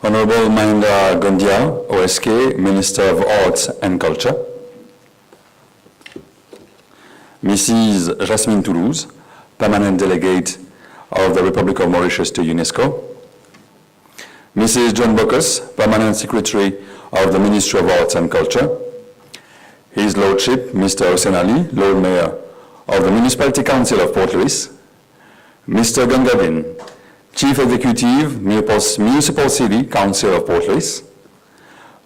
Honorable Mahinda Gondia, OSK, Minister of Arts and Culture. Mrs. Jasmine Toulouse, Permanent Delegate of the Republic of Mauritius to UNESCO. Mrs. John Bockus, Permanent Secretary of the Ministry of Arts and Culture. His Lordship, Mr. Hossein Ali, Lord Mayor of the Municipality Council of Port Louis. Mr. Gangabin, Chief Executive, Municipal City Council of Port Louis.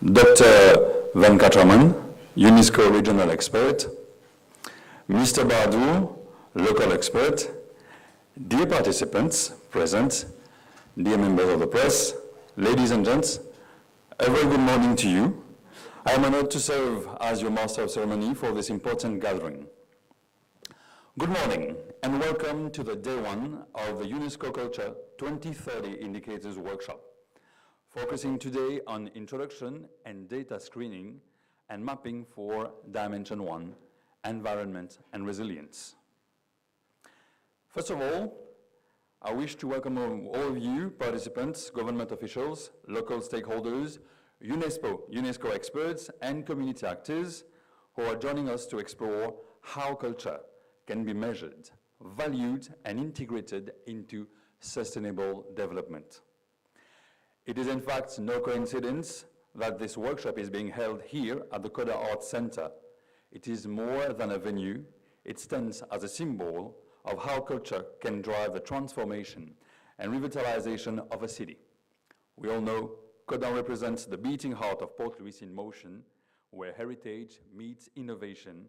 Dr. Venkatraman, UNESCO Regional Expert. Mr. Bahadur, Local Expert. Dear participants present, dear members of the press, ladies and gents, a very good morning to you. I am honored to serve as your Master of Ceremony for this important gathering. Good morning and welcome to the Day 1 of the UNESCO Culture 2030 Indicators Workshop, focusing today on introduction and data screening and mapping for Dimension 1, environment and resilience. First of all, I wish to welcome all of you, participants, government officials, local stakeholders, UNESCO experts, and community actors who are joining us to explore how culture can be measured, valued, and integrated into sustainable development. It is in fact no coincidence that this workshop is being held here at the Caudan Arts Center. It is more than a venue. It stands as a symbol of how culture can drive the transformation and revitalization of a city. We all know Caudan represents the beating heart of Port Louis in motion, where heritage meets innovation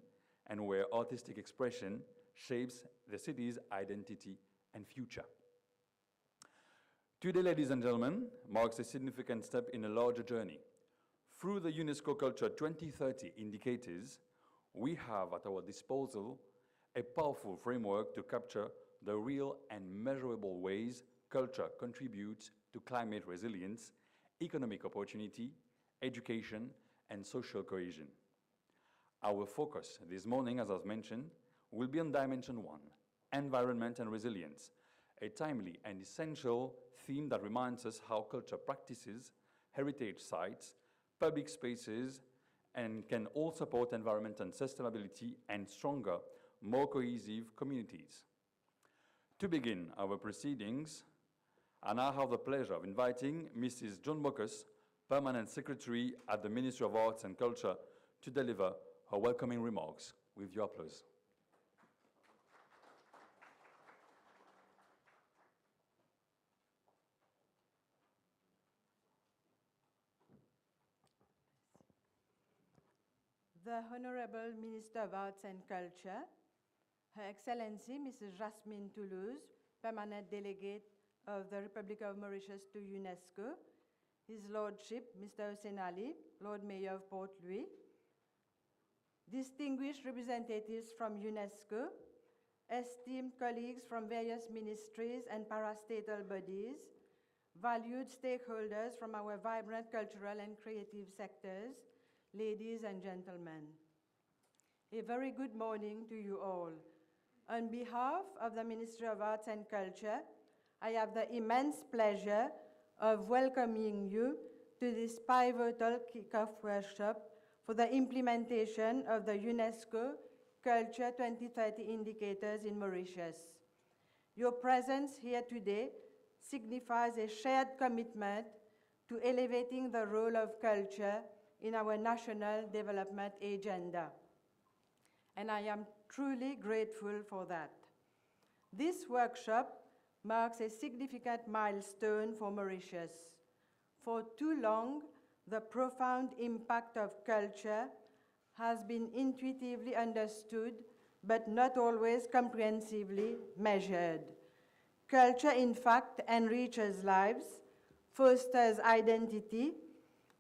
and where artistic expression shapes the city's identity and future. Today, ladies and gentlemen, marks a significant step in a larger journey. Through the UNESCO Culture 2030 indicators, we have at our disposal a powerful framework to capture the real and measurable ways culture contributes to climate resilience, economic opportunity, education, and social cohesion. Our focus this morning, as I've mentioned, will be on Dimension 1, environment and resilience, a timely and essential theme that reminds us how culture practices, heritage sites, public spaces, and can all support environment and sustainability and stronger, more cohesive communities. To begin our proceedings, I now have the pleasure of inviting Mrs. John Bockus, Permanent Secretary at the Ministry of Arts and Culture, to deliver her welcoming remarks. With your applause. The Honorable Minister of Arts and Culture, Her Excellency Mrs. Jasmine Toulouse, Permanent Delegate of the Republic of Mauritius to UNESCO, His Lordship Mr. Hossein Ali, Lord Mayor of Port Louis, distinguished representatives from UNESCO, esteemed colleagues from various ministries and parastatal bodies, valued stakeholders from our vibrant cultural and creative sectors, ladies and gentlemen. A very good morning to you all. On behalf of the Ministry of Arts and Culture, I have the immense pleasure of welcoming you to this pivotal kickoff workshop for the implementation of the UNESCO Culture 2030 indicators in Mauritius. Your presence here today signifies a shared commitment to elevating the role of culture in our national development agenda. And I am truly grateful for that. This workshop marks a significant milestone for Mauritius. For too long, the profound impact of culture has been intuitively understood, but not always comprehensively measured. Culture, in fact, enriches lives, fosters identity,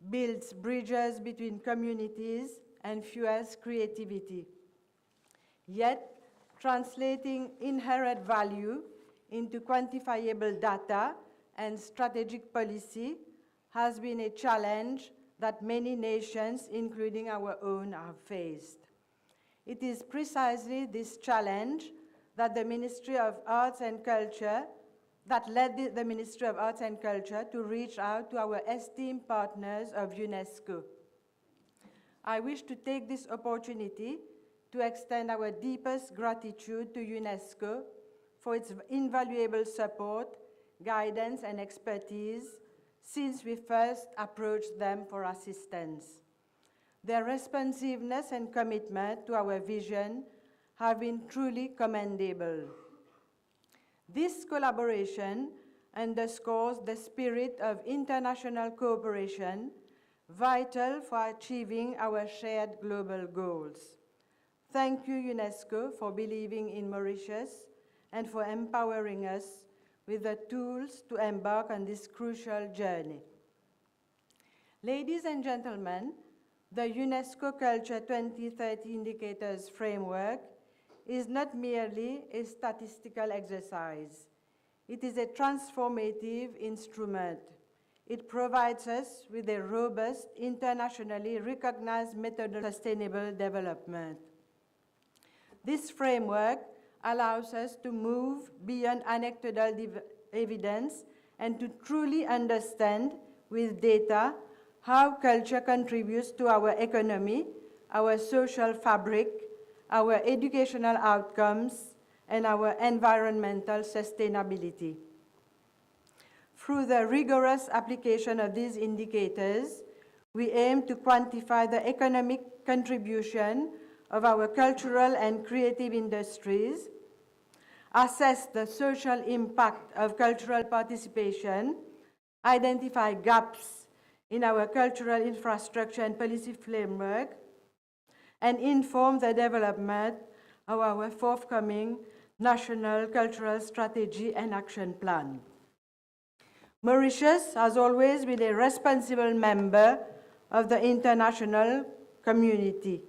builds bridges between communities, and fuels creativity. Yet, translating inherent value into quantifiable data and strategic policy has been a challenge that many nations, including our own, have faced. It is precisely this challenge that the Ministry of Arts and Culture that led the Ministry of Arts and Culture to reach out to our esteemed partners of UNESCO. I wish to take this opportunity to extend our deepest gratitude to UNESCO for its invaluable support, guidance, and expertise since we first approached them for assistance. Their responsiveness and commitment to our vision have been truly commendable. This collaboration underscores the spirit of international cooperation vital for achieving our shared global goals. Thank you, UNESCO, for believing in Mauritius and for empowering us with the tools to embark on this crucial journey. Ladies and gentlemen, the UNESCO Culture 2030 Indicators Framework is not merely a statistical exercise. It is a transformative instrument. It provides us with a robust, internationally recognized method of sustainable development. This framework allows us to move beyond anecdotal evidence and to truly understand with data how culture contributes to our economy, our social fabric, our educational outcomes, and our environmental sustainability. Through the rigorous application of these indicators, we aim to quantify the economic contribution of our cultural and creative industries, assess the social impact of cultural participation, identify gaps in our cultural infrastructure and policy framework, and inform the development of our forthcoming National Cultural Strategy and Action Plan. Mauritius has always been a responsible member of the international community,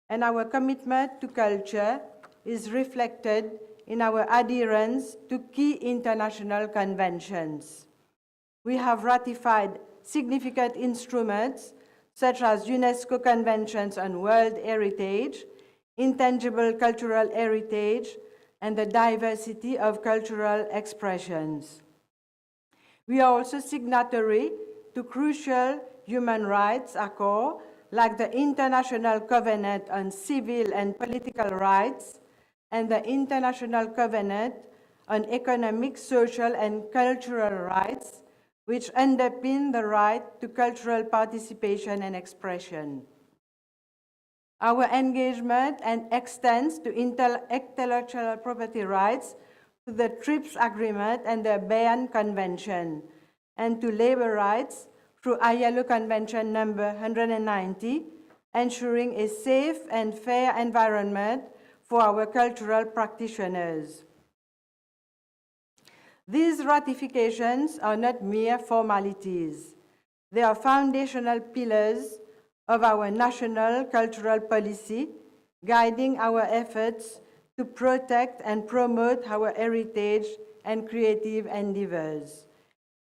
and our commitment to culture is reflected in our adherence to key international conventions. We have ratified significant instruments such as UNESCO Conventions on World Heritage, Intangible Cultural Heritage, and the diversity of cultural expressions. We are also signatory to crucial human rights accords like the International Covenant on Civil and Political Rights and the International Covenant on Economic, Social, and Cultural Rights, which underpin the right to cultural participation and expression. Our engagement extends to intellectual property rights to the TRIPS Agreement and the Berne Convention, and to labor rights through ILO Convention number 190, ensuring a safe and fair environment for our cultural practitioners. These ratifications are not mere formalities. They are foundational pillars of our national cultural policy, guiding our efforts to protect and promote our heritage and creative endeavors.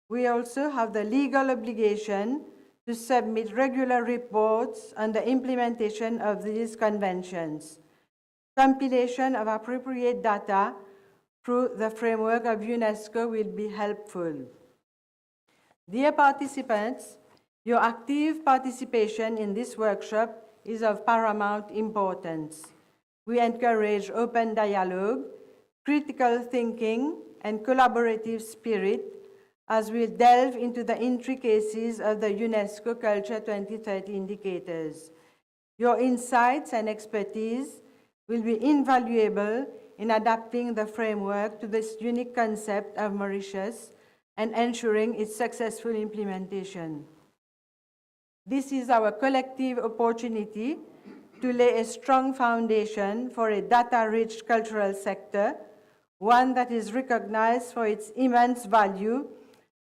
We also have the legal obligation to submit regular reports on the implementation of these conventions. Compilation of appropriate data through the framework of UNESCO will be helpful. Dear participants, your active participation in this workshop is of paramount importance. We encourage open dialogue, critical thinking, and collaborative spirit as we delve into the intricacies of the UNESCO Culture 2030 indicators. Your insights and expertise will be invaluable in adapting the framework to this unique concept of Mauritius and ensuring its successful implementation. This is our collective opportunity to lay a strong foundation for a data-rich cultural sector, one that is recognized for its immense value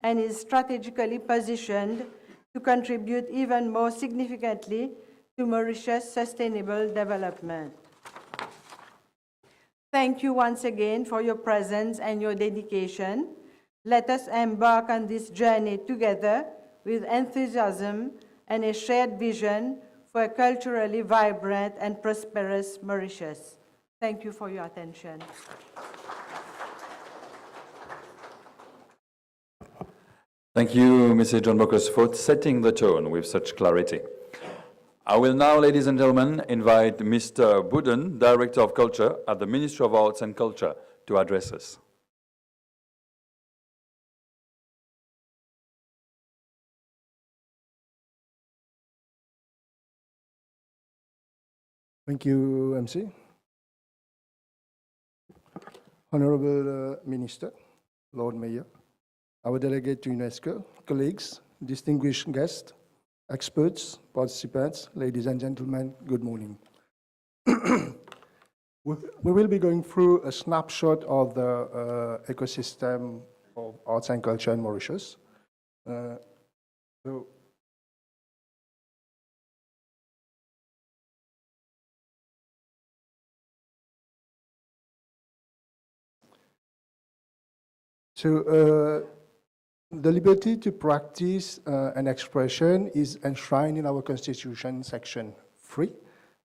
and is strategically positioned to contribute even more significantly to Mauritius' sustainable development. Thank you once again for your presence and your dedication. Let us embark on this journey together with enthusiasm and a shared vision for a culturally vibrant and prosperous Mauritius. Thank you for your attention. Thank you, Mr. John Bocuse, for setting the tone with such clarity. I will now, ladies and gentlemen, invite Mr. Bouden, Director of Culture at the Ministry of Arts and Culture, to address us. Thank you, MC. Honorable Minister, Lord Mayor, our delegate to UNESCO, colleagues, distinguished guests, experts, participants, ladies and gentlemen, good morning. We will be going through a snapshot of the ecosystem of arts and culture in Mauritius. So the liberty to practice an expression is enshrined in our Constitution, Section 3,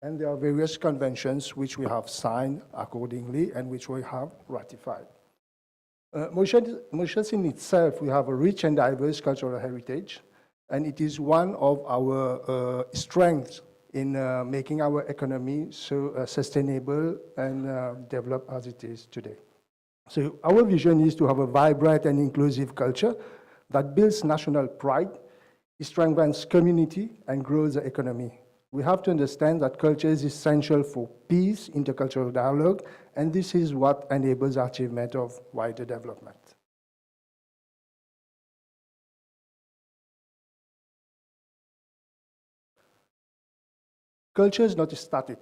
and there are various conventions which we have signed accordingly and which we have ratified. Mauritius in itself, we have a rich and diverse cultural heritage, and it is one of our strengths in making our economy so sustainable and developed as it is today. So our vision is to have a vibrant and inclusive culture that builds national pride, strengthens community, and grows the economy. We have to understand that culture is essential for peace, intercultural dialogue, and this is what enables the achievement of wider development. Culture is not static.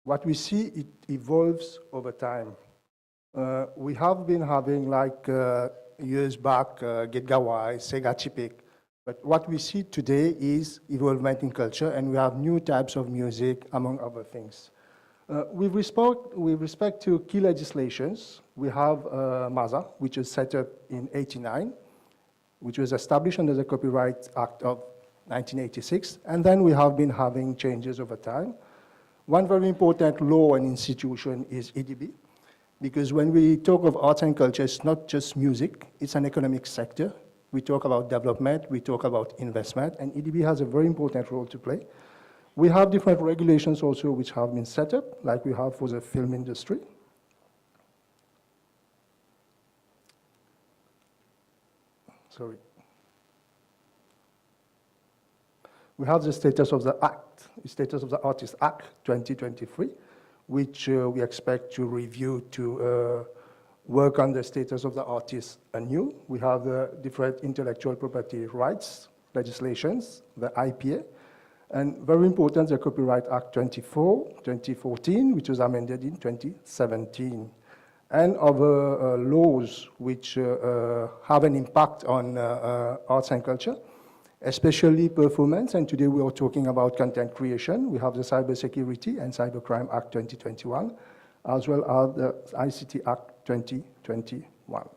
What we see, it evolves over time. We have been having, like years back, Gitgawai, Sega Chipik, but what we see today is evolvement in culture, and we have new types of music, among other things. With respect to key legislations, we have MAZA, which was set up in '89, which was established under the Copyright Act of 1986, and then we have been having changes over time. One very important law and institution is EDB, because when we talk of arts and culture, it's not just music, it's an economic sector. We talk about development, we talk about investment, and EDB has a very important role to play. We have different regulations also which have been set up, like we have for the film industry. Sorry. We have the Status of the Act, the Status of the Artist Act 2023, which we expect to review to work on the status of the artist anew. We have the different intellectual property rights legislations, the IPA, and very important, the Copyright Act 2014, which was amended in 2017, and other laws which have an impact on arts and culture, especially performance, and today we are talking about content creation. We have the Cybersecurity and Cybercrime Act 2021, as well as the ICT Act 2021.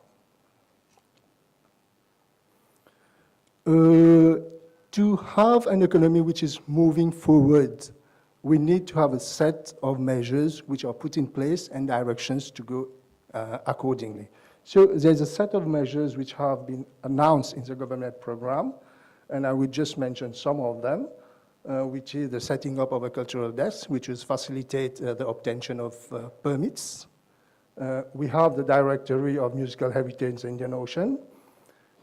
To have an economy which is moving forward, we need to have a set of measures which are put in place and directions to go accordingly. So there's a set of measures which have been announced in the government program, and I will just mention some of them, which is the setting up of a cultural desk, which will facilitate the obtention of permits. We have the Directory of Musical Heritage in the Indian Ocean.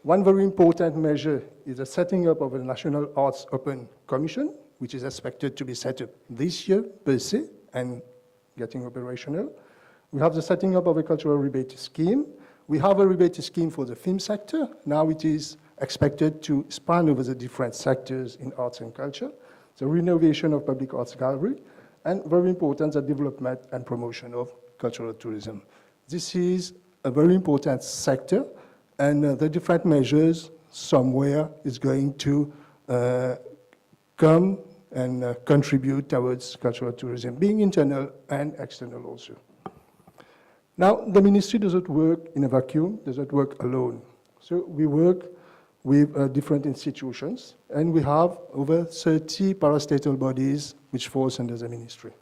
One very important measure is the setting up of a National Arts Open Commission, which is expected to be set up this year per se and getting operational. We have the setting up of a cultural rebate scheme. We have a rebate scheme for the film sector. Now it is expected to span over the different sectors in arts and culture, the renovation of public arts gallery, and very important, the development and promotion of cultural tourism. This is a very important sector, and the different measures somewhere is going to come and contribute towards cultural tourism, being internal and external also. Now, the ministry doesn't work in a vacuum, doesn't work alone. So we work with different institutions, and we have over 30 parastatal bodies which falls under the ministry.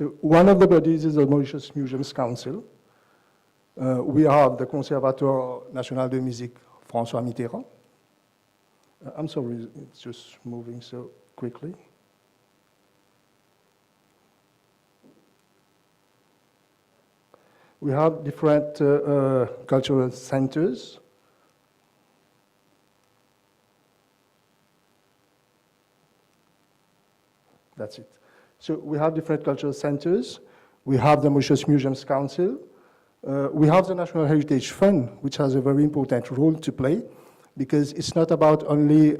So one of the bodies is the Mauritius Museums Council. We have the Conservatoire National de Musique François Mitterrand. I'm sorry, it's just moving so quickly. We have different cultural centers. That's it. So we have different cultural centers. We have the Mauritius Museums Council. We have the National Heritage Fund, which has a very important role to play, because it's not about only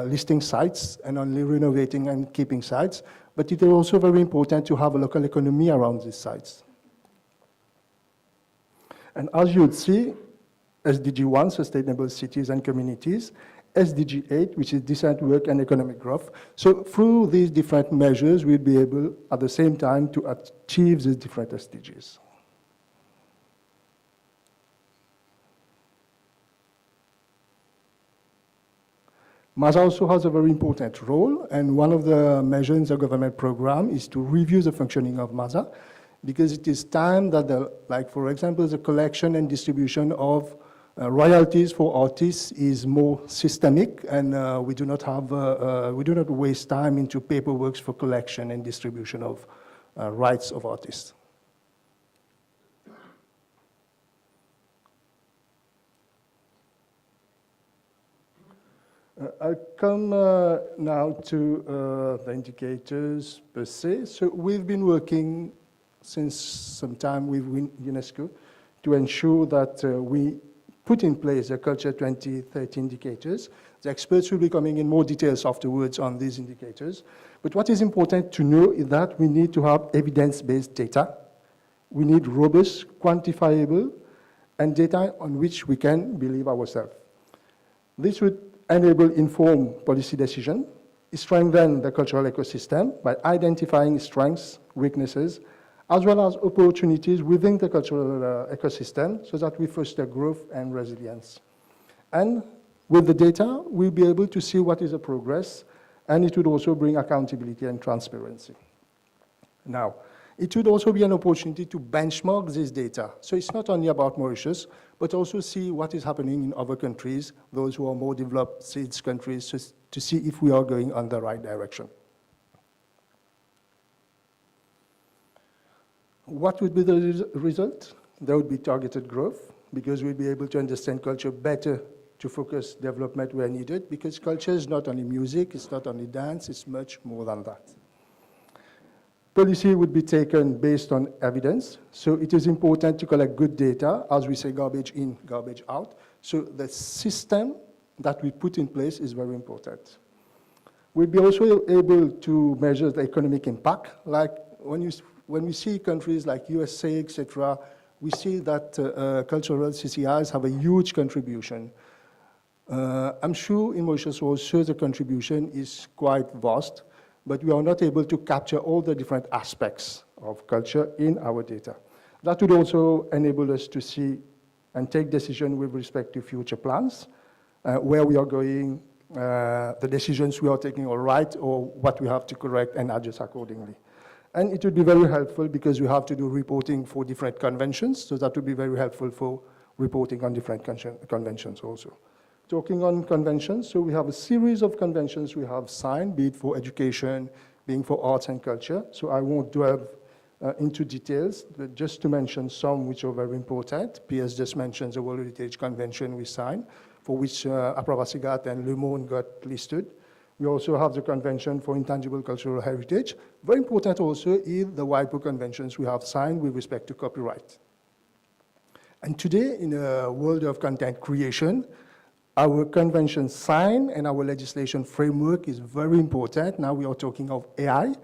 listing sites and only renovating and keeping sites, but it is also very important to have a local economy around these sites. And as you would see, SDG 1, Sustainable Cities and Communities, SDG 8, which is Decent Work and Economic Growth. So through these different measures, we'll be able, at the same time, to achieve these different SDGs. MASA also has a very important role, and one of the measures in the government program is to review the functioning of MASA, because it is time that, like for example, the collection and distribution of royalties for artists is more systemic, and we do not waste time into paperwork for collection and distribution of rights of artists. I'll come now to the indicators per se. So we've been working since some time with UNESCO to ensure that we put in place the Culture 2030 indicators. The experts will be coming in more details afterwards on these indicators. But what is important to know is that we need to have evidence-based data. We need robust, quantifiable, and data on which we can believe ourselves. This would enable informed policy decision, strengthen the cultural ecosystem by identifying strengths, weaknesses, as well as opportunities within the cultural ecosystem so that we foster growth and resilience. And with the data, we'll be able to see what is the progress, and it would also bring accountability and transparency. Now, it would also be an opportunity to benchmark this data. So it's not only about Mauritius, but also see what is happening in other countries, those who are more developed SIDS countries, to see if we are going on the right direction. What would be the result? There would be targeted growth, because we'll be able to understand culture better to focus development where needed, because culture is not only music, it's not only dance, it's much more than that. Policy would be taken based on evidence, so it is important to collect good data, as we say, garbage in, garbage out. So the system that we put in place is very important. We'll be also able to measure the economic impact, like when we see countries like USA, etc., we see that cultural CCIs have a huge contribution. I'm sure in Mauritius also the contribution is quite vast, but we are not able to capture all the different aspects of culture in our data. That would also enable us to see and take decisions with respect to future plans, where we are going, the decisions we are taking are right, or what we have to correct and adjust accordingly. And it would be very helpful because we have to do reporting for different conventions, so that would be very helpful for reporting on different conventions also. Talking on conventions, so we have a series of conventions we have signed, be it for education, being for arts and culture. So I won't delve into details, but just to mention some which are very important. PS just mentioned the World Heritage Convention we signed, for which Aprabasigat and Le Monde got listed. We also have the Convention for Intangible Cultural Heritage. Very important also is the WIPO conventions we have signed with respect to copyright. And today, in a world of content creation, our convention sign and our legislation framework is very important. Now we are talking of AI.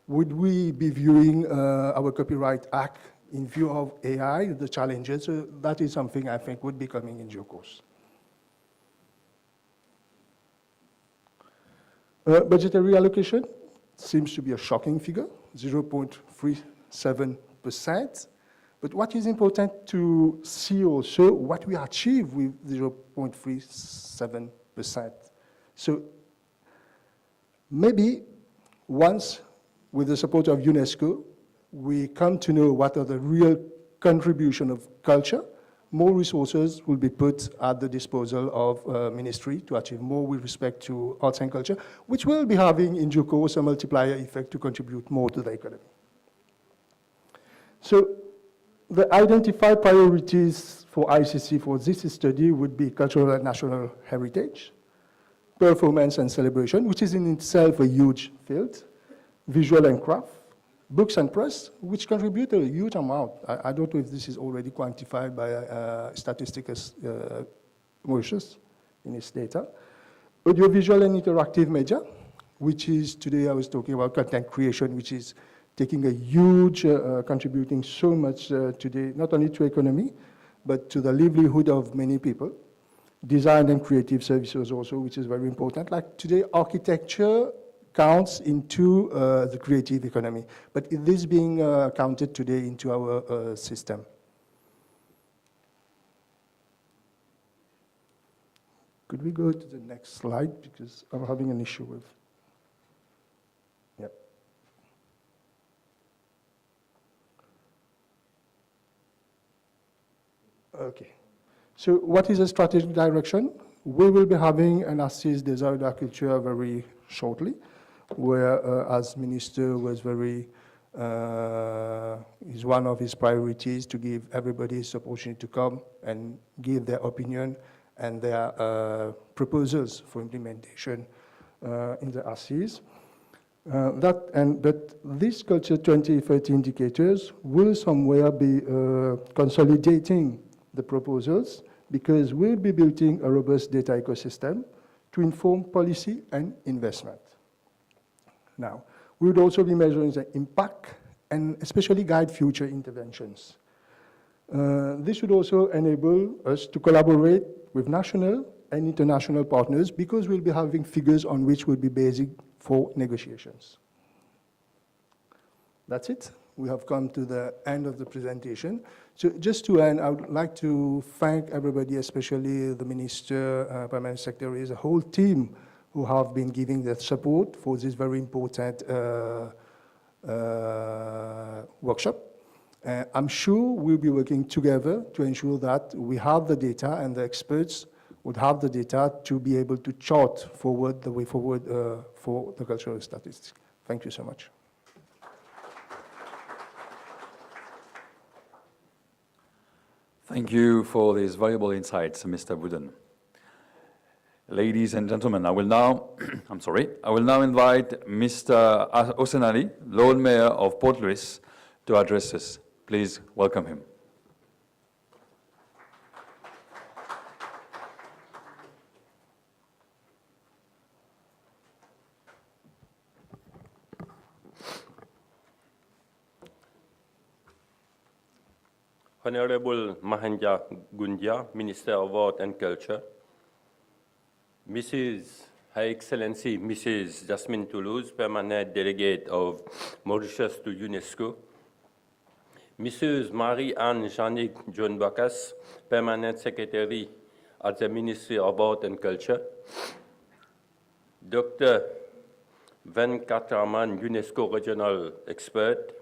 Would we be viewing our Copyright Act in view of AI, the challenges? So that is something I think would be coming in due course. Budgetary allocation seems to be a shocking figure, 0.37%. But what is important to see also, what we achieve with 0.37%. So maybe once, with the support of UNESCO, we come to know what are the real contribution of culture, more resources will be put at the disposal of ministry to achieve more with respect to arts and culture, which will be having in due course a multiplier effect to contribute more to the economy. So the identified priorities for ICC for this study would be cultural and national heritage, performance and celebration, which is in itself a huge field, visual and craft, books and press, which contribute a huge amount. I don't know if this is already quantified by Statistics Mauritius in its data. Audiovisual and interactive media, which is, today I was talking about content creation, which is taking a huge, contributing so much today, not only to economy, but to the livelihood of many people. Design and creative services also, which is very important. Like today, architecture counts into the creative economy, but it is being counted today into our system. Could we go to the next slide, because I'm having an issue with, yep. Okay, so what is a strategic direction? We will be having an Assise des Arts et de la Culture very shortly, where, as Minister was very, is one of his priorities to give everybody this opportunity to come and give their opinion and their proposals for implementation in the Assise. But these Culture 2030 indicators will somewhere be consolidating the proposals, because we'll be building a robust data ecosystem to inform policy and investment. Now, we would also be measuring the impact and especially guide future interventions. This should also enable us to collaborate with national and international partners, because we'll be having figures on which we'll be basing for negotiations. That's it. We have come to the end of the presentation. So just to end, I would like to thank everybody, especially the Minister, Permanent Secretary, the whole team who have been giving their support for this very important workshop. I'm sure we'll be working together to ensure that we have the data and the experts would have the data to be able to chart forward the way forward for the cultural statistics. Thank you so much. Thank you for these valuable insights, Mr. Wooden. Ladies and gentlemen, I will now, I will now invite Mr. Osenali, Lord Mayor of Port Louis, to address us. Please welcome him. Honorable Mahanja Gundia, Minister of Art and Culture, Mrs. Her Excellency Mrs. Jasmine Toulouse, Permanent Delegate of Mauritius to UNESCO, Mrs. Marie-Anne Janik John Bacchus, Permanent Secretary at the Ministry of Art and Culture, Dr. Venkatraman, UNESCO Regional Expert,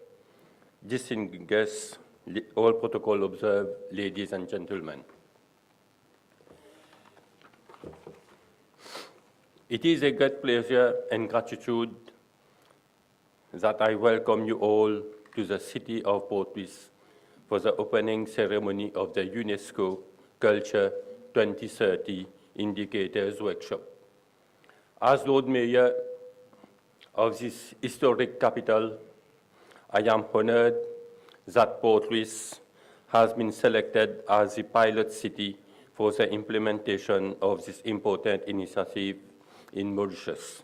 distinguished guests, all protocol observed, ladies and gentlemen. It is a great pleasure and gratitude that I welcome you all to the city of Port Louis for the opening ceremony of the UNESCO Culture 2030 Indicators Workshop. As Lord Mayor of this historic capital, I am honored that Port Louis has been selected as the pilot city for the implementation of this important initiative in Mauritius.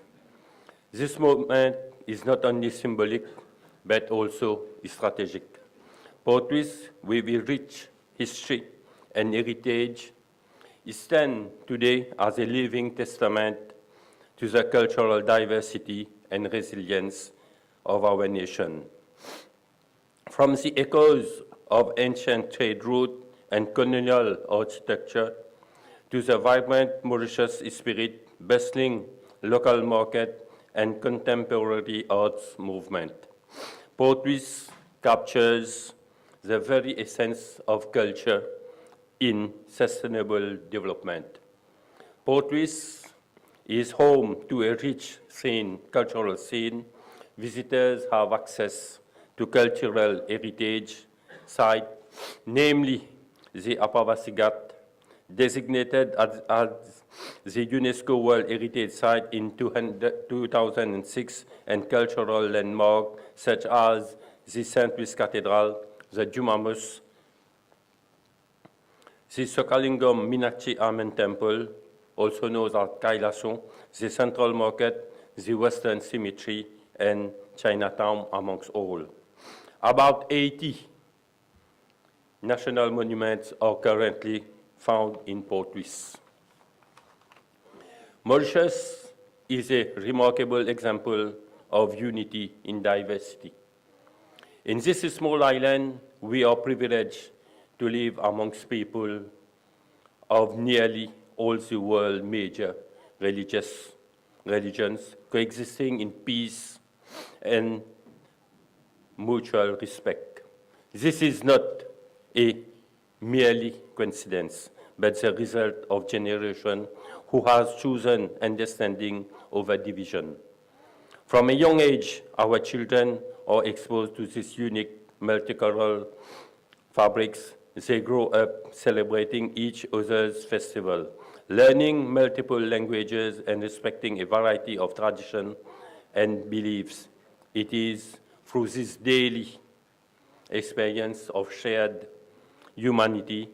This moment is not only symbolic, but also strategic. Port Louis, with a rich history and heritage, stands today as a living testament to the cultural diversity and resilience of our nation. From the echoes of ancient trade routes and colonial architecture to the vibrant Mauritius spirit, bustling local market, and contemporary arts movement, Port Louis captures the very essence of culture in sustainable development. Port Louis is home to a rich cultural scene. Visitors have access to cultural heritage sites, namely the Apavasigat, designated as the UNESCO World Heritage Site in 2006, and cultural landmarks such as the St. Louis Cathedral, the Jumamus, the Sokalingam Meenakshi Amman Temple, also known as Kailason, the Central Market, the Western Cemetery, and Chinatown, amongst all. About 80 national monuments are currently found in Port Louis. Mauritius is a remarkable example of unity in diversity. In this small island, we are privileged to live amongst people of nearly all the world's major religions, coexisting in peace and mutual respect. This is not a merely coincidence, but the result of generations who has chosen understanding over division. From a young age, our children are exposed to this unique multicultural fabrics. They grow up celebrating each other's festival, learning multiple languages and respecting a variety of traditions and beliefs. It is through this daily experience of shared humanity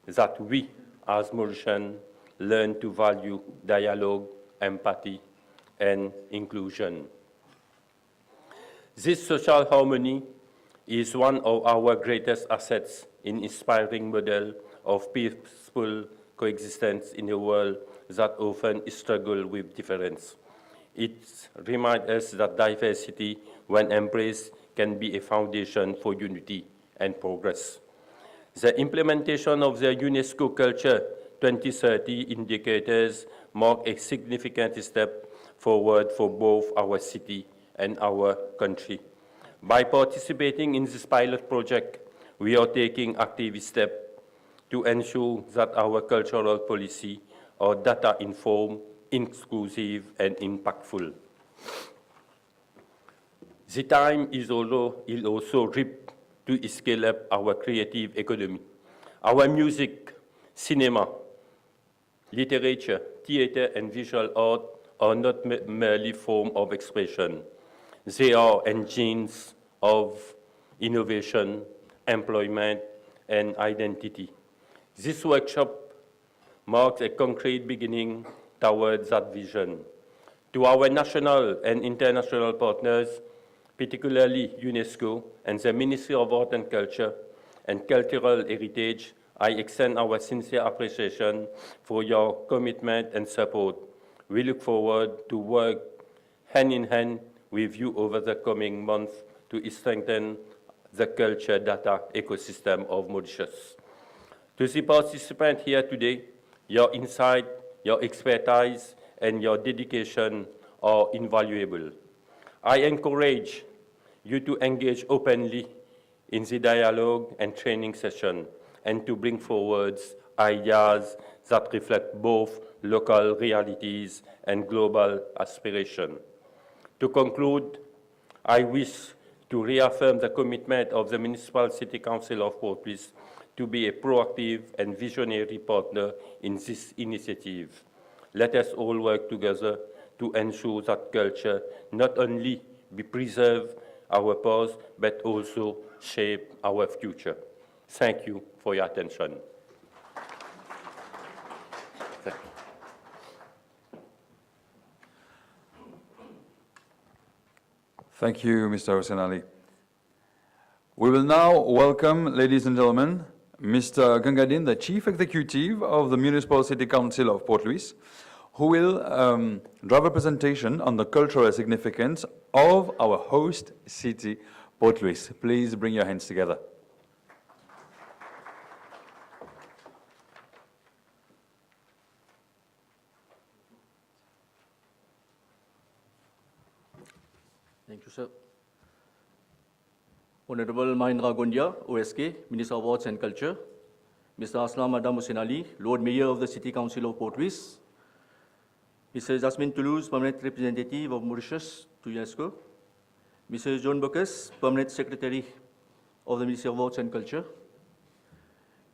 that we, as Mauritians, learn to value dialogue, empathy, and inclusion. This social harmony is one of our greatest assets in inspiring model of peaceful coexistence in a world that often struggles with difference. It reminds us that diversity, when embraced, can be a foundation for unity and progress. The implementation of the UNESCO Culture 2030 indicators mark a significant step forward for both our city and our country. By participating in this pilot project, we are taking active steps to ensure that our cultural policy are data-informed, inclusive, and impactful. The time is also ripe to scale up our creative economy. Our music, cinema, literature, theater, and visual art are not merely forms of expression. They are engines of innovation, employment, and identity. This workshop marks a concrete beginning towards that vision. To our national and international partners, particularly UNESCO and the Ministry of Art and Culture and Cultural Heritage, I extend our sincere appreciation for your commitment and support. We look forward to work hand in hand with you over the coming months to strengthen the culture data ecosystem of Mauritius. To the participants here today, your insight, your expertise, and your dedication are invaluable. I encourage you to engage openly in the dialogue and training session and to bring forward ideas that reflect both local realities and global aspiration. To conclude, I wish to reaffirm the commitment of the Municipal City Council of Port Louis to be a proactive and visionary partner in this initiative. Let us all work together to ensure that culture not only be preserved our past, but also shape our future. Thank you for your attention. Thank you, Mr. Hossein Ali. We will now welcome, ladies and gentlemen, Mr. Gangadin, the Chief Executive of the Municipal City Council of Port Louis, who will drive a presentation on the cultural significance of our host city, Port Louis. Please bring your hands together. Thank you, sir. Honorable Mahindra Gondia, OSK, Minister of Arts and Culture, Mr. Aslam Adam Hussein Ali, Lord Mayor of the City Council of Port Louis, Mr. Jasmine Toulouse, Permanent Representative of Mauritius to UNESCO, Mr. John Bocas, Permanent Secretary of the Ministry of Arts and Culture,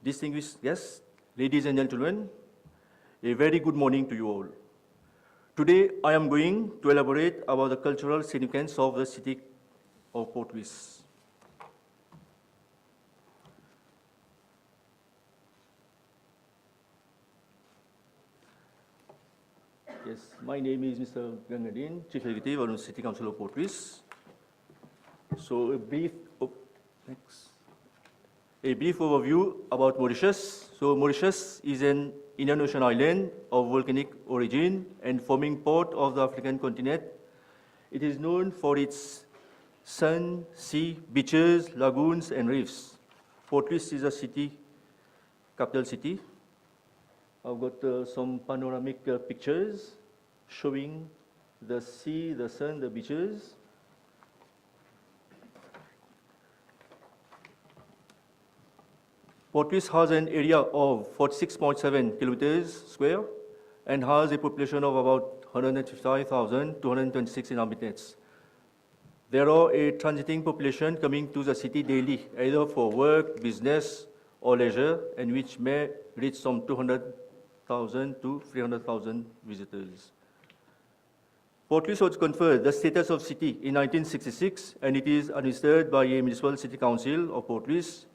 distinguished guests, ladies and gentlemen, a very good morning to you all. Today, I am going to elaborate about the cultural significance of the City of Port Louis. Yes, my name is Mr. Gangadin, Chief Executive of the City Council of Port Louis. So a brief overview about Mauritius. So Mauritius is an Indian Ocean island of volcanic origin and forming part of the African continent. It is known for its sun, sea, beaches, lagoons, and reefs. Port Louis is a city, capital city. I've got some panoramic pictures showing the sea, the sun, the beaches. Port Louis has an area of 46.7 kilometers square and has a population of about 155,226 inhabitants. There are a transiting population coming to the city daily, either for work, business, or leisure, and which may reach some 200,000 to 300,000 visitors. Port Louis was conferred the status of city in 1966, and it is administered by a municipal city council of Port Louis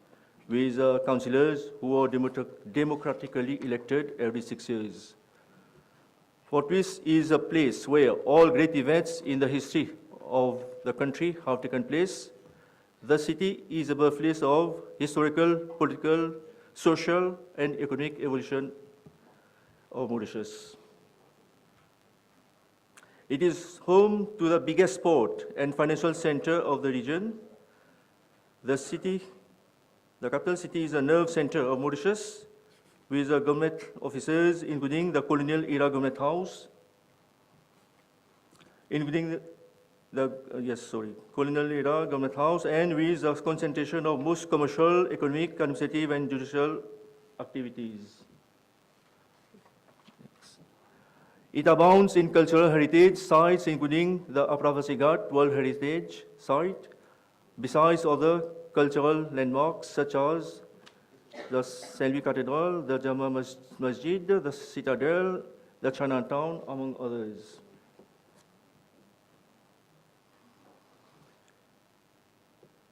with councillors who are democratically elected every 6 years. Port Louis is a place where all great events in the history of the country have taken place. The city is a birthplace of historical, political, social, and economic evolution of Mauritius. It is home to the biggest port and financial center of the region. The capital city is a nerve center of Mauritius with government offices, including the colonial era government house, colonial era government house, and with the concentration of most commercial, economic, administrative, and judicial activities. It abounds in cultural heritage sites, including the Apravasi Ghat World Heritage Site, besides other cultural landmarks such as the Saint Louis Cathedral, the Jama Masjid, the Citadel, the Chinatown, among others.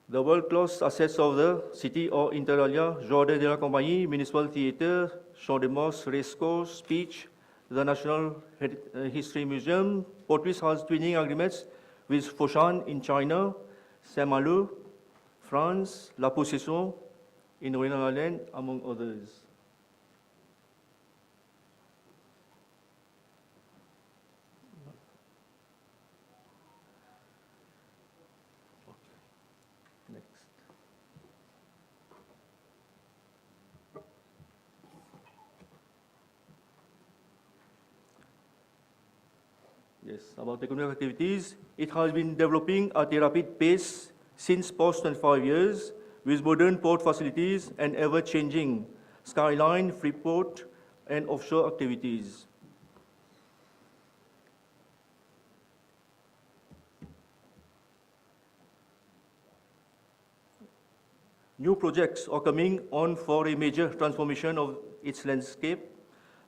The world-class assets of the city are inter alia Jardin de la Compagnie, Municipal Theatre, Champ de Mars, Racecourse, Beach, the National History Museum. Port Louis has twinning agreements with Foshan in China, Saint-Malo, France, La Possession in Northern Ireland, among others. Next. Yes, about economic activities, it has been developing at a rapid pace since past 25 years with modern port facilities and ever-changing skyline, free port, and offshore activities. New projects are coming on for a major transformation of its landscape.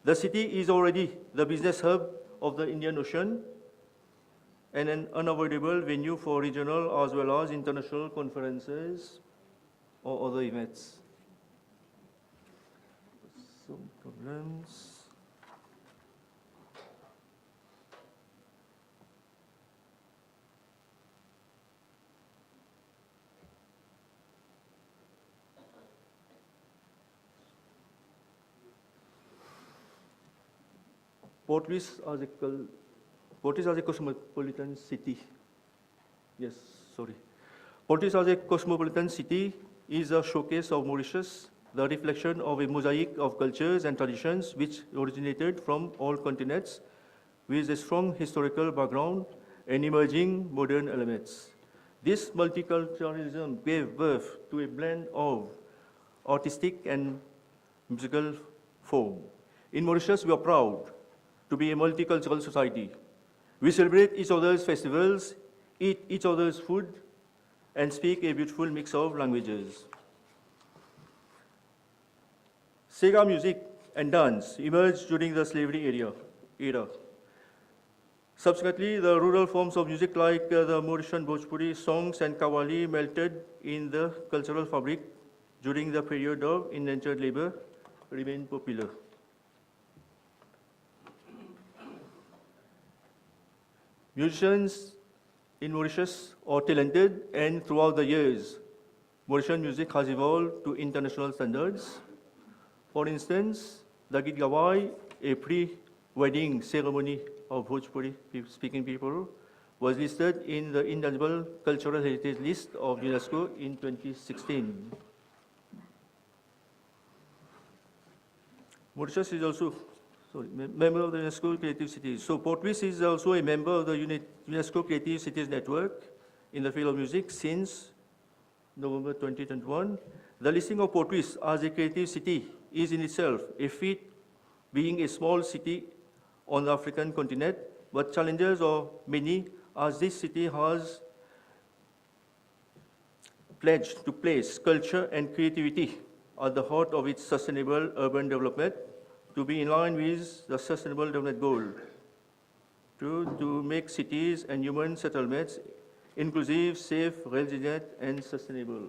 The city is already the business hub of the Indian Ocean and an unavoidable venue for regional as well as international conferences or other events. Some problems. Port Louis as a cosmopolitan city. Yes, sorry. Port Louis as a cosmopolitan city is a showcase of Mauritius, the reflection of a mosaic of cultures and traditions which originated from all continents with a strong historical background and emerging modern elements. This multiculturalism gave birth to a blend of artistic and musical form. In Mauritius, we are proud to be a multicultural society. We celebrate each other's festivals, eat each other's food, and speak a beautiful mix of languages. Sega music and dance emerged during the slavery era. Subsequently, the rural forms of music like the Mauritian Bhojpuri songs and Qawwali melted in the cultural fabric during the period of indentured labor remained popular. Musicians in Mauritius are talented, and throughout the years, Mauritian music has evolved to international standards. For instance, the Git Gawai, a pre-wedding ceremony of Bhojpuri speaking people, was listed in the Intangible Cultural Heritage List of UNESCO in 2016. Mauritius is also member of the UNESCO Creative Cities. So Port-Louis is also a member of the UNESCO Creative Cities Network in the field of music since November 2021. The listing of Port-Louis as a creative city is in itself a feat, being a small city on the African continent, but challenges are many, as this city has pledged to place culture and creativity at the heart of its sustainable urban development, to be in line with the Sustainable Development Goal, to make cities and human settlements inclusive, safe, resilient, and sustainable.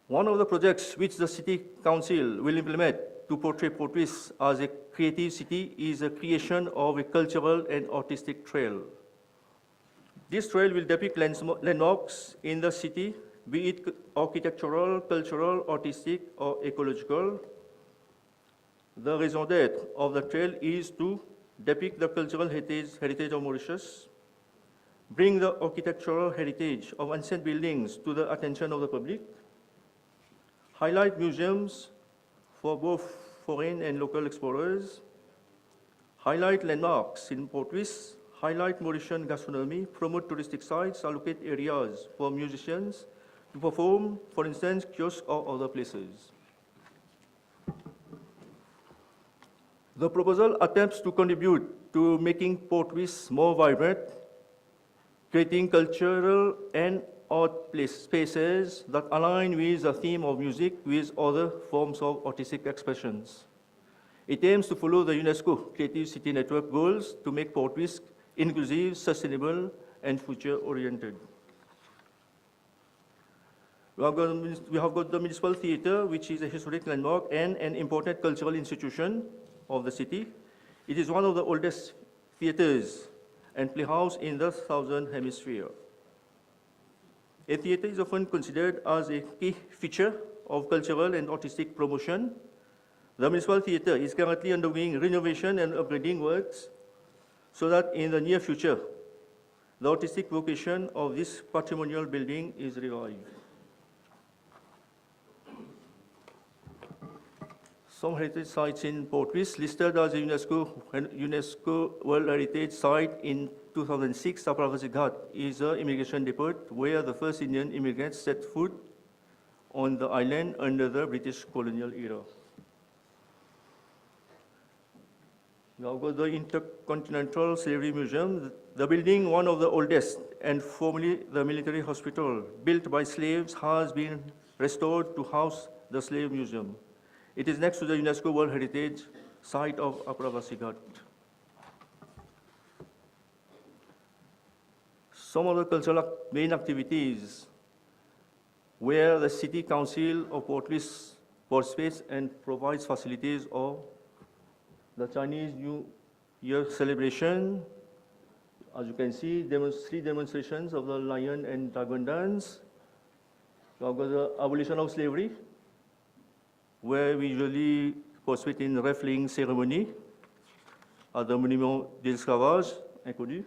One of the projects which the City Council will implement to portray Port-Louis as a creative city is the creation of a cultural and artistic trail. This trail will depict landmarks in the city, be it architectural, cultural, artistic, or ecological. The raison d'être of the trail is to depict the cultural heritage of Mauritius, bring the architectural heritage of ancient buildings to the attention of the public, highlight museums for both foreign and local explorers, highlight landmarks in Port-Louis, highlight Mauritian gastronomy, promote touristic sites, allocate areas for musicians to perform, for instance, kiosks or other places. The proposal attempts to contribute to making Port-Louis more vibrant, creating cultural and art spaces that align with the theme of music with other forms of artistic expressions. It aims to follow the UNESCO Creative City Network goals to make Port-Louis inclusive, sustainable, and future-oriented. We have got the Municipal Theatre, which is a historic landmark and an important cultural institution of the city. It is one of the oldest theatres and playhouse in the Southern Hemisphere. A theatre is often considered as a key feature of cultural and artistic promotion. The Municipal Theatre is currently undergoing renovation and upgrading works so that in the near future, the artistic vocation of this patrimonial building is revived. Some heritage sites in Port-Louis listed as a UNESCO World Heritage Site in 2006, Apravasi Ghat is an immigration depot where the first Indian immigrants set foot on the island under the British colonial era. We have got the Intercontinental Slavery Museum, the building, one of the oldest and formerly the military hospital built by slaves, has been restored to house the Slave Museum. It is next to the UNESCO World Heritage Site of Apravasi Ghat. Some of the cultural main activities where the City Council of Port-Louis participates and provides facilities of the Chinese New Year celebration. As you can see, 3 demonstrations of the lion and dragon dance. We have got the abolition of slavery, where we usually participate in rifling ceremony at the Monument de l'Esclavage, inconnu.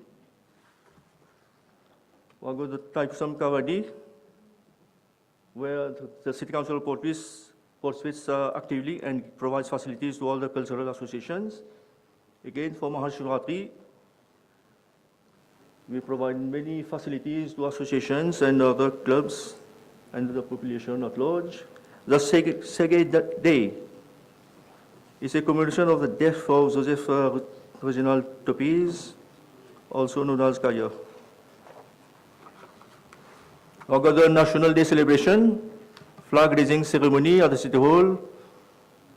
We have got the Taipusam Kavadi, where the City Council of Port-Louis participates actively and provides facilities to all the cultural associations. Again, for Mahashivratri, We provide many facilities to associations and other clubs and the population at large. The Sege Day is a commemoration of the death of Joseph Reginald Topis, also known as Kaya. We got the National Day celebration, flag raising ceremony at the City Hall,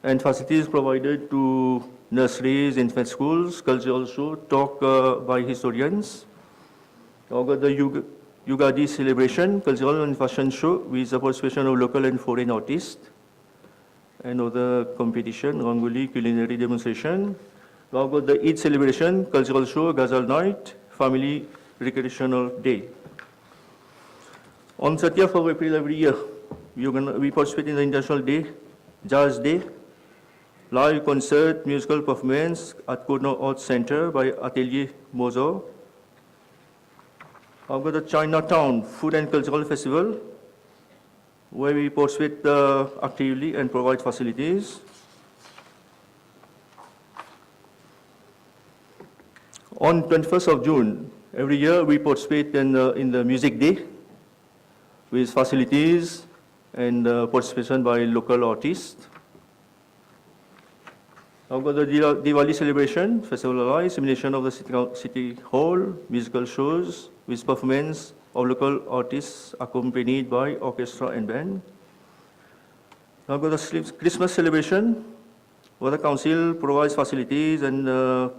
and facilities provided to nurseries, infant schools, cultural show, talk by historians. We got the Yugadi celebration, cultural and fashion show with the participation of local and foreign artists, and other competition, Rangoli, culinary demonstration. We got the Eid celebration, cultural show, Ghazal night, family recreational day. On 30th of April every year, we participate in the International Day, Jazz Day, live concert, musical performance at Caudan Arts Center by Atelier Mozart. I've got the Chinatown Food and Cultural Festival, where we participate actively and provide facilities. On 21st of June, every year we participate in the Music Day with facilities and participation by local artists. I've got the Diwali celebration, festival live, simulation of the city hall, musical shows with performance of local artists accompanied by orchestra and band. I've got the Christmas celebration, where the council provides facilities and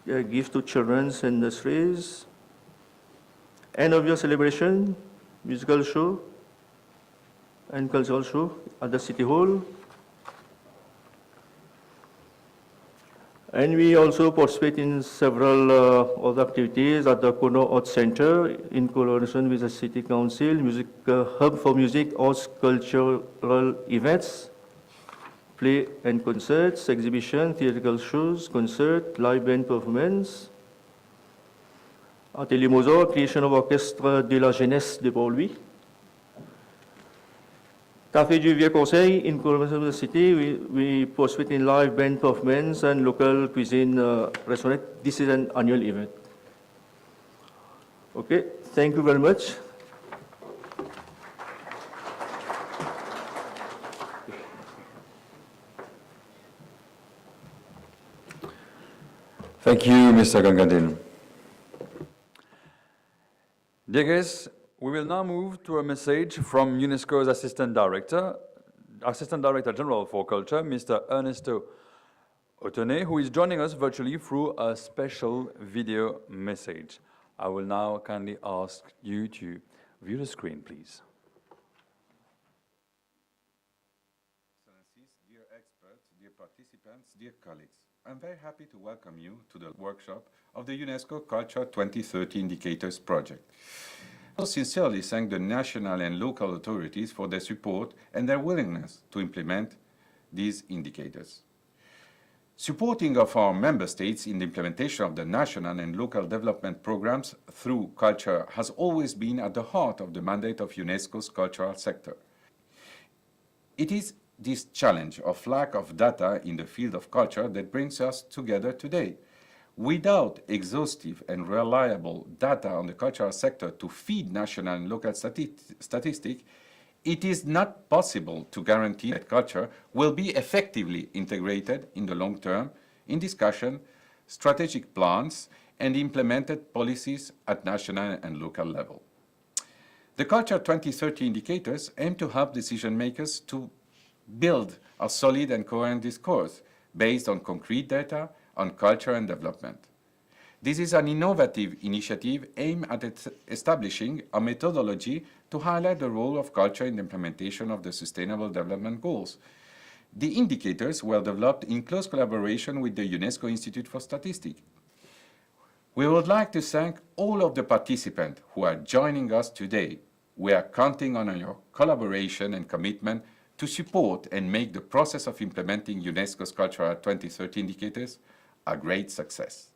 gifts to children and nurseries. End of year celebration, musical show and cultural show at the City Hall. And we also participate in several other activities at the Caudan Arts Center in collaboration with the City Council, music hub for music, arts, cultural events, play and concerts, exhibition, theatrical shows, concert, live band performance. Atelier Mozart, creation of orchestre de la jeunesse de Port-Louis. Café du Vieux Conseil, in collaboration with the city, we participate in live band performance and local cuisine restaurant. This is an annual event. Okay, thank you very much. Thank you, Mr. Gangadin. Dear guests, we will now move to a message from UNESCO's Assistant Director General for Culture, Mr. Ernesto Otone, who is joining us virtually through a special video message. I will now kindly ask you to view the screen, please. Excellencies, dear experts, dear participants, dear colleagues, I'm very happy to welcome you to the workshop of the UNESCO Culture 2030 Indicators Project. I sincerely thank the national and local authorities for their support and their willingness to implement these indicators. Supporting of our member states in the implementation of the national and local development programs through culture has always been at the heart of the mandate of UNESCO's cultural sector. It is this challenge of lack of data in the field of culture that brings us together today. Without exhaustive and reliable data on the cultural sector to feed national and local statistics, it is not possible to guarantee that culture will be effectively integrated in the long term in discussion, strategic plans, and implemented policies at national and local level. The Culture 2030 indicators aim to help decision makers to build a solid and coherent discourse based on concrete data on culture and development. This is an innovative initiative aimed at establishing a methodology to highlight the role of culture in the implementation of the Sustainable Development Goals. The indicators were developed in close collaboration with the UNESCO Institute for Statistics. We would like to thank all of the participants who are joining us today. We are counting on your collaboration and commitment to support and make the process of implementing UNESCO's Cultural 2030 indicators a great success.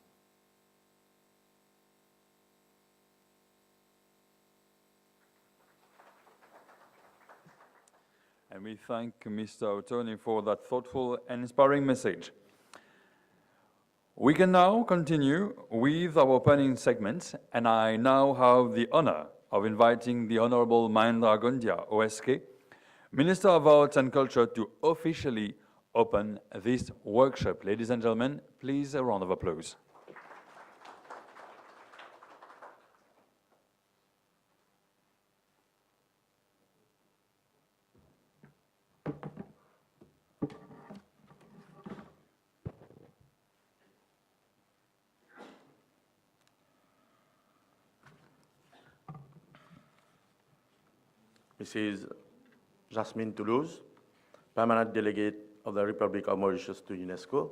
And we thank Mr. Otone for that thoughtful and inspiring message. We can now continue with our opening segment, and I now have the honor of inviting the Honorable Mahendra Gondia, OSK, Minister of Arts and Culture, to officially open this workshop. Ladies and gentlemen, please a round of applause. Mrs. Jasmine Toulouse, Permanent Delegate of the Republic of Mauritius to UNESCO.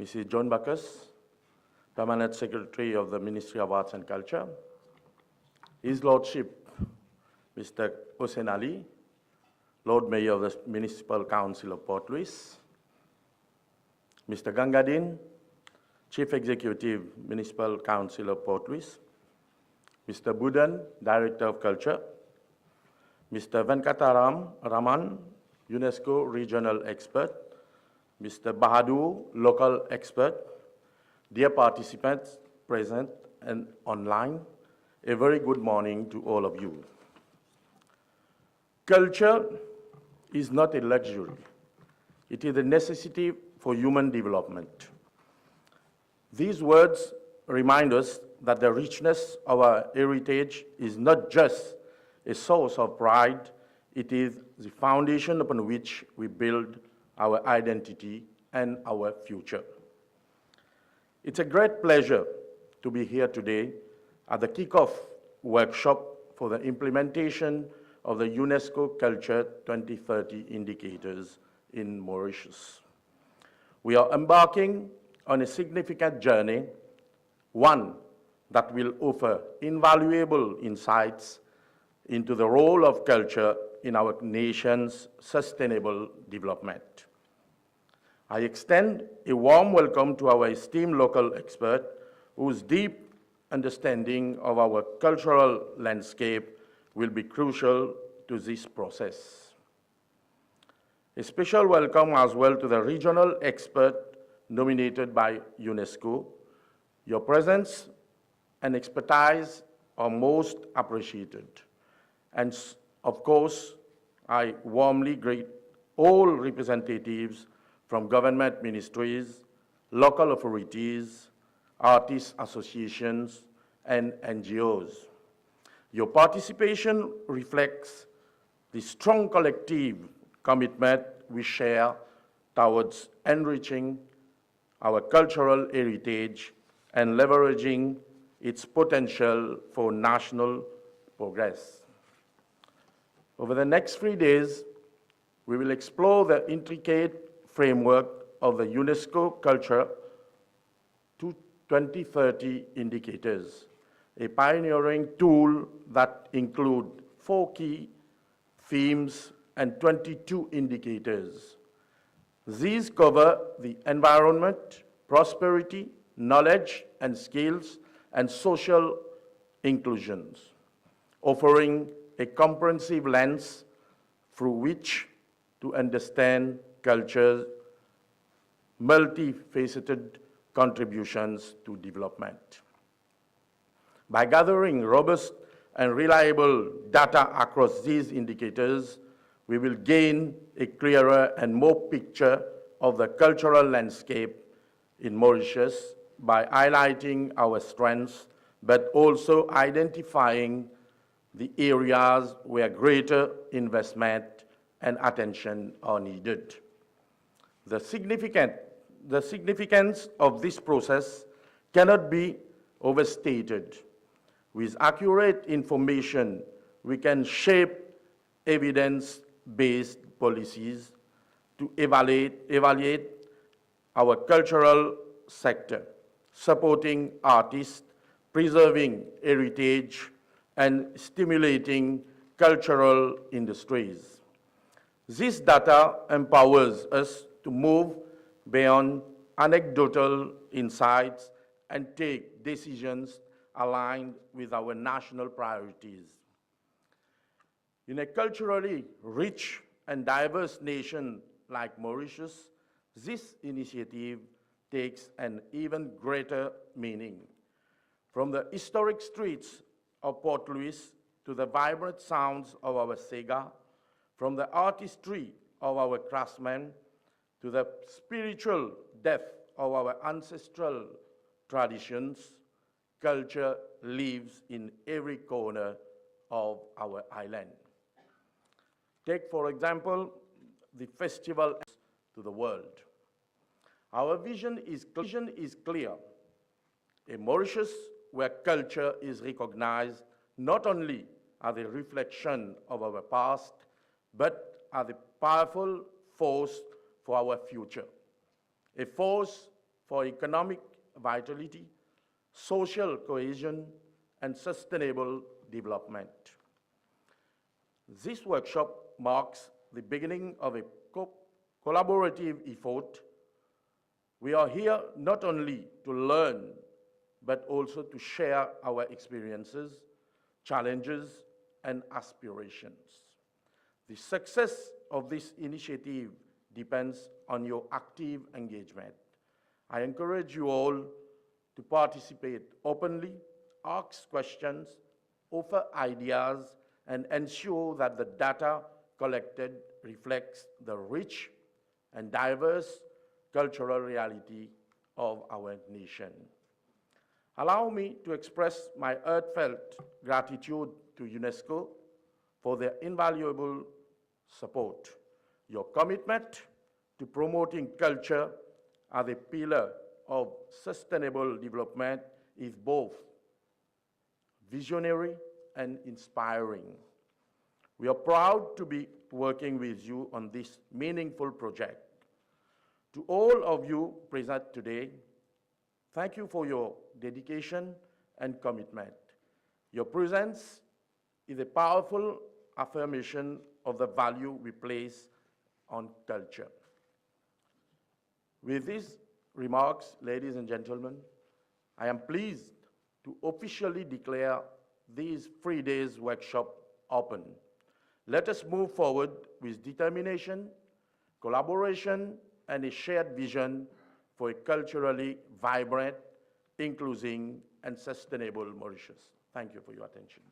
Mrs. John Bacchus, Permanent Secretary of the Ministry of Arts and Culture. His Lordship, Mr. Hossein Ali, Lord Mayor of the Municipal Council of Port Louis. Mr. Gangadin, Chief Executive, Municipal Council of Port Louis. Mr. Budan, Director of Culture. Mr. Venkataram Raman, UNESCO Regional Expert, Mr. Bahadur, Local Expert, dear participants present and online, a very good morning to all of you. Culture is not a luxury. It is a necessity for human development. These words remind us that the richness of our heritage is not just a source of pride, it is the foundation upon which we build our identity and our future. It's a great pleasure to be here today at the kickoff workshop for the implementation of the UNESCO Culture 2030 indicators in Mauritius. We are embarking on a significant journey, one that will offer invaluable insights into the role of culture in our nation's sustainable development. I extend a warm welcome to our esteemed local expert, whose deep understanding of our cultural landscape will be crucial to this process. A special welcome as well to the regional expert nominated by UNESCO. Your presence and expertise are most appreciated. And of course, I warmly greet all representatives from government ministries, local authorities, artists associations, and NGOs. Your participation reflects the strong collective commitment we share towards enriching our cultural heritage and leveraging its potential for national progress. Over the next 3 days, we will explore the intricate framework of the UNESCO Culture 2030 indicators, a pioneering tool that includes 4 key themes and 22 indicators. These cover the environment, prosperity, knowledge and skills, and social inclusions, offering a comprehensive lens through which to understand culture's multifaceted contributions to development. By gathering robust and reliable data across these indicators, we will gain a clearer and more picture of the cultural landscape in Mauritius by highlighting our strengths, but also identifying the areas where greater investment and attention are needed. The significance of this process cannot be overstated. With accurate information, we can shape evidence-based policies to evaluate our cultural sector, supporting artists, preserving heritage, and stimulating cultural industries. This data empowers us to move beyond anecdotal insights and take decisions aligned with our national priorities. In a culturally rich and diverse nation like Mauritius, this initiative takes an even greater meaning. From the historic streets of Port Louis to the vibrant sounds of our Sega, from the artistry of our craftsmen to the spiritual depth of our ancestral traditions, culture lives in every corner of our island. Take, for example, the festival to the world. Our vision is clear. A Mauritius where culture is recognized not only as a reflection of our past, but as a powerful force for our future, a force for economic vitality, social cohesion, and sustainable development. This workshop marks the beginning of a collaborative effort. We are here not only to learn, but also to share our experiences, challenges, and aspirations. The success of this initiative depends on your active engagement. I encourage you all to participate openly, ask questions, offer ideas, and ensure that the data collected reflects the rich and diverse cultural reality of our nation. Allow me to express my heartfelt gratitude to UNESCO for their invaluable support. Your commitment to promoting culture as a pillar of sustainable development is both visionary and inspiring. We are proud to be working with you on this meaningful project. To all of you present today, thank you for your dedication and commitment. Your presence is a powerful affirmation of the value we place on culture. With these remarks, ladies and gentlemen, I am pleased to officially declare these 3 days workshop open. Let us move forward with determination, collaboration, and a shared vision for a culturally vibrant, inclusive, and sustainable Mauritius. Thank you for your attention.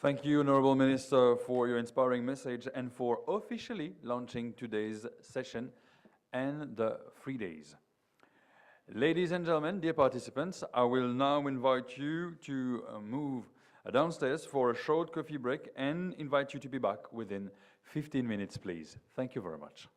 Thank you, Honorable Minister, for your inspiring message and for officially launching today's session and the 3 days. Ladies and gentlemen, dear participants, I will now invite you to move downstairs for a short coffee break and invite you to be back within 15 minutes, please. Thank you very much.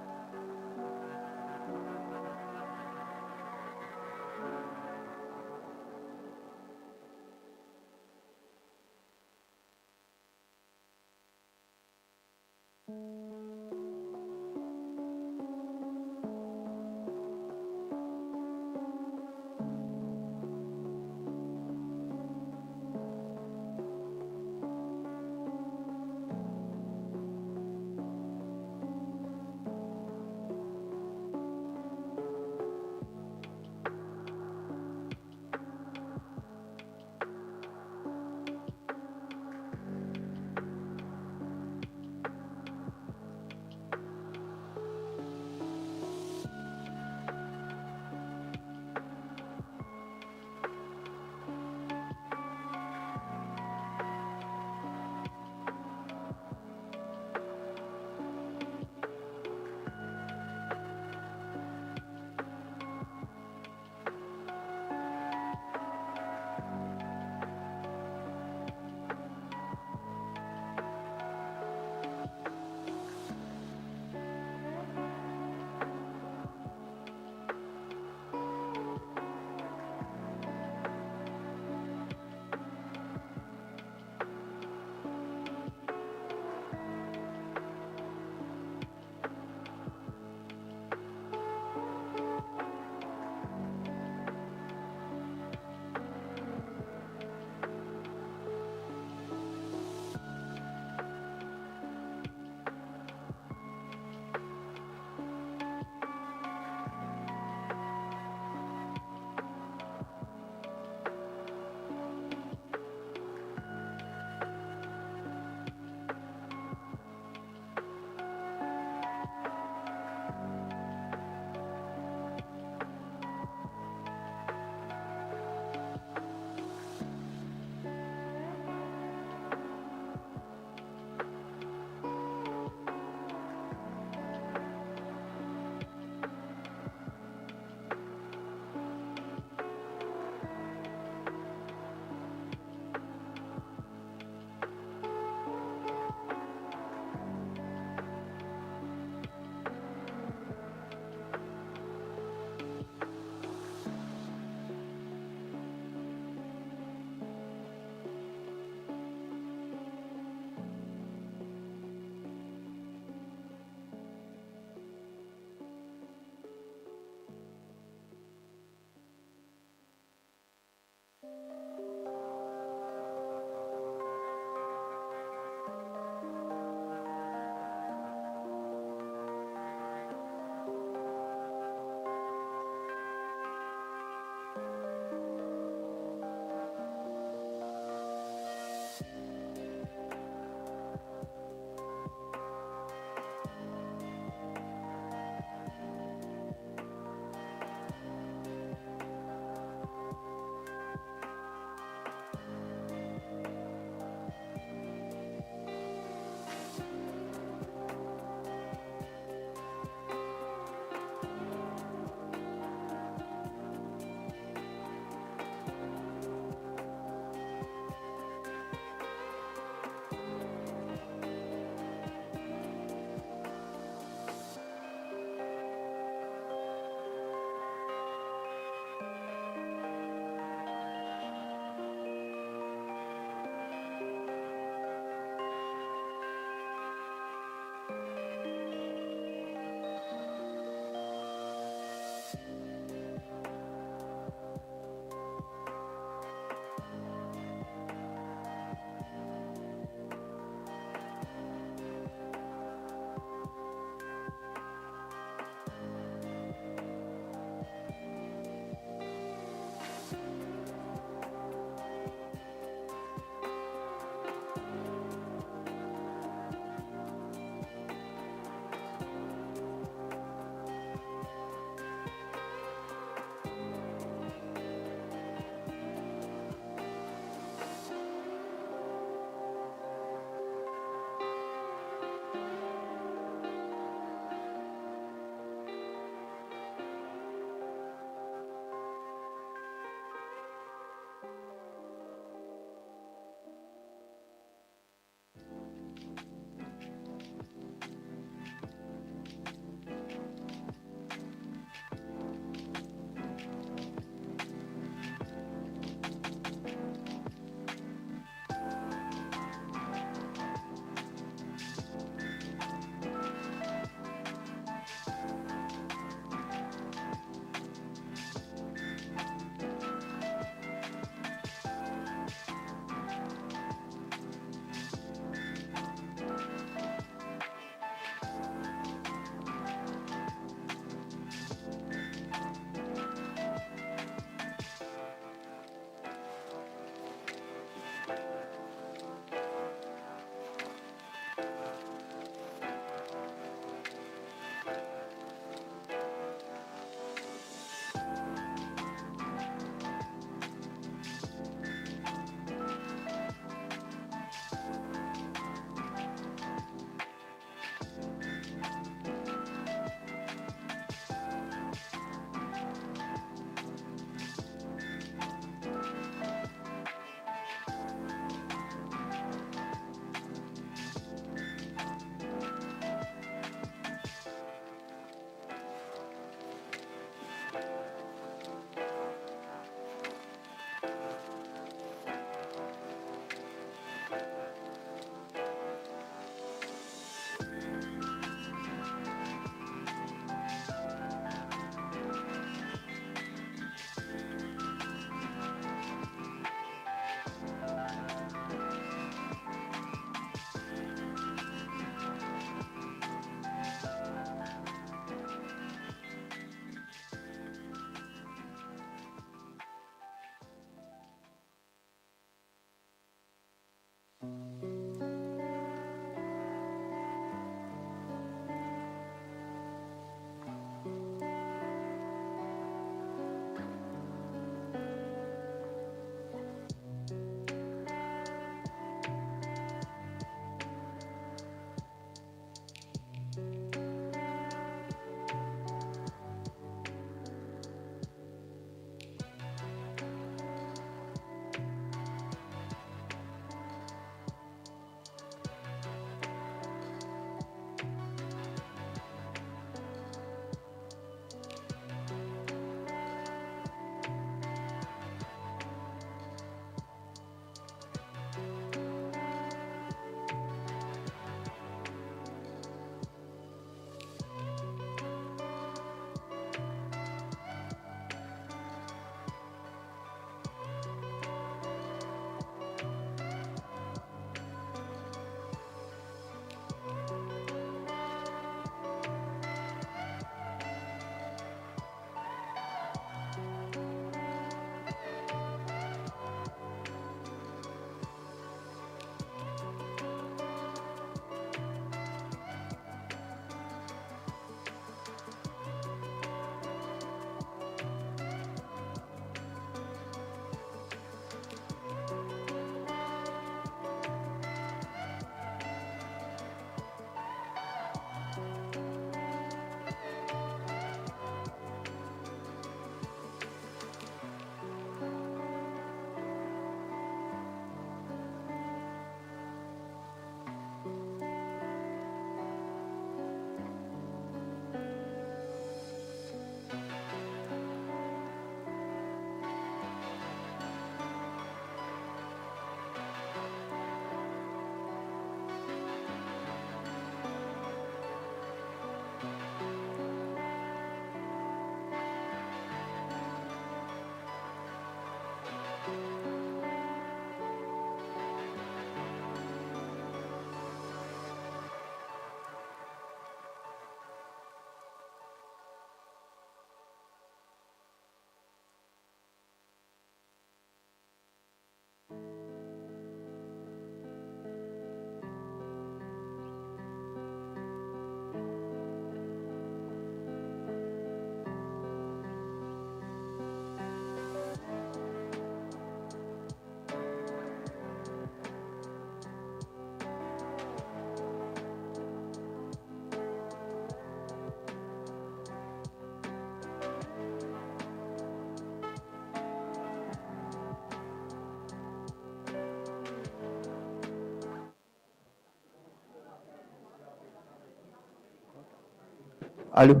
Hello.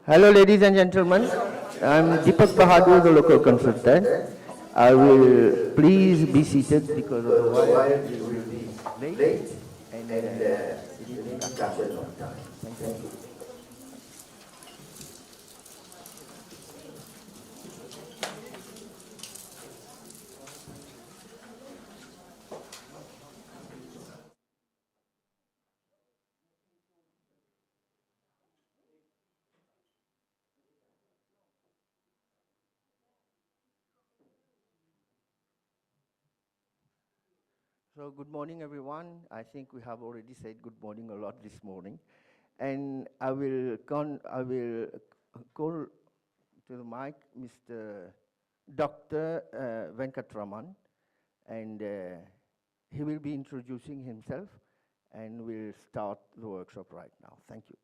Hello, ladies and gentlemen. I'm Deepak Bahadur, the local consultant. I will please be seated because otherwise we will be late and it will be captured on time. Thank you. So good morning, everyone. I think we have already said good morning a lot this morning. And I will call to the mic Mr. Dr. Venkatraman, and he will be introducing himself, and we'll start the workshop right now. Thank you.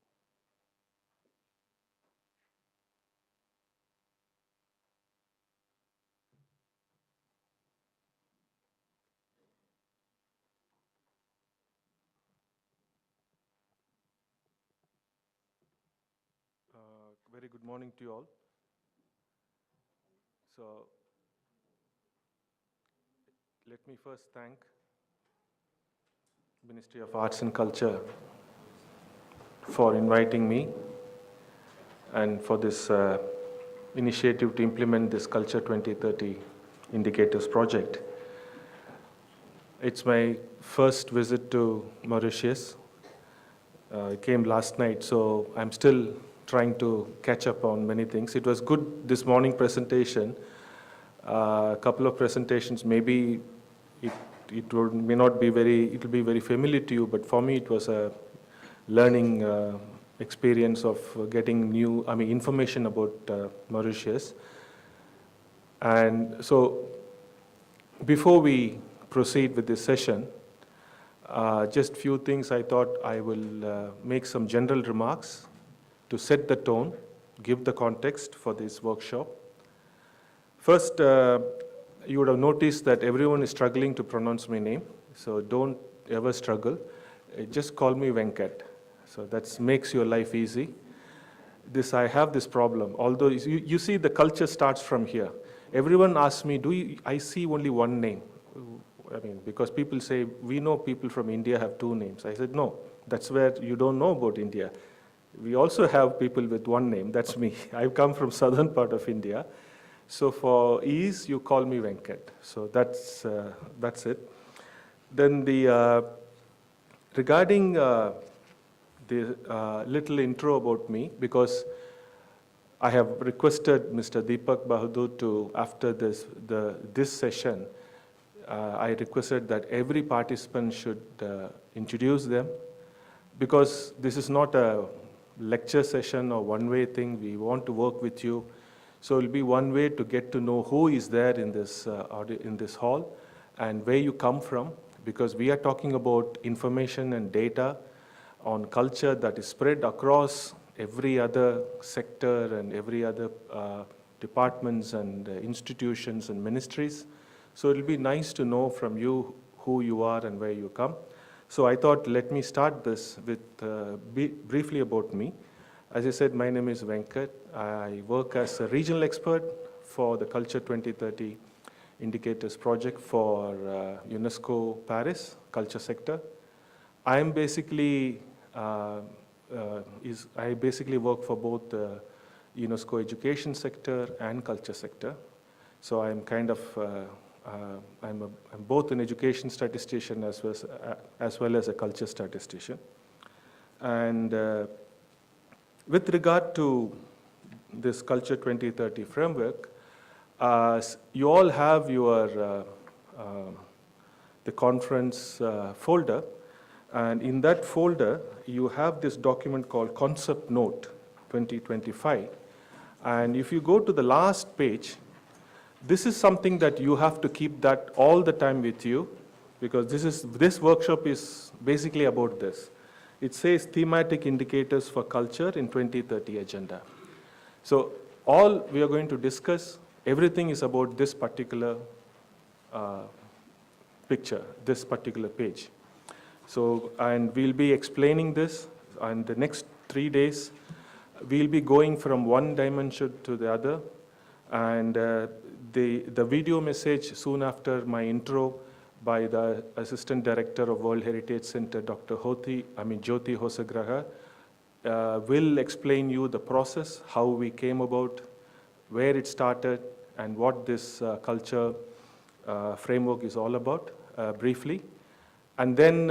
Very good morning to you all. So, let me first thank Ministry of Arts and Culture for inviting me and for this initiative to implement this Culture 2030 Indicators project. It's my first visit to Mauritius. I came last night, so I'm still trying to catch up on many things. It was good this morning presentation. A couple of presentations, maybe it may not be it will be very familiar to you, but for me it was a learning experience of getting information about Mauritius. And so before we proceed with this session, just few things I thought I will make some general remarks to set the tone, give the context for this workshop. First, you would have noticed that everyone is struggling to pronounce my name, so don't ever struggle. Just call me Venkat. So that makes your life easy. I have this problem. Although you see the culture starts from here. Everyone asks me, I see only one name? Because people say, we know people from India have two names. I said, no, that's where you don't know about India. We also have people with one name, that's me. I've come from southern part of India. So for ease, you call me Venkat. So that's it. Then regarding the little intro about me, because I have requested Mr. Deepak Bahadur to, after this session, I requested that every participant should introduce them, because this is not a lecture session or one-way thing. We want to work with you. So it will be one way to get to know who is there in this hall and where you come from, because we are talking about information and data on culture that is spread across every other sector and every other departments and institutions and ministries. So it will be nice to know from you who you are and where you come. So I thought, let me start this with briefly about me. As I said, my name is Venkat. I work as a regional expert for the Culture 2030 Indicators project for UNESCO Paris culture sector. I basically work for both the UNESCO education sector and culture sector. So I'm kind of I'm both an education statistician as well as a culture statistician. And with regard to this Culture 2030 framework, you all have your the conference folder, and in that folder you have this document called Concept Note 2025. And if you go to the last page, this is something that you have to keep that all the time with you, because this workshop is basically about this. It says thematic indicators for culture in 2030 agenda. So all we are going to discuss, everything is about this particular picture, this particular page. So, and we'll be explaining this, and the next 3 days. We'll be going from one dimension to the other, and the video message soon after my intro by the Assistant Director of World Heritage Center, Dr. Jyoti Hosagraha, will explain you the process, how we came about, where it started, and what this culture framework is all about, briefly. And then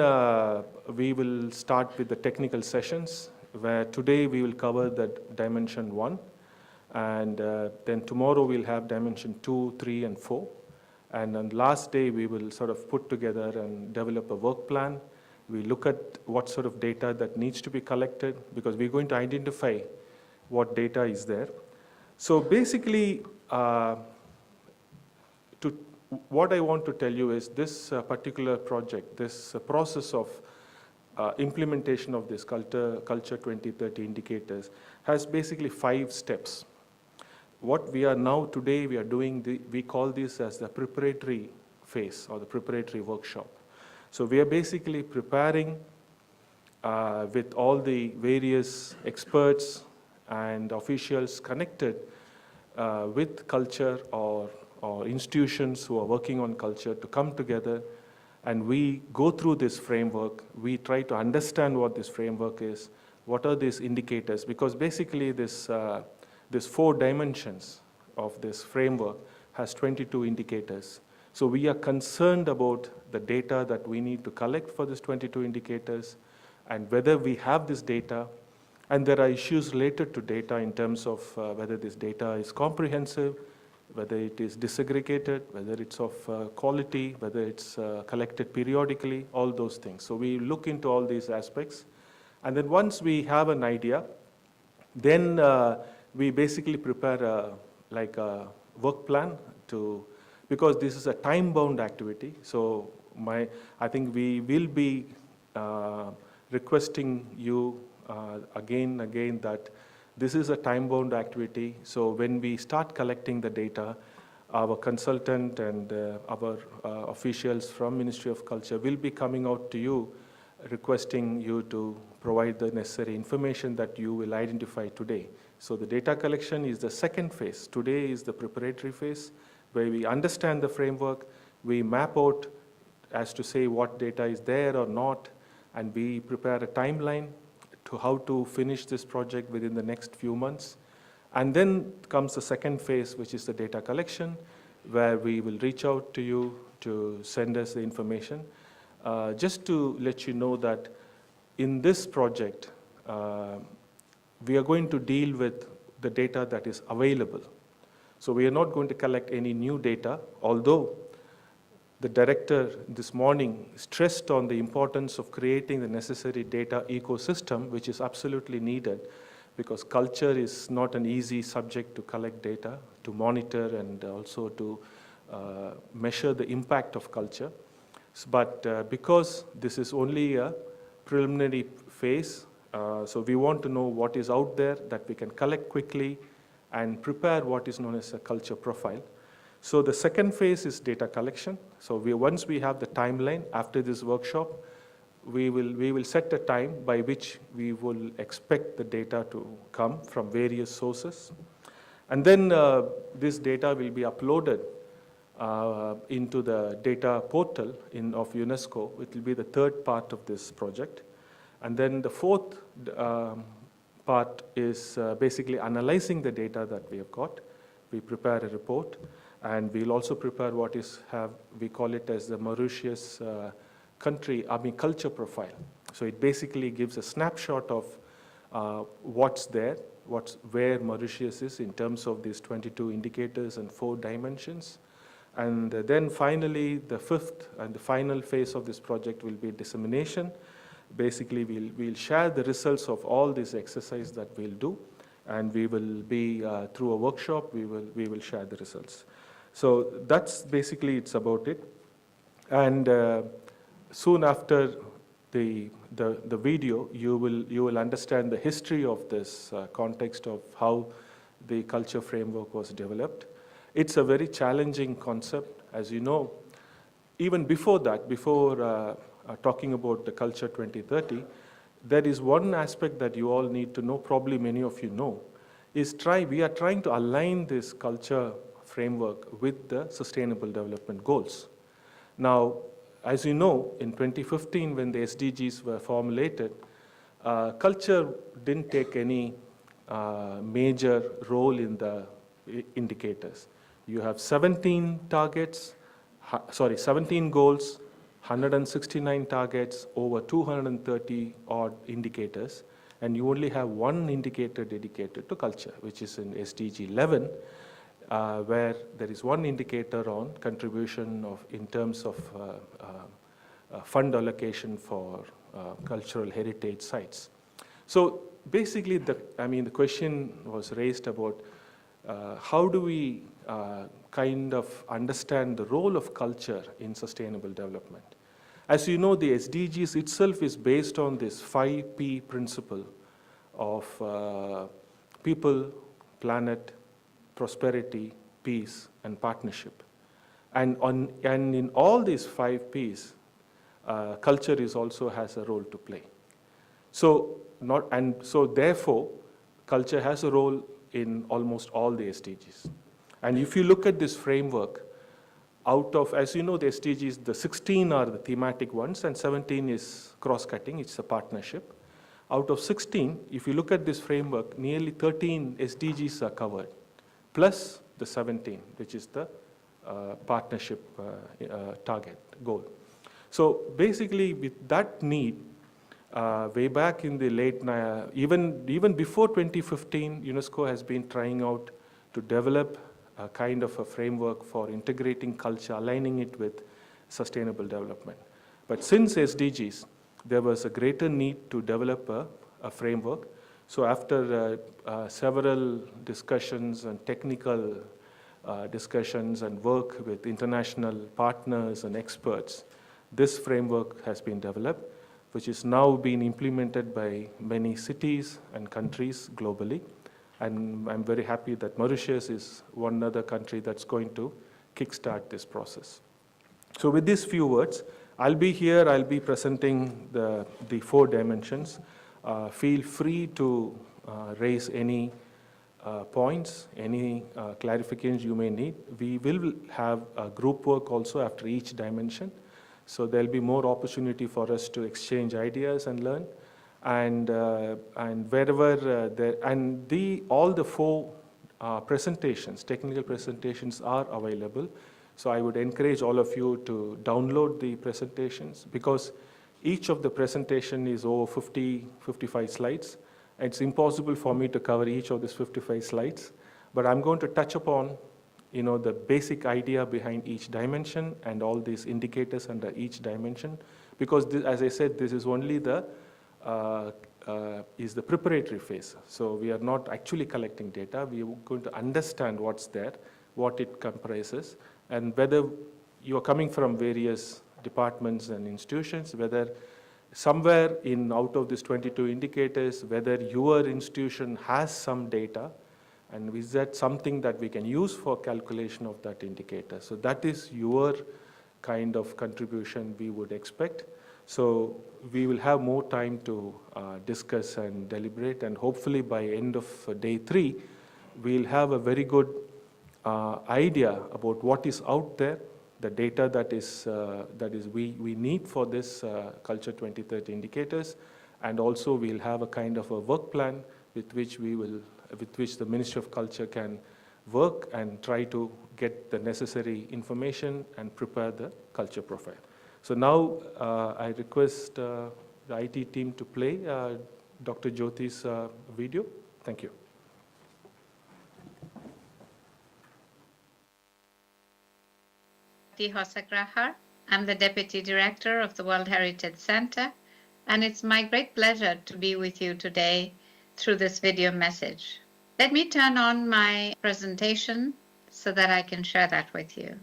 we will start with the technical sessions, where today we will cover the dimension 1, and then tomorrow we'll have dimension 2, 3, and 4. And on the last day, we will sort of put together and develop a work plan. We look at what sort of data that needs to be collected, because we're going to identify what data is there. So basically, what I want to tell you is this particular project, this process of implementation of this Culture 2030 indicators has basically 5 steps. What we are now today, we are doing, we call this as the preparatory phase or the preparatory workshop. So we are basically preparing with all the various experts and officials connected with culture or institutions who are working on culture to come together, and we go through this framework. We try to understand what this framework is, what are these indicators, because basically this 4 dimensions of this framework has 22 indicators. So we are concerned about the data that we need to collect for these 22 indicators and whether we have this data. And there are issues related to data in terms of whether this data is comprehensive, whether it is disaggregated, whether it's of quality, whether it's collected periodically, all those things. So we look into all these aspects. And then once we have an idea, then we basically prepare a work plan because this is a time-bound activity. So I think we will be requesting you again that this is a time-bound activity. So when we start collecting the data, our consultant and our officials from Ministry of Culture will be coming out to you, requesting you to provide the necessary information that you will identify today. So the data collection is the second phase. Today is the preparatory phase, where we understand the framework, we map out as to say what data is there or not, and we prepare a timeline to how to finish this project within the next few months. And then comes the second phase, which is the data collection, where we will reach out to you to send us the information. Just to let you know that in this project, we are going to deal with the data that is available. So we are not going to collect any new data, although the director this morning stressed on the importance of creating the necessary data ecosystem, which is absolutely needed, because culture is not an easy subject to collect data, to monitor, and also to measure the impact of culture. But because this is only a preliminary phase, so we want to know what is out there that we can collect quickly and prepare what is known as a culture profile. So the second phase is data collection. So once we have the timeline after this workshop, we will set a time by which we will expect the data to come from various sources. And then this data will be uploaded into the data portal of UNESCO. It will be the third part of this project. And then the fourth part is basically analyzing the data that we have got. We prepare a report, and we'll also prepare we call it as the Mauritius culture profile. So it basically gives a snapshot of what's there, where Mauritius is in terms of these 22 indicators and 4 dimensions. And then finally, the fifth and the final phase of this project will be dissemination. Basically, we'll share the results of all this exercise that we'll do, and we will be, through a workshop, we will share the results. So that's basically it's about it. And soon after the video, you will understand the history of this context of how the culture framework was developed. It's a very challenging concept, as you know. Even before that, before talking about the Culture 2030, there is one aspect that you all need to know, probably many of you know, is we are trying to align this culture framework with the Sustainable Development Goals. Now, as you know, in 2015, when the SDGs were formulated, culture didn't take any major role in the indicators. You have 17 targets, 17 goals, 169 targets, over 230 odd indicators, and you only have one indicator dedicated to culture, which is in SDG 11, where there is one indicator on contribution in terms of fund allocation for cultural heritage sites. So basically, the question was raised about how do we kind of understand the role of culture in sustainable development. As you know, the SDGs itself is based on this 5P principle of people, planet, prosperity, peace, and partnership. And in all these 5Ps, culture also has a role to play. So therefore, culture has a role in almost all the SDGs. And if you look at this framework, out of, as you know, the SDGs, the 16 are the thematic ones, and 17 is cross-cutting, it's a partnership. Out of 16, if you look at this framework, nearly 13 SDGs are covered, plus the 17, which is the partnership target goal. So basically, with that need, way back in the late, even before 2015, UNESCO has been trying out to develop a kind of a framework for integrating culture, aligning it with sustainable development. But since SDGs, there was a greater need to develop a framework. So after several discussions and technical discussions and work with international partners and experts, this framework has been developed, which is now being implemented by many cities and countries globally. And I'm very happy that Mauritius is one other country that's going to kickstart this process. So with these few words, I'll be presenting the 4 dimensions. Feel free to raise any points, any clarifications you may need. We will have a group work also after each dimension. So there'll be more opportunity for us to exchange ideas and learn. And wherever all the 4 presentations, technical presentations, are available. So I would encourage all of you to download the presentations, because each of the presentation is over 55 slides. It's impossible for me to cover each of these 55 slides, but I'm going to touch upon the basic idea behind each dimension and all these indicators under each dimension, because this, as I said, this is only the preparatory phase. So we are not actually collecting data. We are going to understand what's there, what it comprises, and whether you are coming from various departments and institutions, whether somewhere out of these 22 indicators, whether your institution has some data, and is that something that we can use for calculation of that indicator. So that is your kind of contribution we would expect. So we will have more time to discuss and deliberate, and hopefully by end of day 3, we'll have a very good idea about what is out there, the data that is we need for this Culture 2030 indicators, and also we'll have a kind of a work plan with which the Ministry of Culture can work and try to get the necessary information and prepare the culture profile. So now I request the IT team to play Dr. Jyoti's video. Thank you. Hosagrahar. I'm the Deputy Director of the World Heritage Center, and it's my great pleasure to be with you today through this video message. Let me turn on my presentation so that I can share that with you.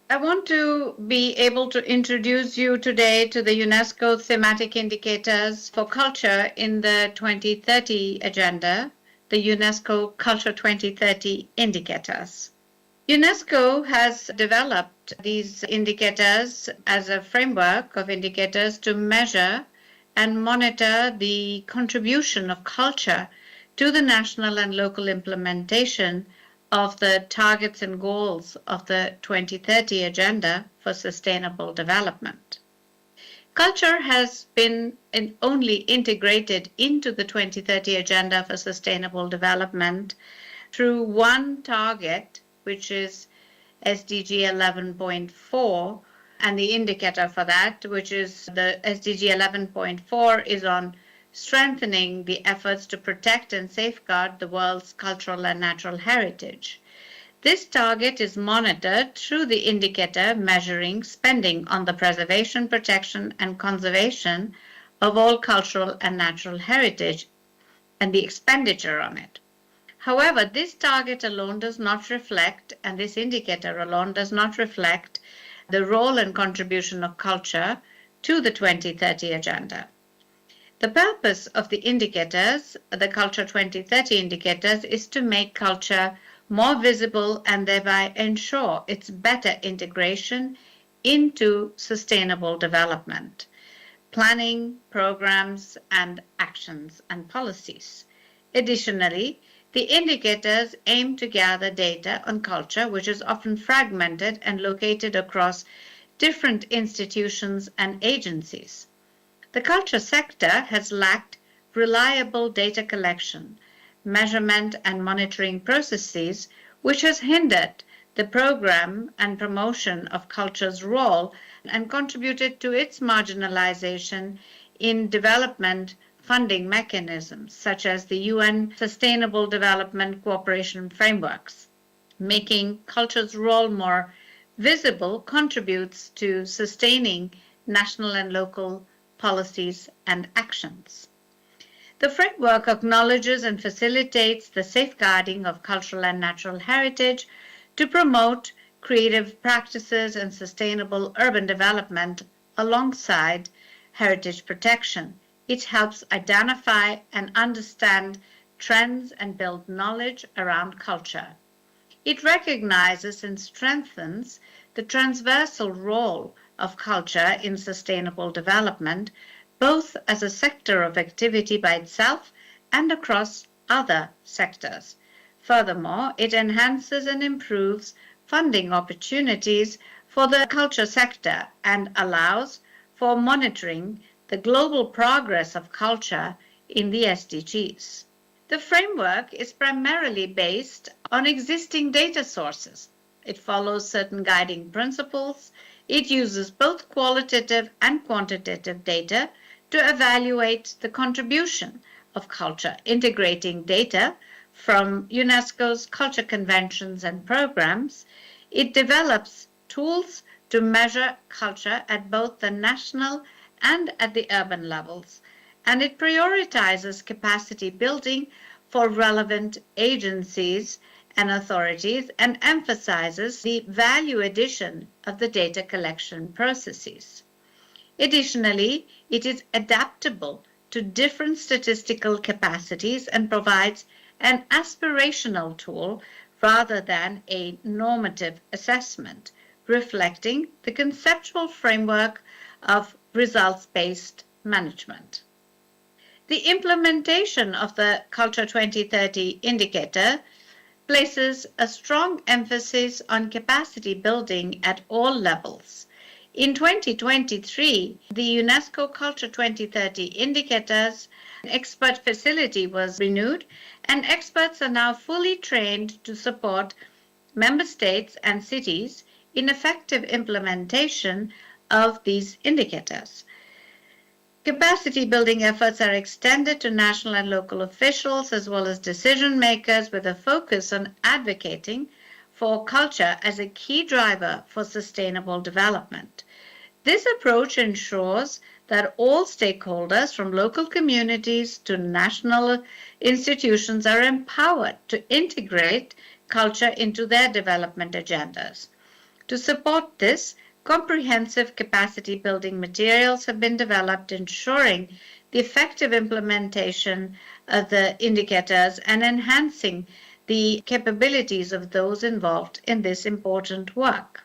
I want to be able to introduce you today to the UNESCO thematic indicators for culture in the 2030 agenda, the UNESCO Culture 2030 indicators. UNESCO has developed these indicators as a framework of indicators to measure and monitor the contribution of culture to the national and local implementation of the targets and goals of the 2030 Agenda for Sustainable Development. Culture has been only integrated into the 2030 Agenda for Sustainable Development through one target, which is SDG 11.4, and the indicator for that, which is the SDG 11.4, is on strengthening the efforts to protect and safeguard the world's cultural and natural heritage. This target is monitored through the indicator measuring spending on the preservation, protection, and conservation of all cultural and natural heritage and the expenditure on it. However, this target alone does not reflect, and this indicator alone does not reflect, the role and contribution of culture to the 2030 Agenda. The purpose of the indicators, the Culture 2030 indicators, is to make culture more visible and thereby ensure its better integration into sustainable development, planning, programs, and actions and policies. Additionally, the indicators aim to gather data on culture, which is often fragmented and located across different institutions and agencies. The culture sector has lacked reliable data collection, measurement, and monitoring processes, which has hindered the program and promotion of culture's role and contributed to its marginalization in development funding mechanisms, such as the UN Sustainable Development Cooperation Frameworks. Making culture's role more visible contributes to sustaining national and local policies and actions. The framework acknowledges and facilitates the safeguarding of cultural and natural heritage to promote creative practices and sustainable urban development alongside heritage protection. It helps identify and understand trends and build knowledge around culture. It recognizes and strengthens the transversal role of culture in sustainable development, both as a sector of activity by itself and across other sectors. Furthermore, it enhances and improves funding opportunities for the culture sector and allows for monitoring the global progress of culture in the SDGs. The framework is primarily based on existing data sources. It follows certain guiding principles. It uses both qualitative and quantitative data to evaluate the contribution of culture, integrating data from UNESCO's culture conventions and programs. It develops tools to measure culture at both the national and at the urban levels, and it prioritizes capacity building for relevant agencies and authorities and emphasizes the value addition of the data collection processes. Additionally, it is adaptable to different statistical capacities and provides an aspirational tool rather than a normative assessment, reflecting the conceptual framework of results-based management. The implementation of the Culture 2030 indicator places a strong emphasis on capacity building at all levels. In 2023, the UNESCO Culture 2030 indicators expert facility was renewed, and experts are now fully trained to support member states and cities in effective implementation of these indicators. Capacity building efforts are extended to national and local officials as well as decision makers with a focus on advocating for culture as a key driver for sustainable development. This approach ensures that all stakeholders from local communities to national institutions are empowered to integrate culture into their development agendas. To support this, comprehensive capacity building materials have been developed ensuring the effective implementation of the indicators and enhancing the capabilities of those involved in this important work.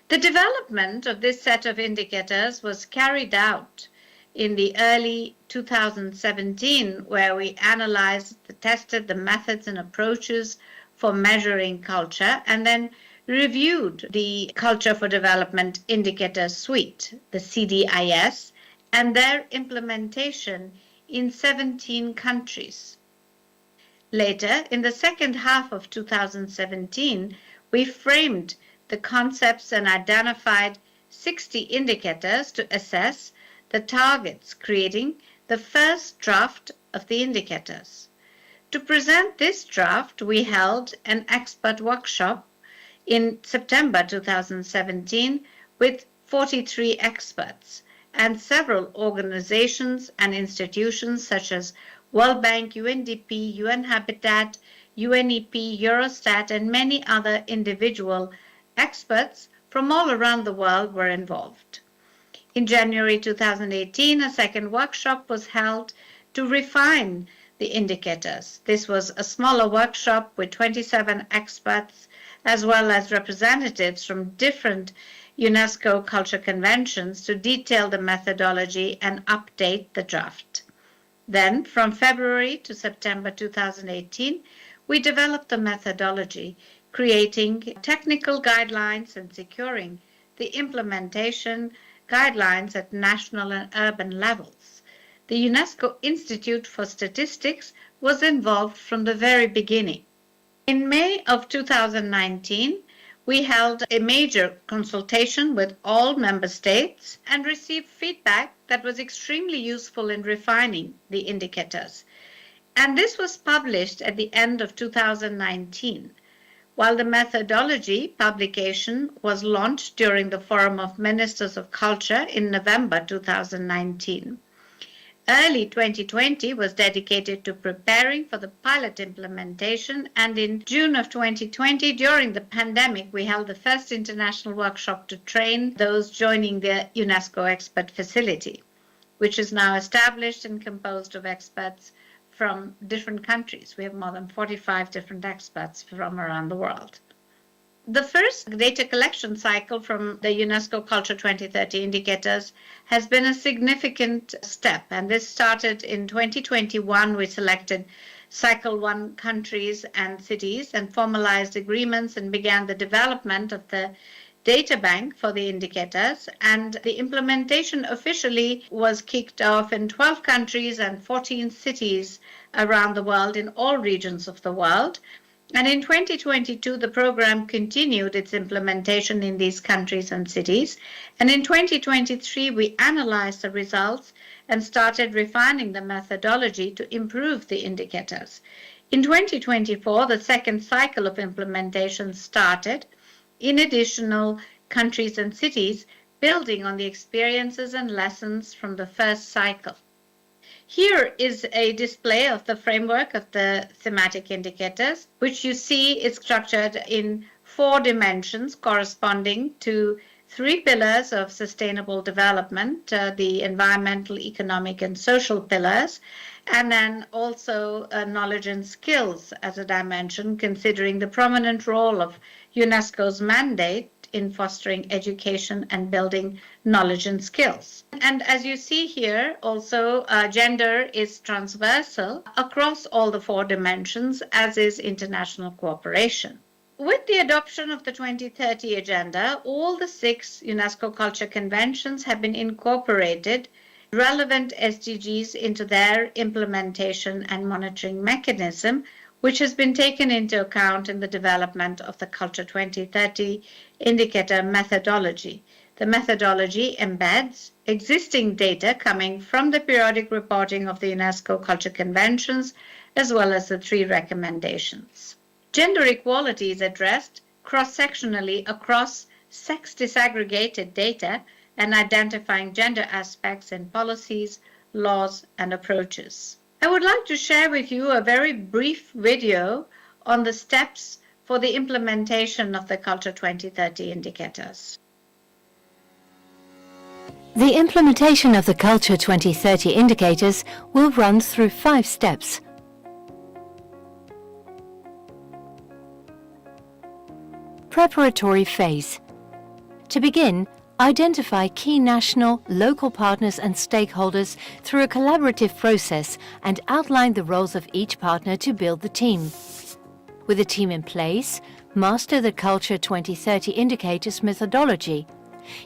The development of this set of indicators was carried out in the early 2017, where we analyzed, tested the methods and approaches for measuring culture, and then reviewed the Culture for Development Indicator Suite, the CDIS, and their implementation in 17 countries. Later, in the second half of 2017, we framed the concepts and identified 60 indicators to assess the targets, creating the first draft of the indicators. To present this draft, we held an expert workshop in September 2017 with 43 experts and several organizations and institutions such as World Bank, UNDP, UN Habitat, UNEP, Eurostat, and many other individual experts from all around the world were involved. In January 2018, a second workshop was held to refine the indicators. This was a smaller workshop with 27 experts as well as representatives from different UNESCO culture conventions to detail the methodology and update the draft. Then, from February to September 2018, we developed the methodology, creating technical guidelines and securing the implementation guidelines at national and urban levels. The UNESCO Institute for Statistics was involved from the very beginning. In May of 2019, we held a major consultation with all member states and received feedback that was extremely useful in refining the indicators. And this was published at the end of 2019, while the methodology publication was launched during the Forum of Ministers of Culture in November 2019. Early 2020 was dedicated to preparing for the pilot implementation, and in June of 2020, during the pandemic, we held the first international workshop to train those joining the UNESCO expert facility, which is now established and composed of experts from different countries. We have more than 45 different experts from around the world. The first data collection cycle from the UNESCO Culture 2030 indicators has been a significant step, and this started in 2021. We selected Cycle 1 countries and cities and formalized agreements and began the development of the data bank for the indicators, and the implementation officially was kicked off in 12 countries and 14 cities around the world in all regions of the world. And in 2022, the program continued its implementation in these countries and cities. And in 2023, we analyzed the results and started refining the methodology to improve the indicators. In 2024, the second cycle of implementation started in additional countries and cities, building on the experiences and lessons from the first cycle. Here is a display of the framework of the thematic indicators, which you see is structured in 4 dimensions corresponding to 3 pillars of sustainable development, the environmental, economic, and social pillars, and then also knowledge and skills as a dimension, considering the prominent role of UNESCO's mandate in fostering education and building knowledge and skills. And as you see here, also gender is transversal across all the 4 dimensions, as is international cooperation. With the adoption of the 2030 Agenda, all the 6 UNESCO Culture Conventions have been incorporated relevant SDGs into their implementation and monitoring mechanism, which has been taken into account in the development of the Culture 2030 indicator methodology. The methodology embeds existing data coming from the periodic reporting of the UNESCO Culture Conventions, as well as the 3 recommendations. Gender equality is addressed cross-sectionally across sex disaggregated data and identifying gender aspects in policies, laws, and approaches. I would like to share with you a very brief video on the steps for the implementation of the Culture 2030 indicators. The implementation of the Culture 2030 indicators will run through 5 steps. Preparatory phase. To begin, Identify key national, local partners and stakeholders through a collaborative process and outline the roles of each partner to build the team. With a team in place, master the Culture 2030 indicators methodology.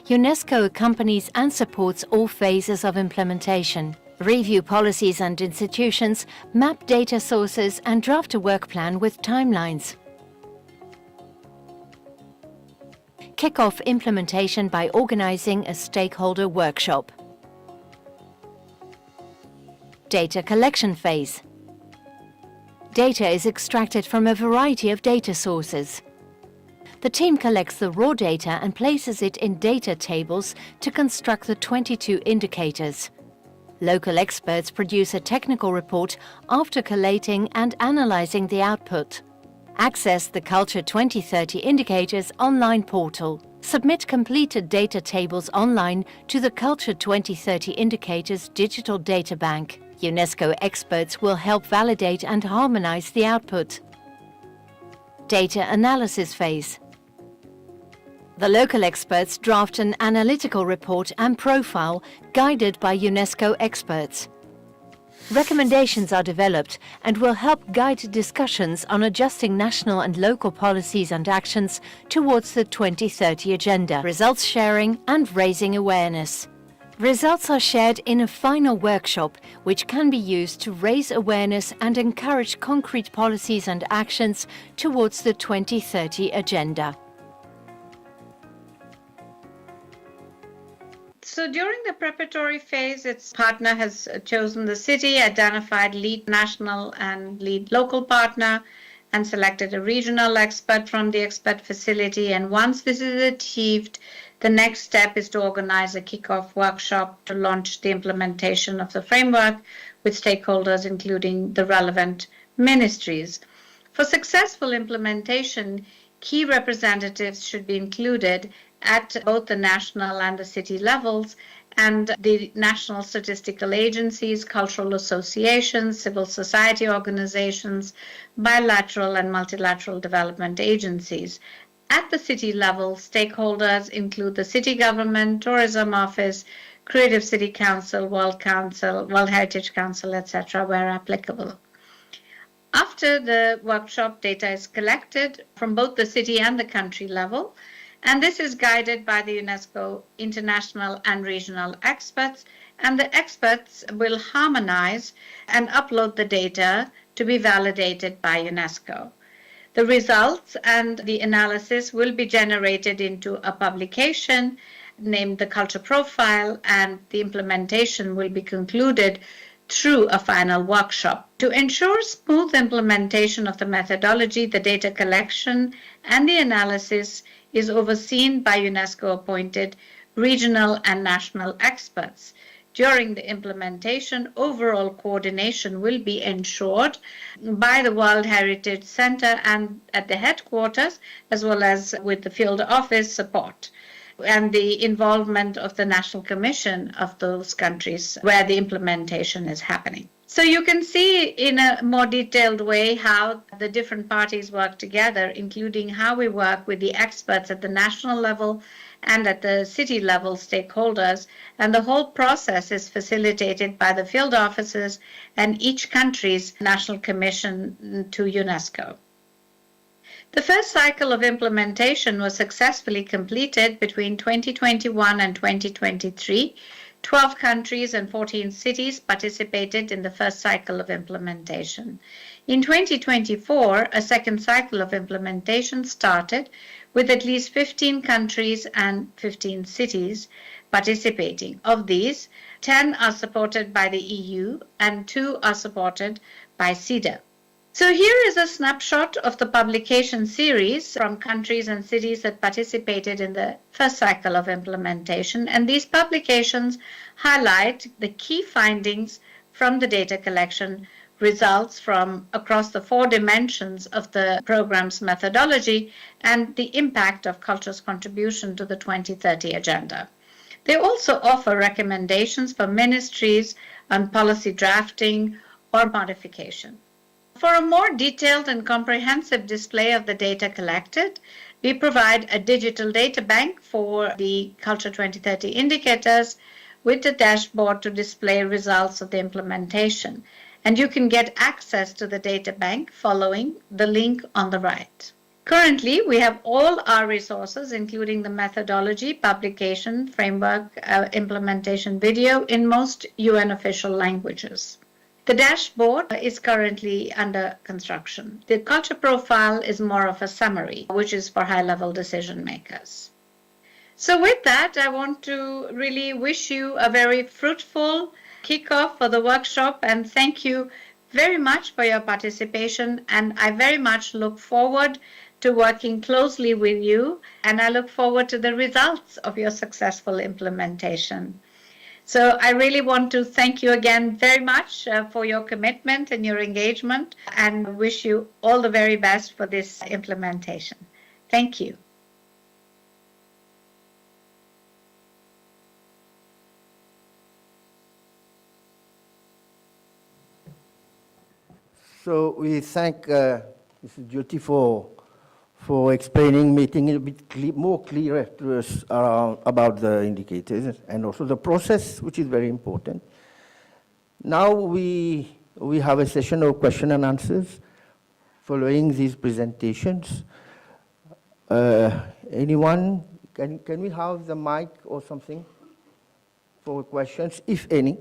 UNESCO accompanies and supports all phases of implementation. Review policies and institutions, map data sources and draft a work plan with timelines. Kick off implementation by organizing a stakeholder workshop. Data collection phase. Data is extracted from a variety of data sources. The team collects the raw data and places it in data tables to construct the 22 indicators. Local experts produce a technical report after collating and analyzing the output. Access the Culture 2030 Indicators online portal. Submit completed data tables online to the Culture 2030 Indicators digital data bank. UNESCO experts will help validate and harmonize the output. Data analysis phase. The local experts draft an analytical report and profile guided by UNESCO experts. Recommendations are developed and will help guide discussions on adjusting national and local policies and actions towards the 2030 agenda, results sharing and raising awareness. Results are shared in a final workshop, which can be used to raise awareness and encourage concrete policies and actions towards the 2030 agenda. So during the preparatory phase, its partner has chosen the city, identified lead national and lead local partner, and selected a regional expert from the expert facility. And once this is achieved, the next step is to organize a kickoff workshop to launch the implementation of the framework with stakeholders, including the relevant ministries. For successful implementation, key representatives should be included at both the national and the city levels, and the national statistical agencies, cultural associations, civil society organizations, bilateral and multilateral development agencies. At the city level, stakeholders include the city government, tourism office, Creative City Council, World Heritage Council, etc., where applicable. After the workshop, data is collected from both the city and the country level, and this is guided by the UNESCO international and regional experts, and the experts will harmonize and upload the data to be validated by UNESCO. The results and the analysis will be generated into a publication named the Culture Profile, and the implementation will be concluded through a final workshop. To ensure smooth implementation of the methodology, the data collection and the analysis is overseen by UNESCO-appointed regional and national experts. During the implementation, overall coordination will be ensured by the World Heritage Center and at the headquarters, as well as with the field office support, and the involvement of the National Commission of those countries where the implementation is happening. So you can see in a more detailed way how the different parties work together, including how we work with the experts at the national level and at the city level stakeholders, and the whole process is facilitated by the field offices and each country's national commission to UNESCO. The first cycle of implementation was successfully completed between 2021 and 2023. 12 countries and 14 cities participated in the first cycle of implementation. In 2024, a second cycle of implementation started with at least 15 countries and 15 cities participating. Of these, 10 are supported by the EU and 2 are supported by CEDA. So here is a snapshot of the publication series from countries and cities that participated in the first cycle of implementation, and these publications highlight the key findings from the data collection, results from across the 4 dimensions of the program's methodology, and the impact of culture's contribution to the 2030 agenda. They also offer recommendations for ministries on policy drafting or modification. For a more detailed and comprehensive display of the data collected, we provide a digital data bank for the Culture 2030 indicators with the dashboard to display results of the implementation. And you can get access to the data bank following the link on the right. Currently, we have all our resources, including the methodology, publication, framework, implementation video in most UN official languages. The dashboard is currently under construction. The culture profile is more of a summary, which is for high-level decision makers. So with that, I want to really wish you a very fruitful kickoff for the workshop, and thank you very much for your participation. And I very much look forward to working closely with you, and I look forward to the results of your successful implementation. So I really want to thank you again very much for your commitment and your engagement, and wish you all the very best for this implementation. Thank you. So we thank Mrs. Jyoti for explaining, making it a bit more clear to us about the indicators and also the process, which is very important. Now we have a session of question and answers following these presentations. Anyone, can we have the mic or something for questions, if any?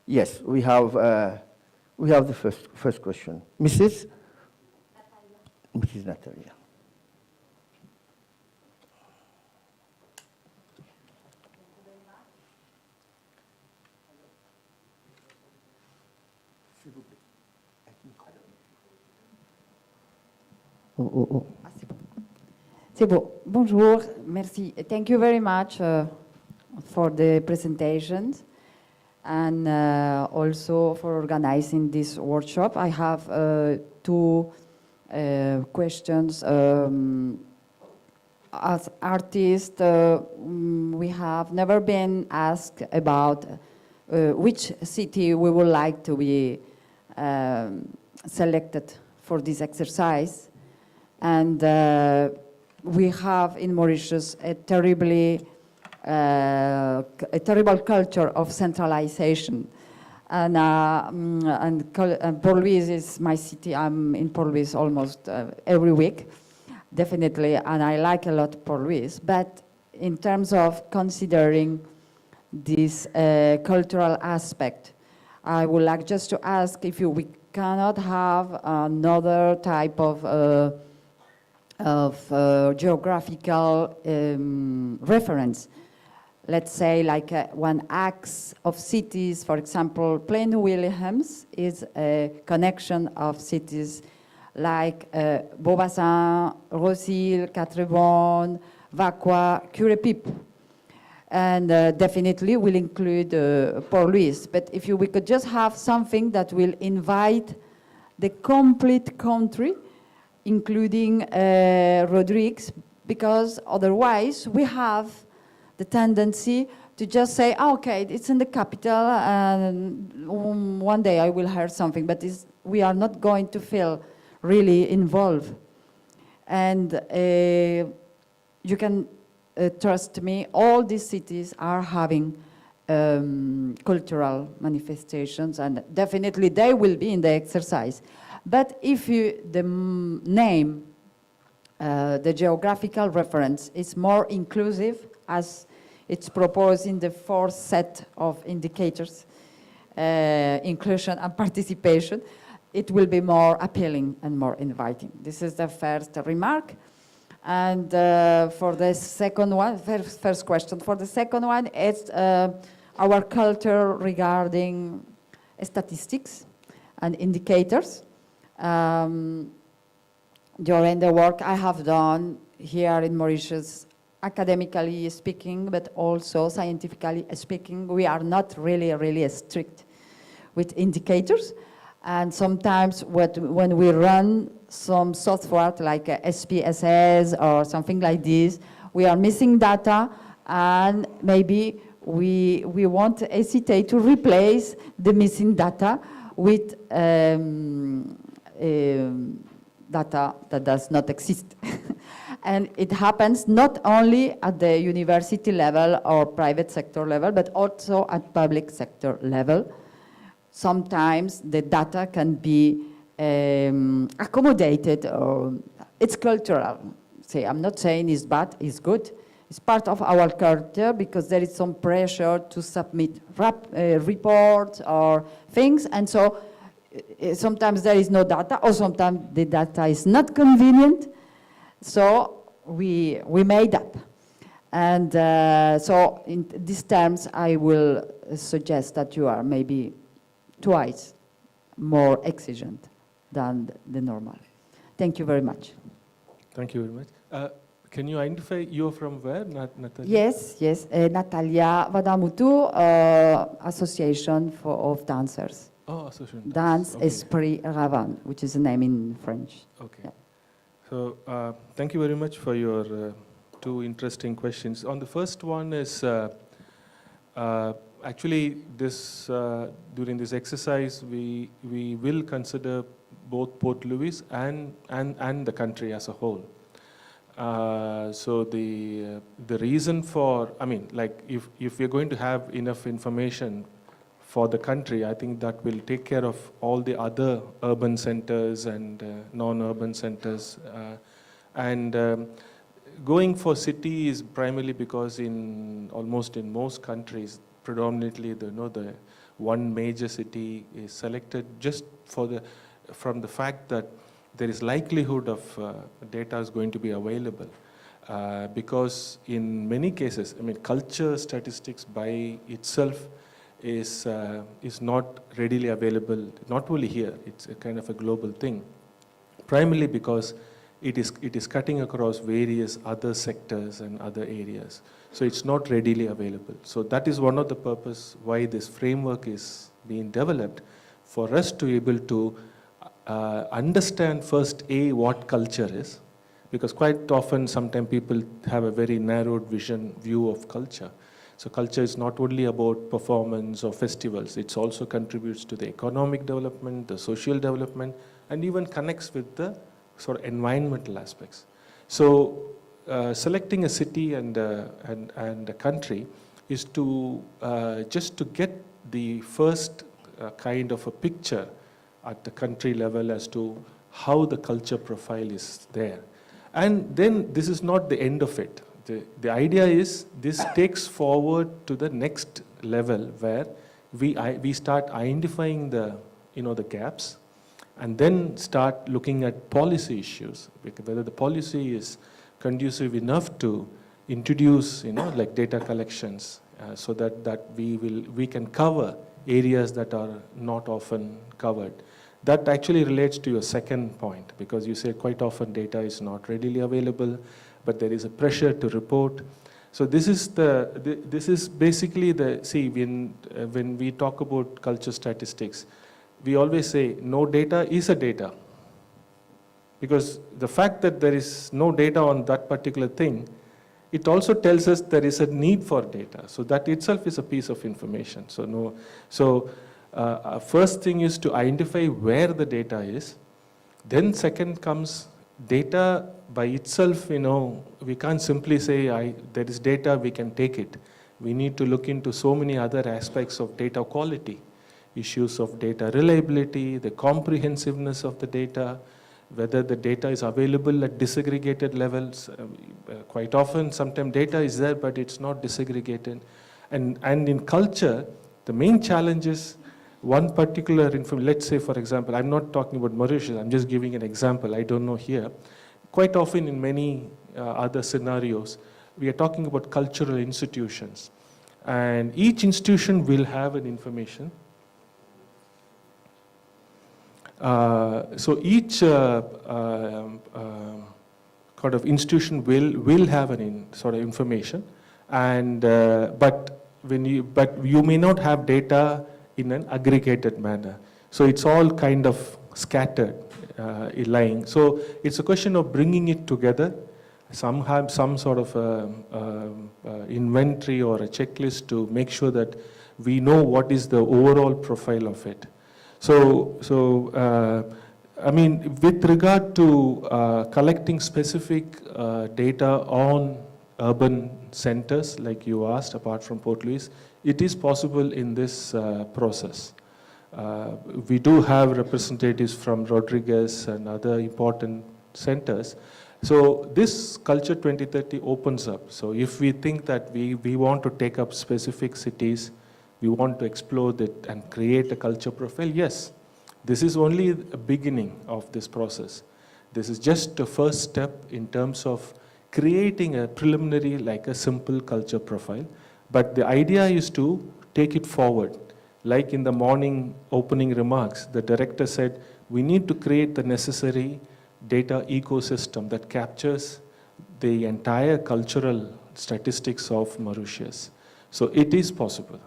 Yes, we have the first question. Mrs. Natalia. C'est bon. Bonjour, merci. Thank you very much for the presentations and also for organizing this workshop. I have two questions. As artists, we have never been asked about which city we would like to be selected for this exercise. And we have in Mauritius a terrible culture of centralization. And Port Louis is my city. I'm in Port Louis almost every week, definitely, and I like a lot Port Louis. But in terms of considering this cultural aspect, I would like just to ask if we cannot have another type of geographical reference. Let's say like one axe of cities, for example, Plain Williams is a connection of cities like Beaubassin, Rosil, Quatre-Bonnes, Vaqua, Curepip. And definitely will include Port Louis. But if we could just have something that will invite the complete country, including Rodrigues, because otherwise we have the tendency to just say, oh, okay, it's in the capital, and one day I will hear something, but we are not going to feel really involved. And you can trust me, all these cities are having cultural manifestations, and definitely they will be in the exercise. But if the name, the geographical reference is more inclusive, as it's proposed in the fourth set of indicators, inclusion and participation, it will be more appealing and more inviting. This is the first remark. And for the second one, first question, for the second one, it's our culture regarding statistics and indicators. During the work I have done here in Mauritius, academically speaking, but also scientifically speaking, we are not really strict with indicators. And sometimes when we run some software like SPSS or something like this, we are missing data, and maybe we won't hesitate to replace the missing data with data that does not exist. And it happens not only at the university level or private sector level, but also at public sector level. Sometimes the data can be accommodated, or it's cultural. See, I'm not saying it's bad, it's good. It's part of our culture because there is some pressure to submit reports or things, and so sometimes there is no data, or sometimes the data is not convenient. So we made up. And so in these terms, I will suggest that you are maybe twice more exigent than the normal. Thank you very much. Thank you very much. Can you identify you're from where, Natalia? Yes, Natalia Vadamutu, Association of Dancers. Oh, Association. Dance Okay. Esprit Ravan, which is a name in French. Okay. Yeah. So thank you very much for your two interesting questions. On the first one is, actually this, during this exercise, we will consider both Port Louis and the country as a whole. So the reason for, I mean, like if we're going to have enough information for the country, I think that will take care of all the other urban centers and non-urban centers. Going for city is primarily because almost in most countries, predominantly the one major city is selected just from the fact that there is likelihood of data is going to be available. Because in many cases, I mean, culture statistics by itself is not readily available, not only here, it's a kind of a global thing, primarily because it is cutting across various other sectors and other areas. So it's not readily available. So that is one of the purpose why this framework is being developed, for us to be able to understand first, what culture is, because quite often, sometimes people have a very narrowed view of culture. So culture is not only about performance or festivals, it also contributes to the economic development, the social development, and even connects with the sort of environmental aspects. So selecting a city and a country is to just to get the first kind of a picture at the country level as to how the culture profile is there. And then this is not the end of it. The idea is this takes forward to the next level where we start identifying the gaps, and then start looking at policy issues, whether the policy is conducive enough to introduce like data collections, so that we can cover areas that are not often covered. That actually relates to your second point, because you say quite often data is not readily available, but there is a pressure to report. So this is basically when we talk about culture statistics, we always say no data is a data, because the fact that there is no data on that particular thing, it also tells us there is a need for data. So that itself is a piece of information. First thing is to identify where the data is. Then second comes data by itself. We can't simply say there is data, we can take it. We need to look into so many other aspects of data quality, issues of data reliability, the comprehensiveness of the data, whether the data is available at disaggregated levels. Quite often, sometimes data is there, but it's not disaggregated. And in culture, the main challenge is one particular information. Let's say, for example, I'm not talking about Mauritius, I'm just giving an example, I don't know here. Quite often in many other scenarios, we are talking about cultural institutions. And each institution will have an information. So each kind of institution will have an sort of information, and but you may not have data in an aggregated manner. So it's all kind of scattered, lying. So it's a question of bringing it together. Some have some sort of inventory or a checklist to make sure that we know what is the overall profile of it. So I mean, with regard to collecting specific data on urban centers, like you asked, apart from Port Louis, it is possible in this process. We do have representatives from Rodriguez and other important centers. So this Culture 2030 opens up. So if we think that we want to take up specific cities, we want to explore that and create a culture profile, yes. This is only a beginning of this process. This is just the first step in terms of creating a preliminary, like a simple culture profile. But the idea is to take it forward. Like in the morning opening remarks, the director said, we need to create the necessary data ecosystem that captures the entire cultural statistics of Mauritius. So it is possible.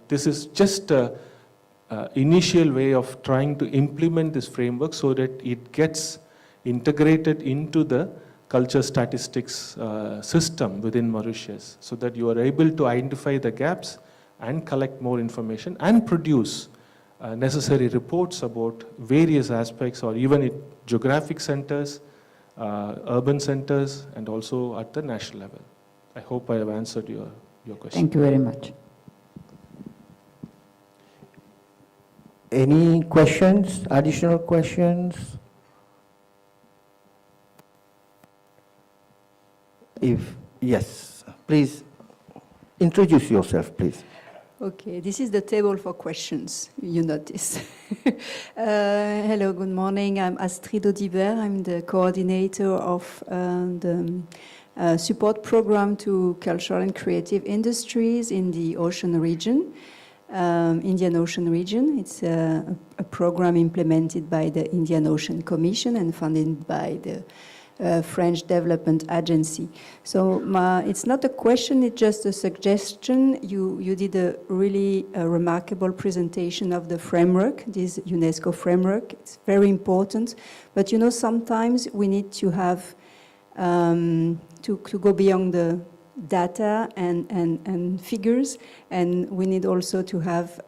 This is just a initial way of trying to implement this framework so that it gets integrated into the culture statistics system within Mauritius, so that you are able to identify the gaps and collect more information and produce necessary reports about various aspects, or even in geographic centers, urban centers, and also at the national level. I hope I have answered your question. Thank you very much. Any questions, additional questions? Yes, please introduce yourself, please. Okay, this is the table for questions, you notice. Hello, good morning. I'm Astrid Audibert. I'm the coordinator of the support program to cultural and creative industries in the ocean region. Indian Ocean region. It's a program implemented by the Indian Ocean Commission and funded by the French Development Agency. So it's not a question, it's just a suggestion. You did a really remarkable presentation of the framework, this UNESCO framework. It's very important, but you know, sometimes we need to have, to go beyond the data and figures, and we need also to have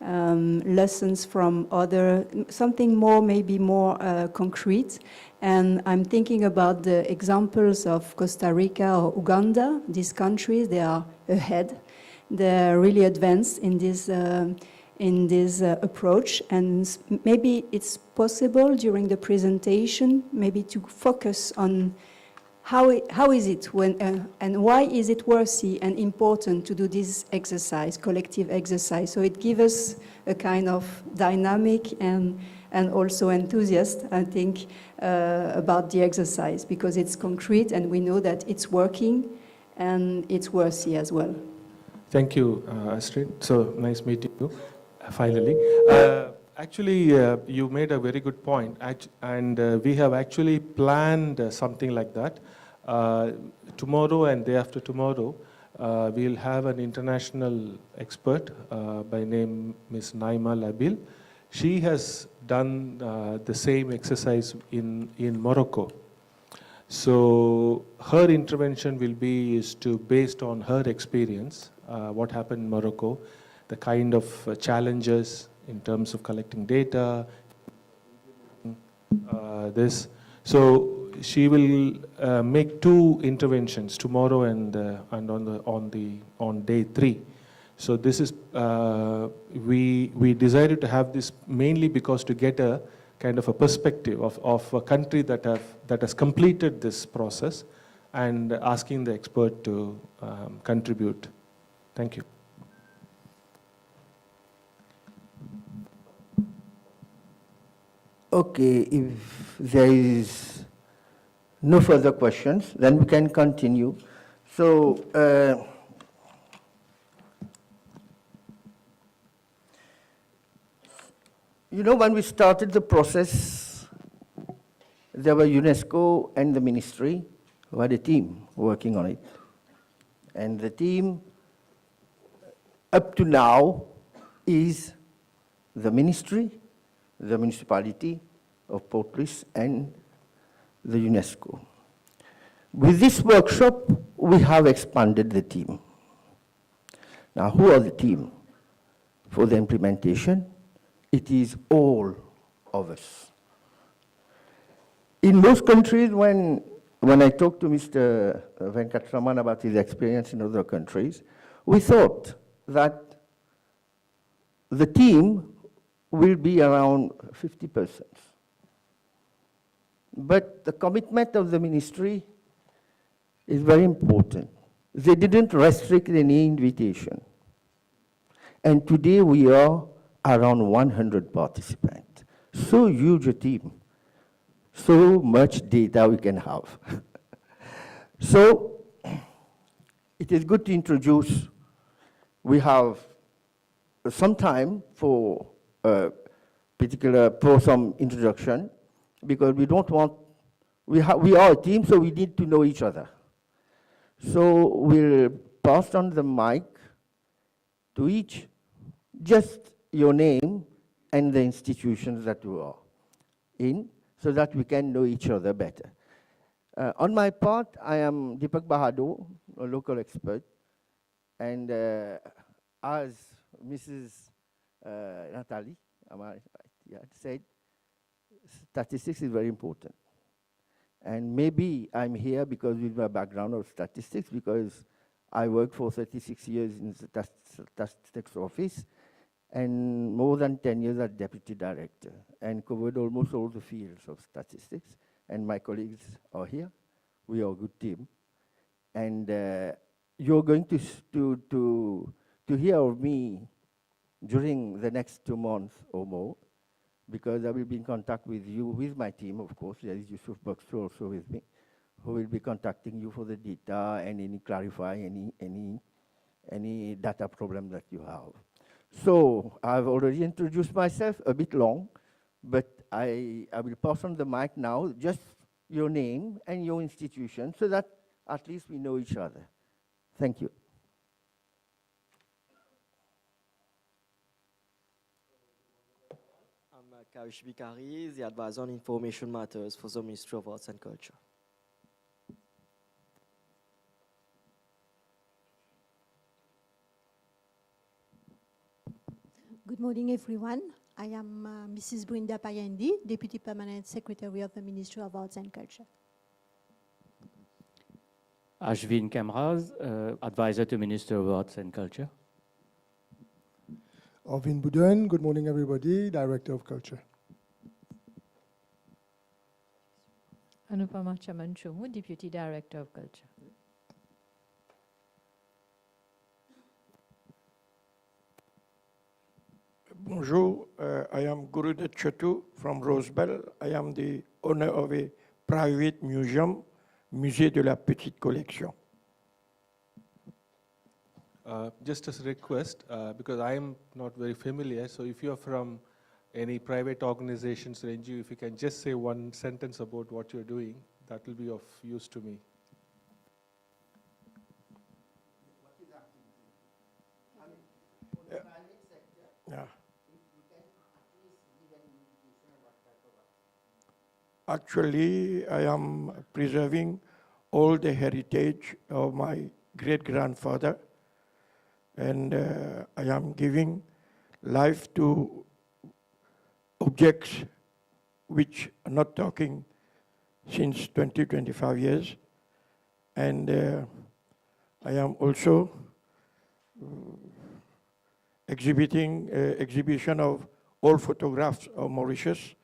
lessons from other, something more, maybe more concrete. And I'm thinking about the examples of Costa Rica or Uganda. These countries, they are ahead. They're really advanced in this approach. And maybe it's possible during the presentation, maybe to focus on how is it when, and why is it worthy and important to do this exercise, collective exercise? So it gives us a kind of dynamic and also enthusiast, I think, about the exercise, because it's concrete and we know that it's working and it's worthy as well. Thank you, Astrid. So nice meeting you, finally. Actually, you made a very good point, and we have actually planned something like that. Tomorrow and day after tomorrow, we'll have an international expert by name Ms. Naima Labil. She has done the same exercise in Morocco. So her intervention will be based on her experience, what happened in Morocco, the kind of challenges in terms of collecting data, this. So she will make two interventions tomorrow and on day 3. So this is we decided to have this mainly because to get a kind of a perspective of a country that has completed this process, and asking the expert to contribute. Thank you. Okay, if there is no further questions, then we can continue. So, you know, when we started the process, there were UNESCO and the ministry who had a team working on it. And the team, up to now, is the ministry, the municipality of Port Louis, and the UNESCO. With this workshop, we have expanded the team. Now, who are the team? For the implementation, it is all of us. In most countries, when I talked to Mr. Venkatraman about his experience in other countries, we thought that the team will be around 50 persons. But the commitment of the ministry is very important. They didn't restrict any invitation. And today we are around 100 participants. So huge a team. So much data we can have. So it is good to introduce. We have some time for some introduction, because we don't want, we are a team, so we need to know each other. So we'll pass on the mic to each, just your name and the institutions that you are in, so that we can know each other better. On my part, I am Deepak Bahadur, a local expert, and as Mrs. Nathalie said, statistics is very important. And maybe I'm here because with my background of statistics, because I worked for 36 years in the statistics office, and more than 10 years as deputy director, and covered almost all the fields of statistics. And my colleagues are here. We are a good team. And you're going to hear of me during the next 2 months or more, because I will be in contact with you, with my team, of course. There is Yusuf Baksu also with me, who will be contacting you for the data and clarify any data problem that you have. So I've already introduced myself, a bit long, but I will pass on the mic now, just your name and your institution, so that at least we know each other. Thank you. I'm Kavish Bikari, the advisor on information matters for the Ministry of Arts and Culture. Good morning, everyone. I am Mrs. Brinda Payandi, Deputy Permanent Secretary of the Ministry of Arts and Culture. Ashvin Kamraz, Advisor to Minister of Arts and Culture. Arvind Budan, good morning, everybody, Director of Culture. Anupama Chamanchumu, Deputy Director of Culture. Bonjour, I am Gurudat Chatu from Rosebell. I am the owner of a private museum, Musée de la Petite Collection. Just as a request, because I am not very familiar, so if you are from any private organizations or NGO, if you can just say one sentence about what you're doing, that will be of use to me. Yeah. Actually, I am preserving all the heritage of my great-grandfather, and I am giving life to objects which are not talking since 20-25 years. And I am also exhibiting exhibition of old photographs of Mauritius,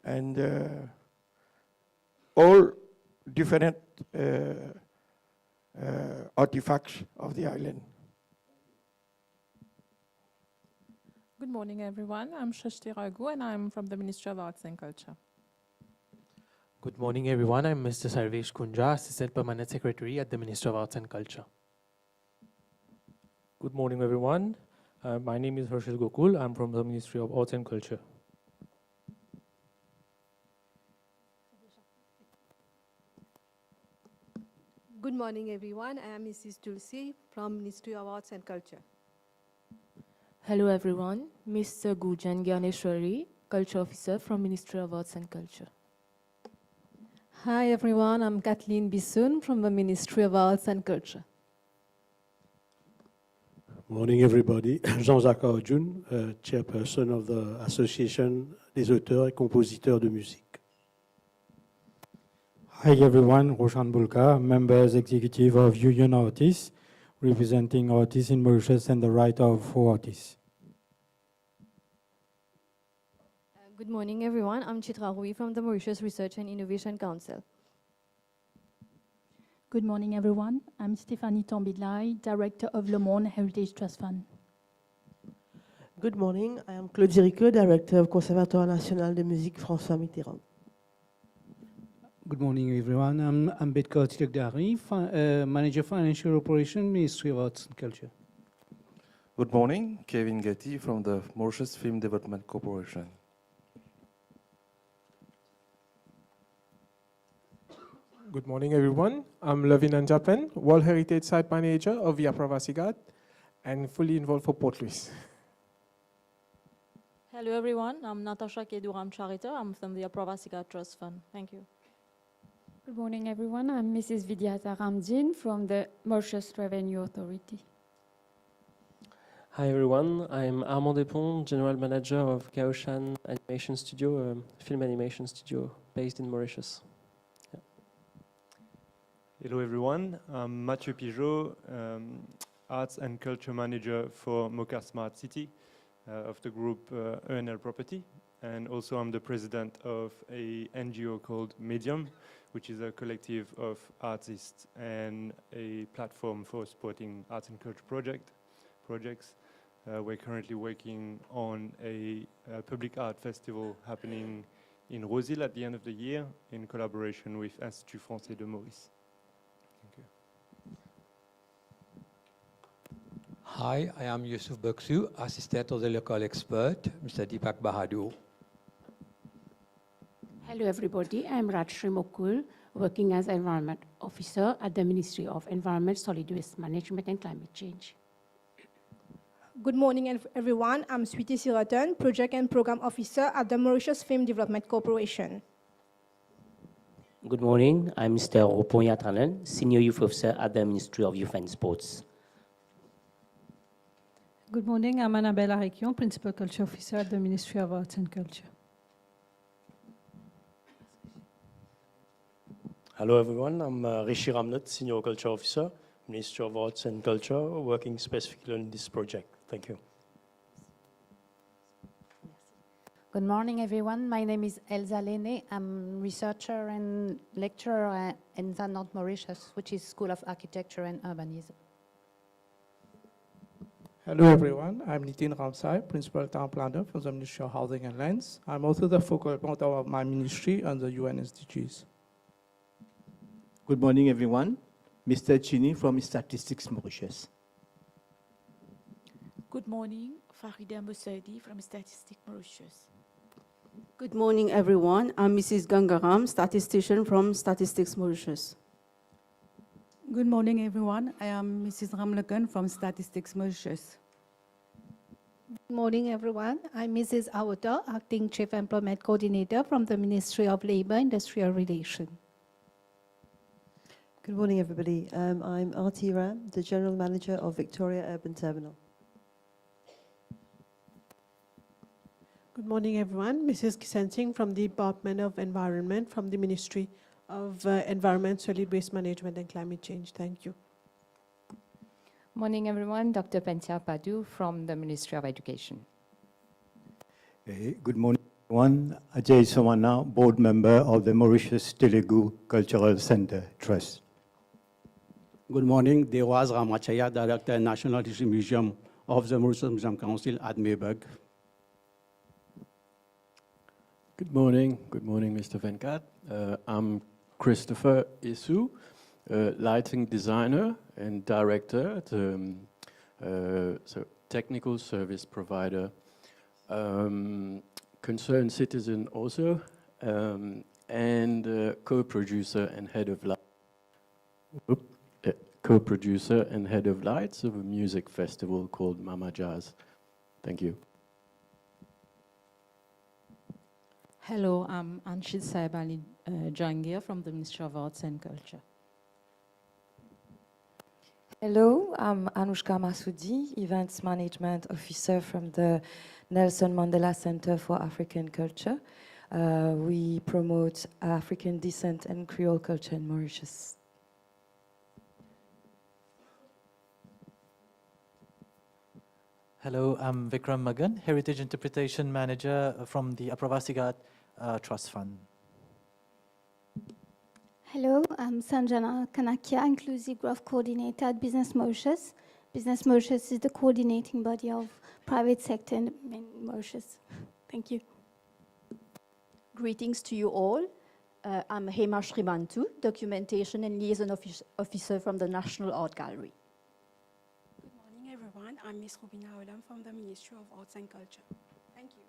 and all different artifacts of the island. Good morning, everyone. I'm Shashti Raghu, and I'm from the Ministry of Arts and Culture. Good morning, everyone. I'm Mr. Sarvesh Kunja, Assistant Permanent Secretary at the Ministry of Arts and Culture. Good morning, everyone. My name is Harshil Gokul. I'm from the Ministry of Arts and Culture. Good morning, everyone. I am Mrs. Tulsi from Ministry of Arts and Culture. Hello, everyone. Mr. Gujan Gyaneshwari, Culture Officer from Ministry of Arts and Culture. Hi, everyone. I'm Kathleen Bissoon from the Ministry of Arts and Culture. Morning, everybody. Jean-Jacques Arjun, chairperson of the Association des auteurs et compositeurs de musique. Hi everyone, Roshan Bulka, members executive of Union Artists, representing artists in Mauritius and the right for artists. Good morning everyone, I'm Chitra Rui from the Mauritius Research and Innovation Council. Good morning everyone, I'm Stéphanie Tambidlai, Director of Le Monde Heritage Trust Fund. Good morning, I am Claude Zirico, Director of Conservatoire National de Musique François Mitterrand. Good morning, everyone. I'm Ambedkar Tilakdari, Manager Financial Operation, Ministry of Arts and Culture. Good morning, Kevin Getty from the Mauritius Film Development Corporation. Good morning, everyone. I'm Levin Anjapan, World Heritage Site Manager of Via Pravasigat and fully involved for Port Louis. Hello, everyone. I'm Natasha Keduram Chariter. I'm from the Pravasigat Trust Fund. Thank you. Good morning, everyone. I'm Mrs. Vidyata Ramjin from the Mauritius Revenue Authority. Hi, everyone. I'm Armand Despont, General Manager of Caudan Animation Studio, a film animation studio based in Mauritius. Yeah. Hello, everyone. I'm Mathieu Pigeot, Arts and Culture Manager for Mokar Smart City of the group ENL Property. And also I'm the president of a NGO called Medium, which is a collective of artists and a platform for supporting arts and culture projects. We're currently working on a public art festival happening in Rosil at the end of the year in collaboration with Institut Français de Maurice. Thank you. Hi, I am Yusuf Baksu, assistant of the local expert, Mr. Deepak Bahadur. Hello everybody, I'm Rajshri Mokul, working as Environment Officer at the Ministry of Environment, Solid Waste Management and Climate Change. Good morning everyone, I'm Sweetie Siratan, Project and Program Officer at the Mauritius Film Development Corporation. Good morning, I'm Mr. Ropon Yatranan, Senior Youth Officer at the Ministry of Youth and Sports. Good morning, I'm Annabelle Arikion, Principal Culture Officer at the Ministry of Arts and Culture. Hello everyone, I'm Rishi Ramnath, Senior Culture Officer, Ministry of Arts and Culture, working specifically on this project. Thank you. Good morning everyone, my name is Elsa Lene. I'm researcher and lecturer at ENSA North Mauritius, which is School of Architecture and Urbanism. Hello everyone, I'm Nitin Ramsai, Principal Town Planner from the Ministry of Housing and Lands. I'm also the focal point of my ministry and the UN SDGs. Good morning, everyone. Mr. Chini from Statistics Mauritius. Good morning, Farida Mosaidi from Statistics Mauritius. Good morning, everyone. I'm Mrs. Gangaram, statistician from Statistics Mauritius. Good morning, everyone. I am Mrs. Ramlakan from Statistics Mauritius. Good morning, everyone. I'm Mrs. Awata, Acting Chief Employment Coordinator from the Ministry of Labour Industrial Relations. Good morning, everybody. I'm Arti Ram, the General Manager of Victoria Urban Terminal. Good morning, everyone. Mrs. Kisan Singh from the Department of Environment from the Ministry of Environment, Solid Waste Management and Climate Change. Thank you. Morning, everyone. Dr. Pentia Padu from the Ministry of Education. Good morning, everyone. Ajay Sawana, Board Member of the Mauritius Telugu Cultural Center Trust. Good morning, Dewaz Ramachaya, Director, National History Museum of the Mauritius Museum Council at Mayberg. Good morning, Mr. Venkat. I'm Christopher Isu, lighting designer and director at so technical service provider, concerned citizen also, and co-producer and head of lights of a music festival called Mama Jazz. Thank you. Hello, I'm Anshit Hello, I'm Anushka Masoudi, Events Management Officer from the Nelson Mandela Center for African Culture. We promote African descent and Creole culture in Mauritius. Hello, I'm Vikram Magan, Heritage Interpretation Manager from the Apravasigat Trust Fund. Hello, I'm Sanjana Kanakia, Inclusive Growth Coordinator at Business Mauritius. Business Mauritius is the coordinating body of private sector in Mauritius. Thank you. Greetings to you all. I'm Hema Srimantu, Documentation and Liaison Officer from the National Art Gallery. Good morning, everyone. I'm Ms. Rubina Olam from the Ministry of Arts and Culture. Thank you.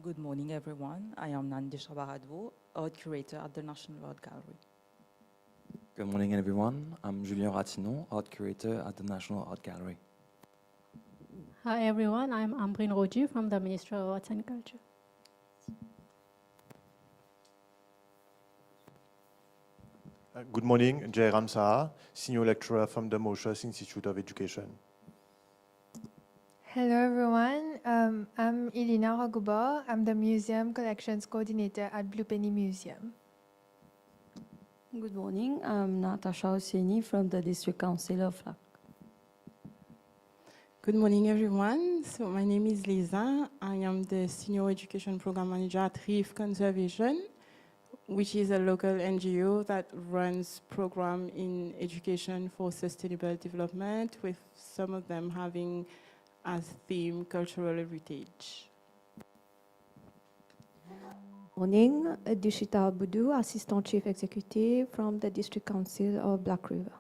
Good morning, everyone. I am Nandisha Baradvo, Art Curator at the National Art Gallery. Good morning, everyone. I'm Julien Ratinon, Art Curator at the National Art Gallery. Hi, everyone. I'm Ambrine Roji from the Ministry of Arts and Culture. Good morning, Jairam Saha, Senior Lecturer from the Mauritius Institute of Education. Hello everyone, I'm Elina Raguba. I'm the Museum Collections Coordinator at Blue Penny Museum. Good morning, I'm Natasha Hosseini from the District Council of LAC. Good morning everyone, so my name is Lisa. I am the Senior Education Program Manager at Reef Conservation, which is a local NGO that runs programs in education for sustainable development, with some of them having as theme cultural heritage. Morning, Dushita Boudou, Assistant Chief Executive from the District Council of Black River.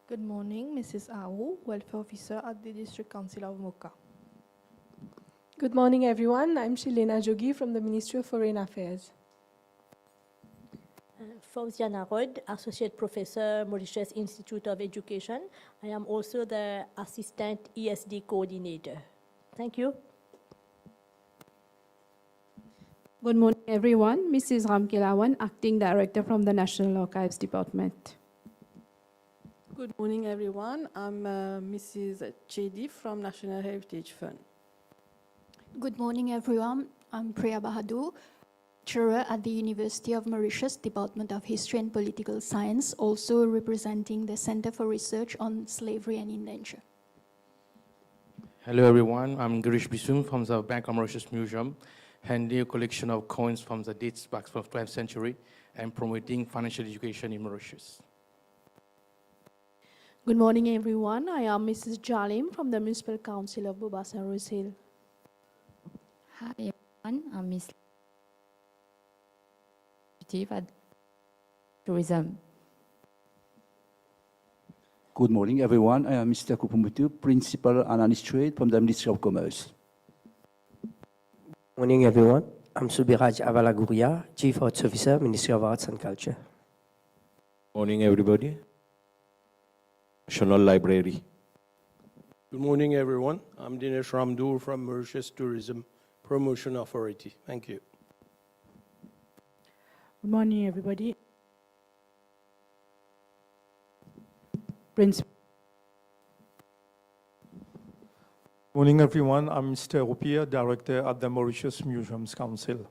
Good morning, Mrs. Aou, Welfare Officer at the District Council of Mocha. Good morning, everyone. I'm Shilena Jogi from the Ministry of Foreign Affairs. Fauzia Narod, Associate Professor, Mauritius Institute of Education. I am also the Assistant ESD Coordinator. Thank you. Good morning, everyone. Mrs. Ramkilawan, Acting Director from the National Archives Department. Good morning, everyone. I'm Mrs. Chedi from National Heritage Fund. Good morning, everyone. I'm Priya Bahadur, lecturer at the University of Mauritius, Department of History and Political Science, also representing the Center for Research on Slavery and Indenture. Hello, everyone. I'm Girish Bisum from the Bank of Mauritius Museum, handling a collection of coins from the dates back from the 12th century and promoting financial education in Mauritius. Good morning, everyone. I am Mrs. Jalim from the Municipal Council of Bobas and Rose Hill. Hi, everyone. I'm Miss at Tourism. Good morning, everyone. I am Mr. Kupumutu, Principal Analyst Trade from the Ministry of Commerce. Morning, everyone. I'm Subiraj Avalaguria, Chief Arts Officer, Ministry of Arts and Culture. Morning, everybody. National Library. Good morning, everyone. I'm Dinesh Ramdoor from Mauritius Tourism Promotion Authority. Thank you. Good morning, everybody. Principal. Morning, everyone. I'm Mr. Rupia, Director at the Mauritius Museums Council.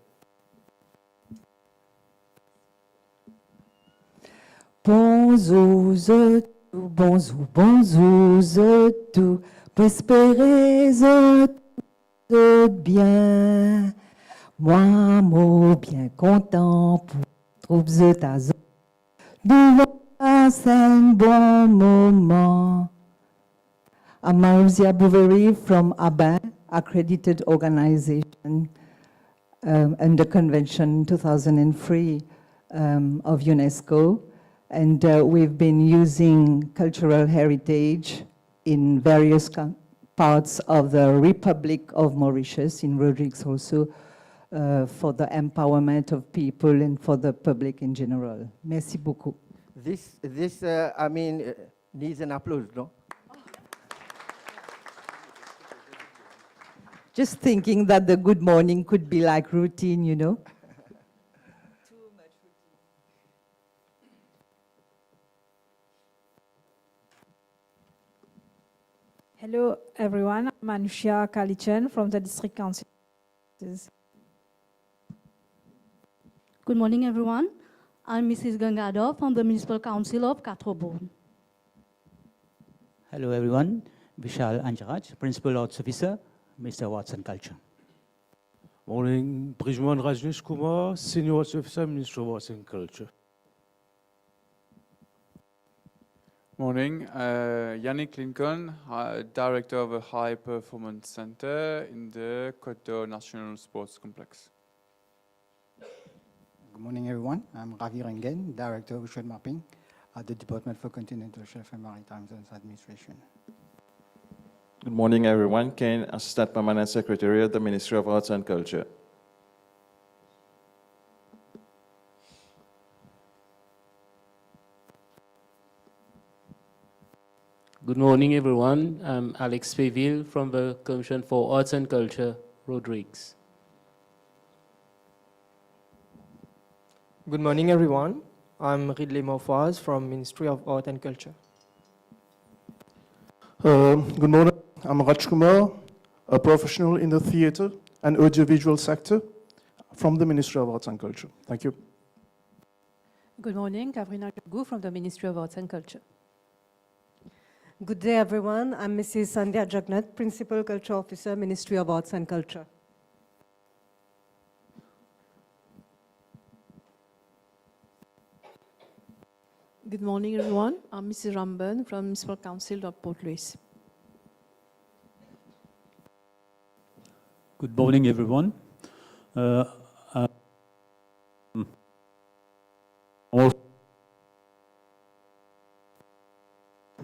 Bonjour, bonjour, bonjour, tout, prospérez, tout bien. Moi, moi, bien content pour trouver ta zone. Nous c'est un bon moment. I'm Marzia Bouverie from ABIN, accredited organization under Convention 2003 of UNESCO. And we've been using cultural heritage in various parts of the Republic of Mauritius, in Rodrigues also, for the empowerment of people and for the public in general. Merci beaucoup. This needs an applause, no? Just thinking that the good morning could be like routine, you know. Hello, everyone. I'm Anushya Kalichan from the District Council. Good morning, everyone. I'm Mrs. Gangadhar from the Municipal Council of Katrobon. Hello, everyone. Vishal Anjaraj, Principal Arts Officer, Mr. Arts and Culture. Morning, Brijman Rajneesh Kumar, Senior Arts Officer, Ministry of Arts and Culture. Morning, Yannick Lincoln, Director of a High Performance Center in the Caudan National Sports Complex. Good morning, everyone. I'm Ravi Rangen, Director of Ocean Mapping at the Department for Continental Shelf and Maritime Zones Administration. Good morning, everyone. Ken, Assistant Permanent Secretary at the Ministry of Arts and Culture. Good morning, everyone. I'm Alex Feville from the Commission for Arts and Culture, Rodrigues. Good morning, everyone. I'm Ridley Mofaz from Ministry of Art and Culture. Good morning. I'm Raj Kumar, a professional in the theatre and audiovisual sector from the Ministry of Arts and Culture. Thank you. Good morning, Kavrina Gu from the Ministry of Arts and Culture. Good day, everyone. I'm Mrs. Sandhya Jagnat, Principal Culture Officer, Ministry of Arts and Culture. Good morning, everyone. I'm Mrs. Ramban from Municipal Council of Port Louis. Good morning, everyone.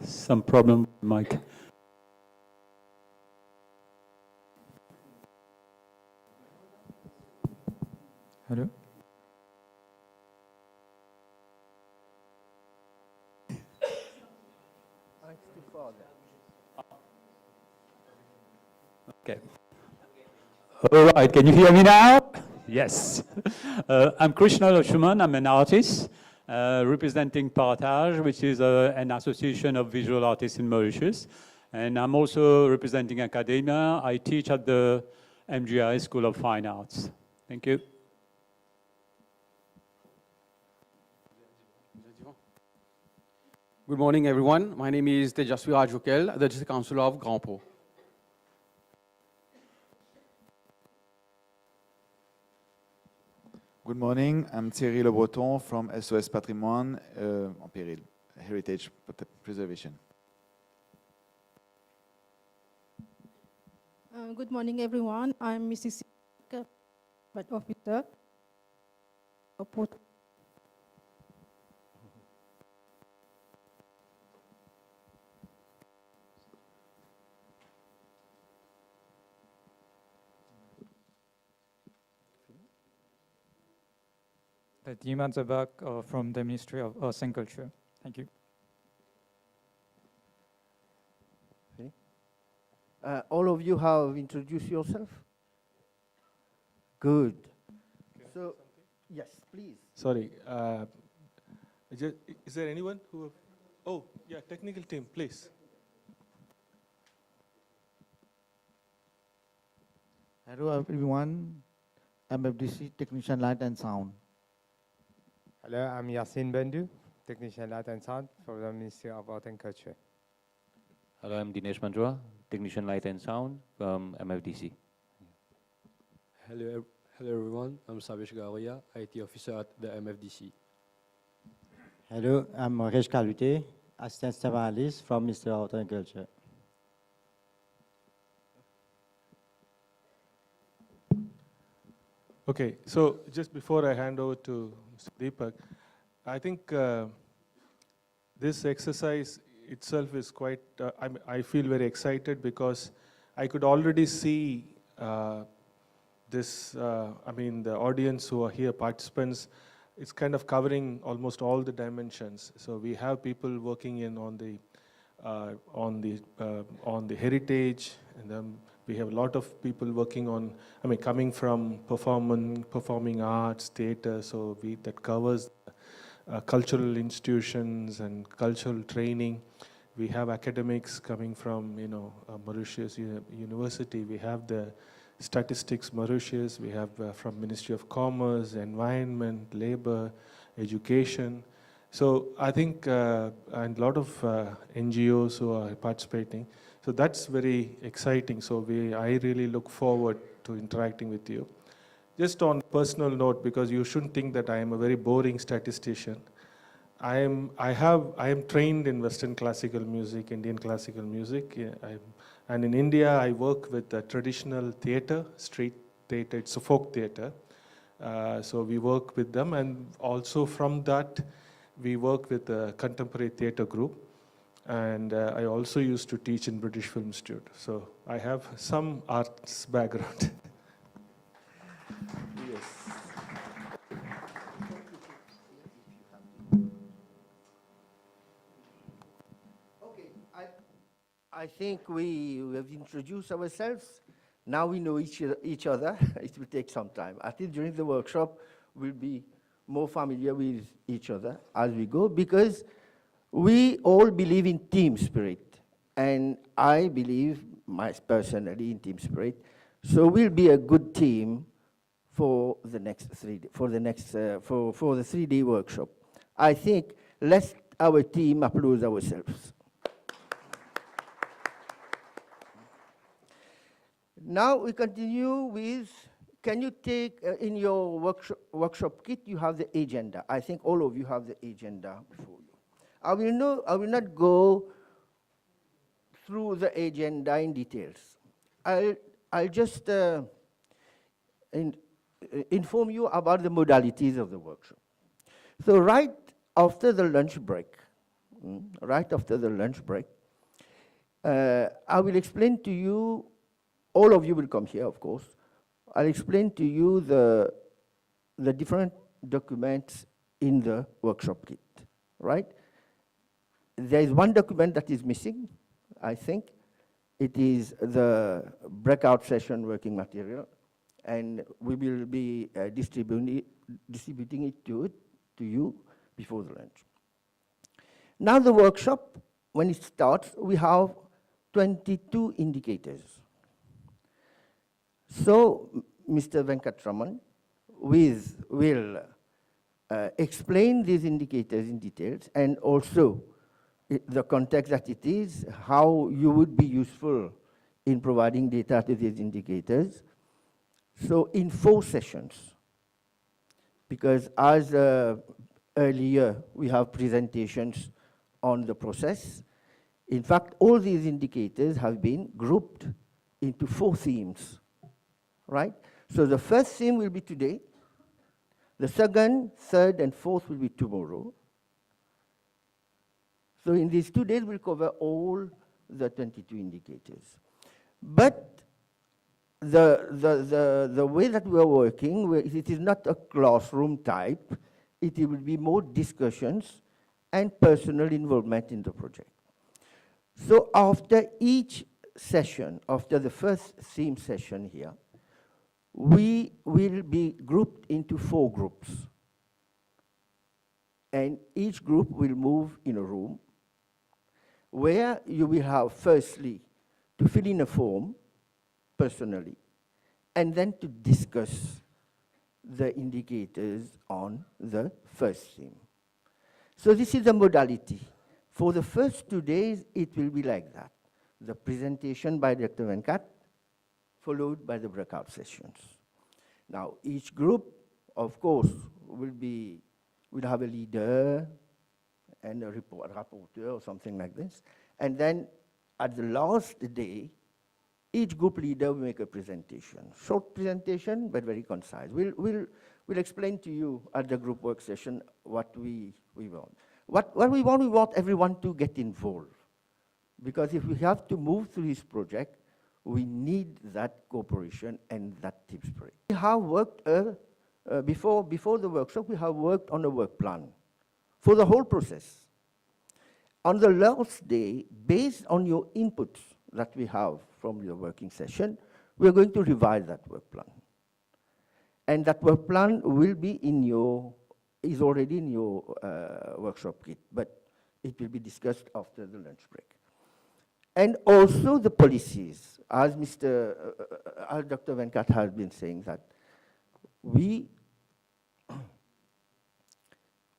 Some problem with mic. Hello? Okay. All right, can you hear me now? Yes. I'm Krishna Lakshman. I'm an artist representing Partage, which is an association of visual artists in Mauritius. And I'm also representing academia. I teach at the MGI School of Fine Arts. Thank you. Good morning, everyone. My name is Tejasvi Rajvukel, the District Council of Grand Port. Good morning, I'm Thierry Le Breton from SOS Patrimoine en péril, Heritage Preservation. Good morning, everyone. I'm Mrs. Officer. Team at the back from the Ministry of Arts and Culture. Thank you. All of you have introduced yourself? Good. So, yes, please. Sorry. Is there anyone who... Oh, yeah, technical team, please. Hello, everyone. MFDC Technician Light and Sound. Hello, I'm Yasin Bendu, Technician Light and Sound for the Ministry of Art and Culture. Hello, I'm Dinesh Mandra, Technician Light and Sound from MFDC. Hello, everyone. I'm Sabesh Garoya, IT Officer at the MFDC. Hello, I'm Maurice Kalute, Assistant Staff Analyst from Ministry of Art and Culture. Okay, so just before I hand over to Mr. Deepak, I think this exercise itself is quite, I feel very excited because I could already see this, the audience who are here, participants, it's kind of covering almost all the dimensions. So we have people working in on the heritage, and then we have a lot of people working on, coming from performing arts, theatre, so that covers cultural institutions and cultural training. We have academics coming from, Mauritius University. We have the Statistics Mauritius. We have from Ministry of Commerce, Environment, Labor, Education. So I think, and a lot of NGOs who are participating. So that's very exciting. So I really look forward to interacting with you. Just on personal note, because you shouldn't think that I am a very boring statistician. I am trained in Western classical music, Indian classical music, and in India I work with traditional theatre, street theatre. It's a folk theatre. So we work with them, and also from that we work with a contemporary theatre group. And I also used to teach in British Film Institute. So I have some arts background. Yes. I think we have introduced ourselves. Now we know each other. It will take some time. I think during the workshop, we'll be more familiar with each other as we go, because we all believe in team spirit. And I believe, personally, in team spirit. So we'll be a good team for the next for the 3-day workshop. I think let our team applaud ourselves. Now we continue with, can you take, in your workshop kit, you have the agenda. I think all of you have the agenda before you. I will not go through the agenda in details. I'll just inform you about the modalities of the workshop. So right after the lunch break, I will explain to you. All of you will come here, of course. I'll explain to you the different documents in the workshop kit, right? There is one document that is missing, I think. It is the breakout session working material, and we will be distributing it to you before the lunch. Now the workshop, when it starts, we have 22 indicators. So, Mr. Venkatraman will explain these indicators in details, and also the context that it is, how you would be useful in providing data to these indicators. So in 4 sessions, because as earlier we have presentations on the process. In fact, all these indicators have been grouped into 4 themes. Right? So the first theme will be today. The second, third, and fourth will be tomorrow. So in these 2 days, we'll cover all the 22 indicators. But the way that we are working, it is not a classroom type. It will be more discussions and personal involvement in the project. So after each session, after the first theme session here, we will be grouped into 4 groups. And each group will move in a room where you will have, firstly, to fill in a form personally, and then to discuss the indicators on the first theme. So this is the modality. For the first 2 days, it will be like that. The presentation by Dr. Venkat, followed by the breakout sessions. Now, each group, of course, will have a leader and a rapporteur or something like this. And then at the last day, each group leader will make a presentation. Short presentation, but very concise. We'll explain to you at the group work session what we want. What we want everyone to get involved. Because if we have to move through this project, we need that cooperation and that team spirit. We have worked, before the workshop, we have worked on a work plan for the whole process. On the last day, based on your inputs that we have from your working session, we are going to revise that work plan. And that work plan will be is already in your workshop kit, but it will be discussed after the lunch break. And also the policies, as as Dr. Venkat has been saying, that we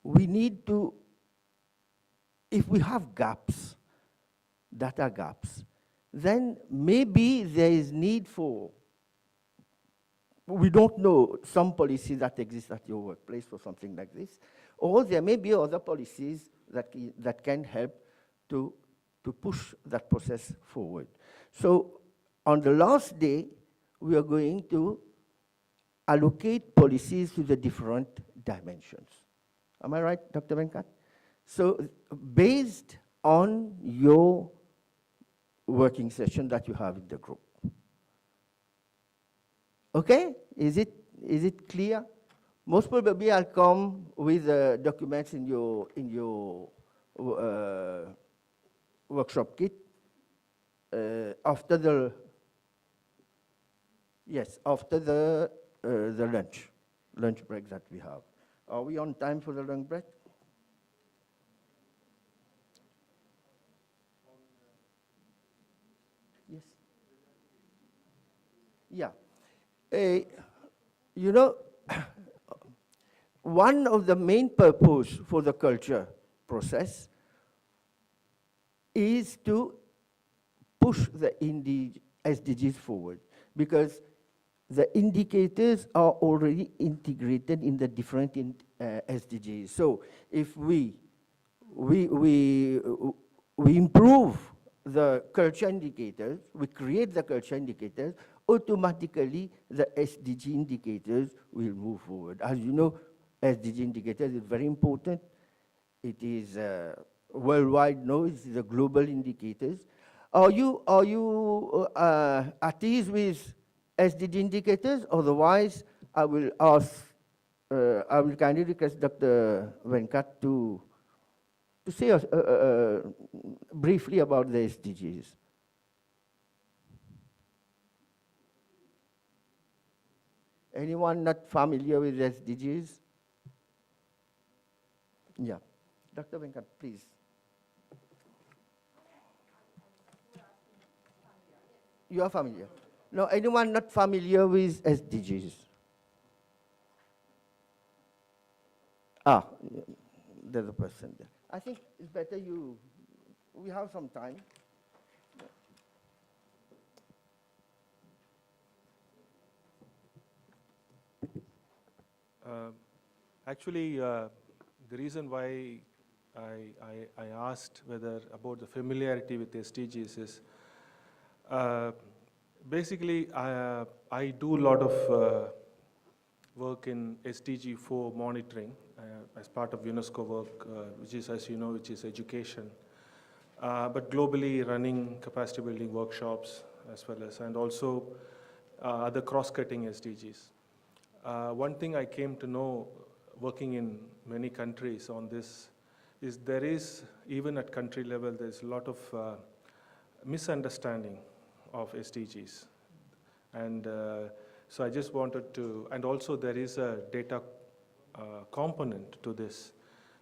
need to, if we have gaps, data gaps, then maybe there is need for, we don't know, some policies that exist at your workplace or something like this, or there may be other policies that can help to push that process forward. So on the last day, we are going to allocate policies to the different dimensions. Am I right, Dr. Venkat? So based on your working session that you have in the group. Okay, is it clear? Most probably I'll come with documents in your workshop kit after the lunch break that we have. Are we on time for the lunch break? Yes. Yeah. You know, one of the main purpose for the culture process is to push the SDGs forward, because the indicators are already integrated in the different SDGs. So if we improve the culture indicators, we create the culture indicators, automatically the SDG indicators will move forward. As you know, SDG indicators is very important. It is worldwide known, it is a global indicators. Are you at ease with SDG indicators? Otherwise, I will kindly request Dr. Venkat to say briefly about the SDGs. Anyone not familiar with SDGs? Yeah. Dr. Venkat, please. You are familiar? No, anyone not familiar with SDGs? Ah, there's a person there. I think it's better we have some time. Actually, the reason why I asked about the familiarity with SDGs is basically I do a lot of work in SDG 4 monitoring as part of UNESCO work, which is, as you know, which is education, but globally running capacity building workshops as well as, and also other cross-cutting SDGs. One thing I came to know working in many countries on this is there is, even at country level, there's a lot of misunderstanding of SDGs. And so I just wanted to, and also there is a data component to this.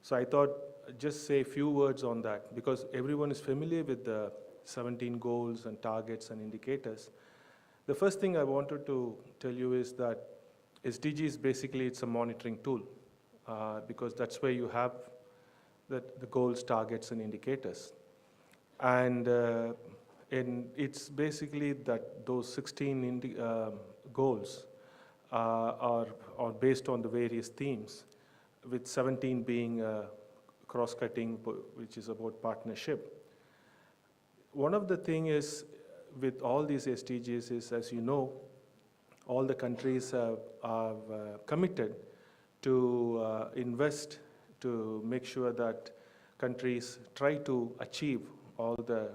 So I thought just say a few words on that, because everyone is familiar with the 17 goals and targets and indicators. The first thing I wanted to tell you is that SDGs, basically it's a monitoring tool, because that's where you have the goals, targets, and indicators. And it's basically that those 16 goals are based on the various themes, with 17 being cross-cutting, which is about partnership. One of the things is, with all these SDGs is, as you know, all the countries are committed to invest to make sure that countries try to achieve all the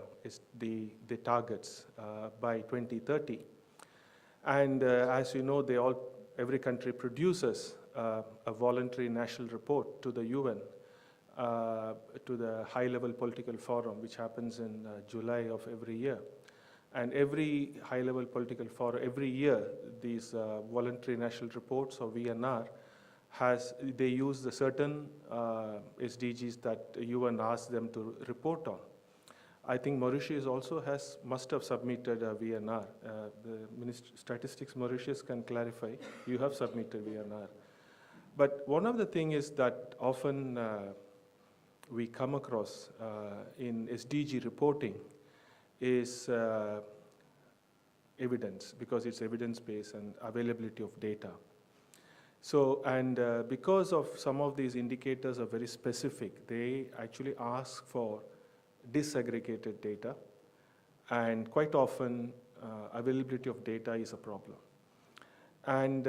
targets by 2030. And as you know, every country produces a voluntary national report to the UN, to the high-level political forum, which happens in July of every year. And every high-level political forum, every year, these voluntary national reports, or VNR, they use the certain SDGs that UN asked them to report on. I think Mauritius also must have submitted a VNR. The Statistics Mauritius can clarify, you have submitted VNR. But one of the things is that often we come across in SDG reporting is evidence, because it's evidence-based and availability of data. So, and because of some of these indicators are very specific, they actually ask for disaggregated data, and quite often availability of data is a problem. And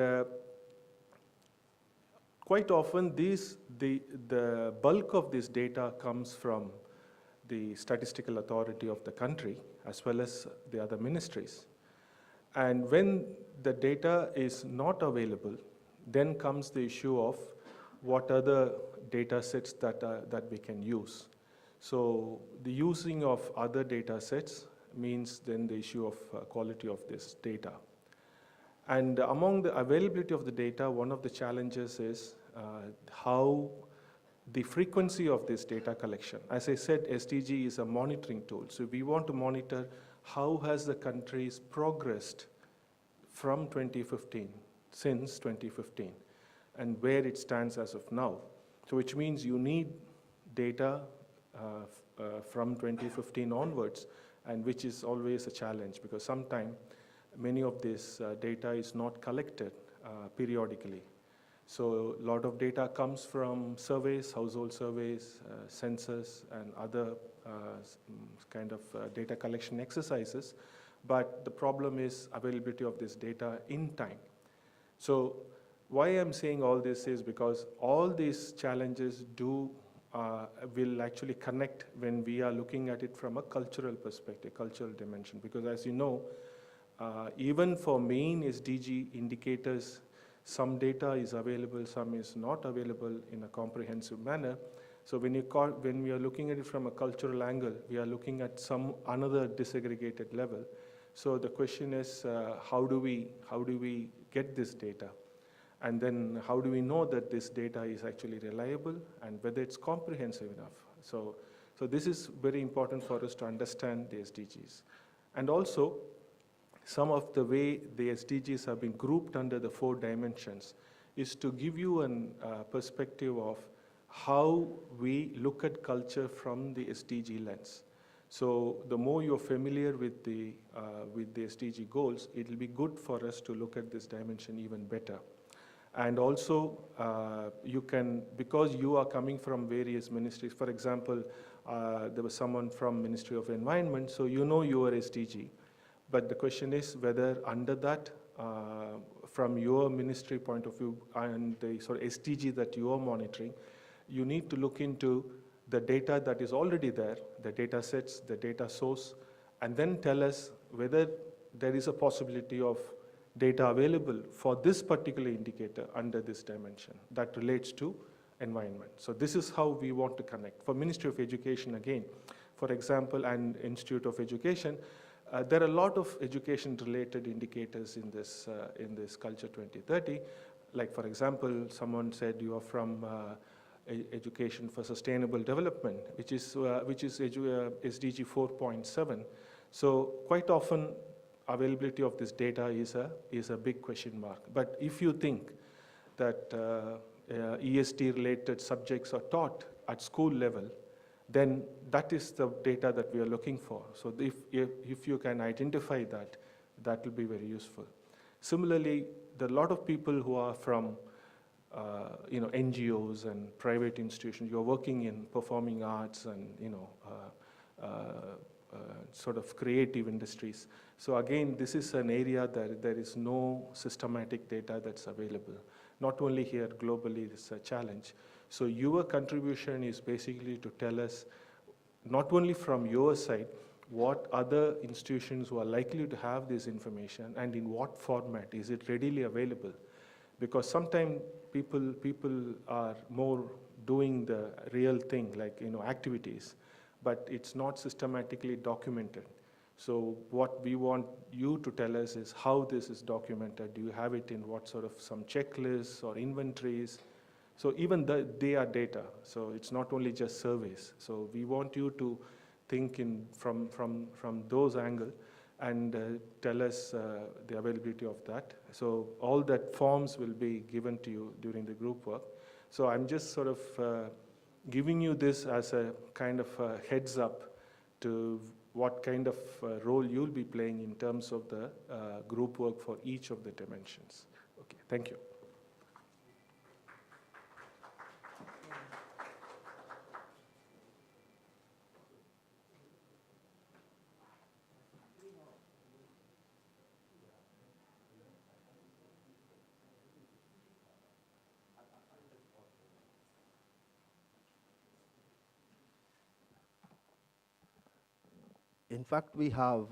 quite often the bulk of this data comes from the statistical authority of the country as well as the other ministries. And when the data is not available, then comes the issue of what other data sets that we can use. So the using of other data sets means then the issue of quality of this data. And among the availability of the data, one of the challenges is how the frequency of this data collection. As I said, SDG is a monitoring tool. So we want to monitor how has the countries progressed from 2015, since 2015, and where it stands as of now. So which means you need data from 2015 onwards, and which is always a challenge, because sometimes many of this data is not collected periodically. So a lot of data comes from surveys, household surveys, census, and other kind of data collection exercises. But the problem is availability of this data in time. So why I'm saying all this is because all these challenges will actually connect when we are looking at it from a cultural perspective, cultural dimension. Because as you know, even for main SDG indicators, some data is available, some is not available in a comprehensive manner. So when we are looking at it from a cultural angle, we are looking at another disaggregated level. So the question is, how do we get this data? And then how do we know that this data is actually reliable and whether it's comprehensive enough? So this is very important for us to understand the SDGs. And also, some of the way the SDGs have been grouped under the 4 dimensions is to give you a perspective of how we look at culture from the SDG lens. So the more you're familiar with the SDG goals, it will be good for us to look at this dimension even better. And also, you can, because you are coming from various ministries, for example, there was someone from Ministry of Environment, so you know your SDG. But the question is whether under that, from your ministry point of view and the sort of SDG that you are monitoring, you need to look into the data that is already there, the data sets, the data source, and then tell us whether there is a possibility of data available for this particular indicator under this dimension that relates to environment. So this is how we want to connect. For Ministry of Education, again, for example, and Institute of Education, there are a lot of education-related indicators in this Culture 2030. Like, for example, someone said you are from Education for Sustainable Development, which is SDG 4.7. So quite often, availability of this data is a big question mark. But if you think that ESD-related subjects are taught at school level, then that is the data that we are looking for. So if you can identify that, that will be very useful. Similarly, there are a lot of people who are from NGOs and private institutions. You're working in performing arts and sort of creative industries. So again, this is an area that there is no systematic data that's available. Not only here, globally, it's a challenge. So your contribution is basically to tell us, not only from your side, what other institutions who are likely to have this information and in what format, is it readily available? Because sometimes people are more doing the real thing, like activities, but it's not systematically documented. So what we want you to tell us is how this is documented. Do you have it in what sort of some checklists or inventories? So even they are data. So it's not only just surveys. So we want you to think from those angles and tell us the availability of that. So all that forms will be given to you during the group work. So I'm just sort of giving you this as a kind of a heads up to what kind of role you'll be playing in terms of the group work for each of the dimensions. Okay, thank you. In fact, we have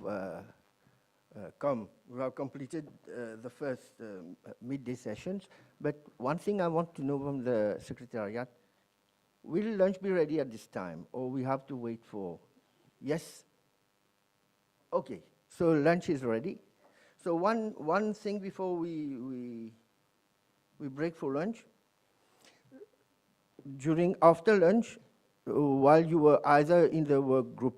completed the first midday sessions, but one thing I want to know from the Secretariat, will lunch be ready at this time, or we have to wait for? Yes? Okay, so lunch is ready. So one thing before we break for lunch, after lunch, while you were either in the work group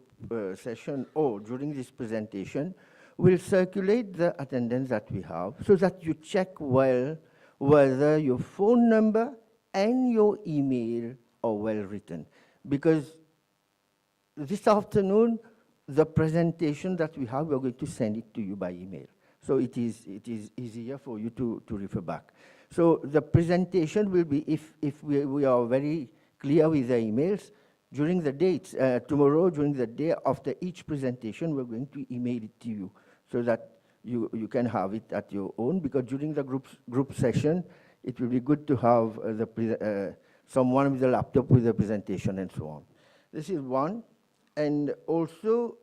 session or during this presentation, we'll circulate the attendance that we have so that you check well whether your phone number and your email are well written. Because this afternoon, the presentation that we have, we're going to send it to you by email. So it is easier for you to refer back. So the presentation will be, if we are very clear with the emails, during the dates, tomorrow, during the day after each presentation, we're going to email it to you so that you can have it at your own, because during the group session, it will be good to have someone with a laptop with a presentation and so on. This is one. And also,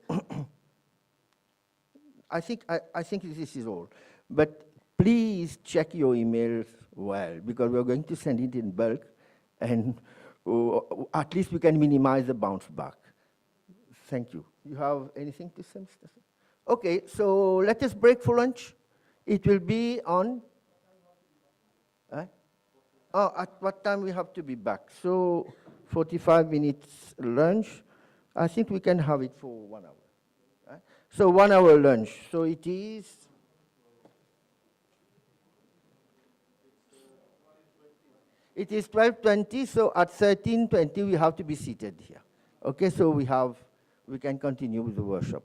I think this is all. But please check your emails well, because we're going to send it in bulk, and at least we can minimize the bounce back. Thank you. You have anything to say, Mr. Okay, so let us break for lunch. It will be on? At what time we have to be back? So 45 minutes lunch. I think we can have it for 1 hour. So 1 hour lunch. So it is? It is 12:20, so at 13:20 we have to be seated here. Okay, so we can continue with the workshop.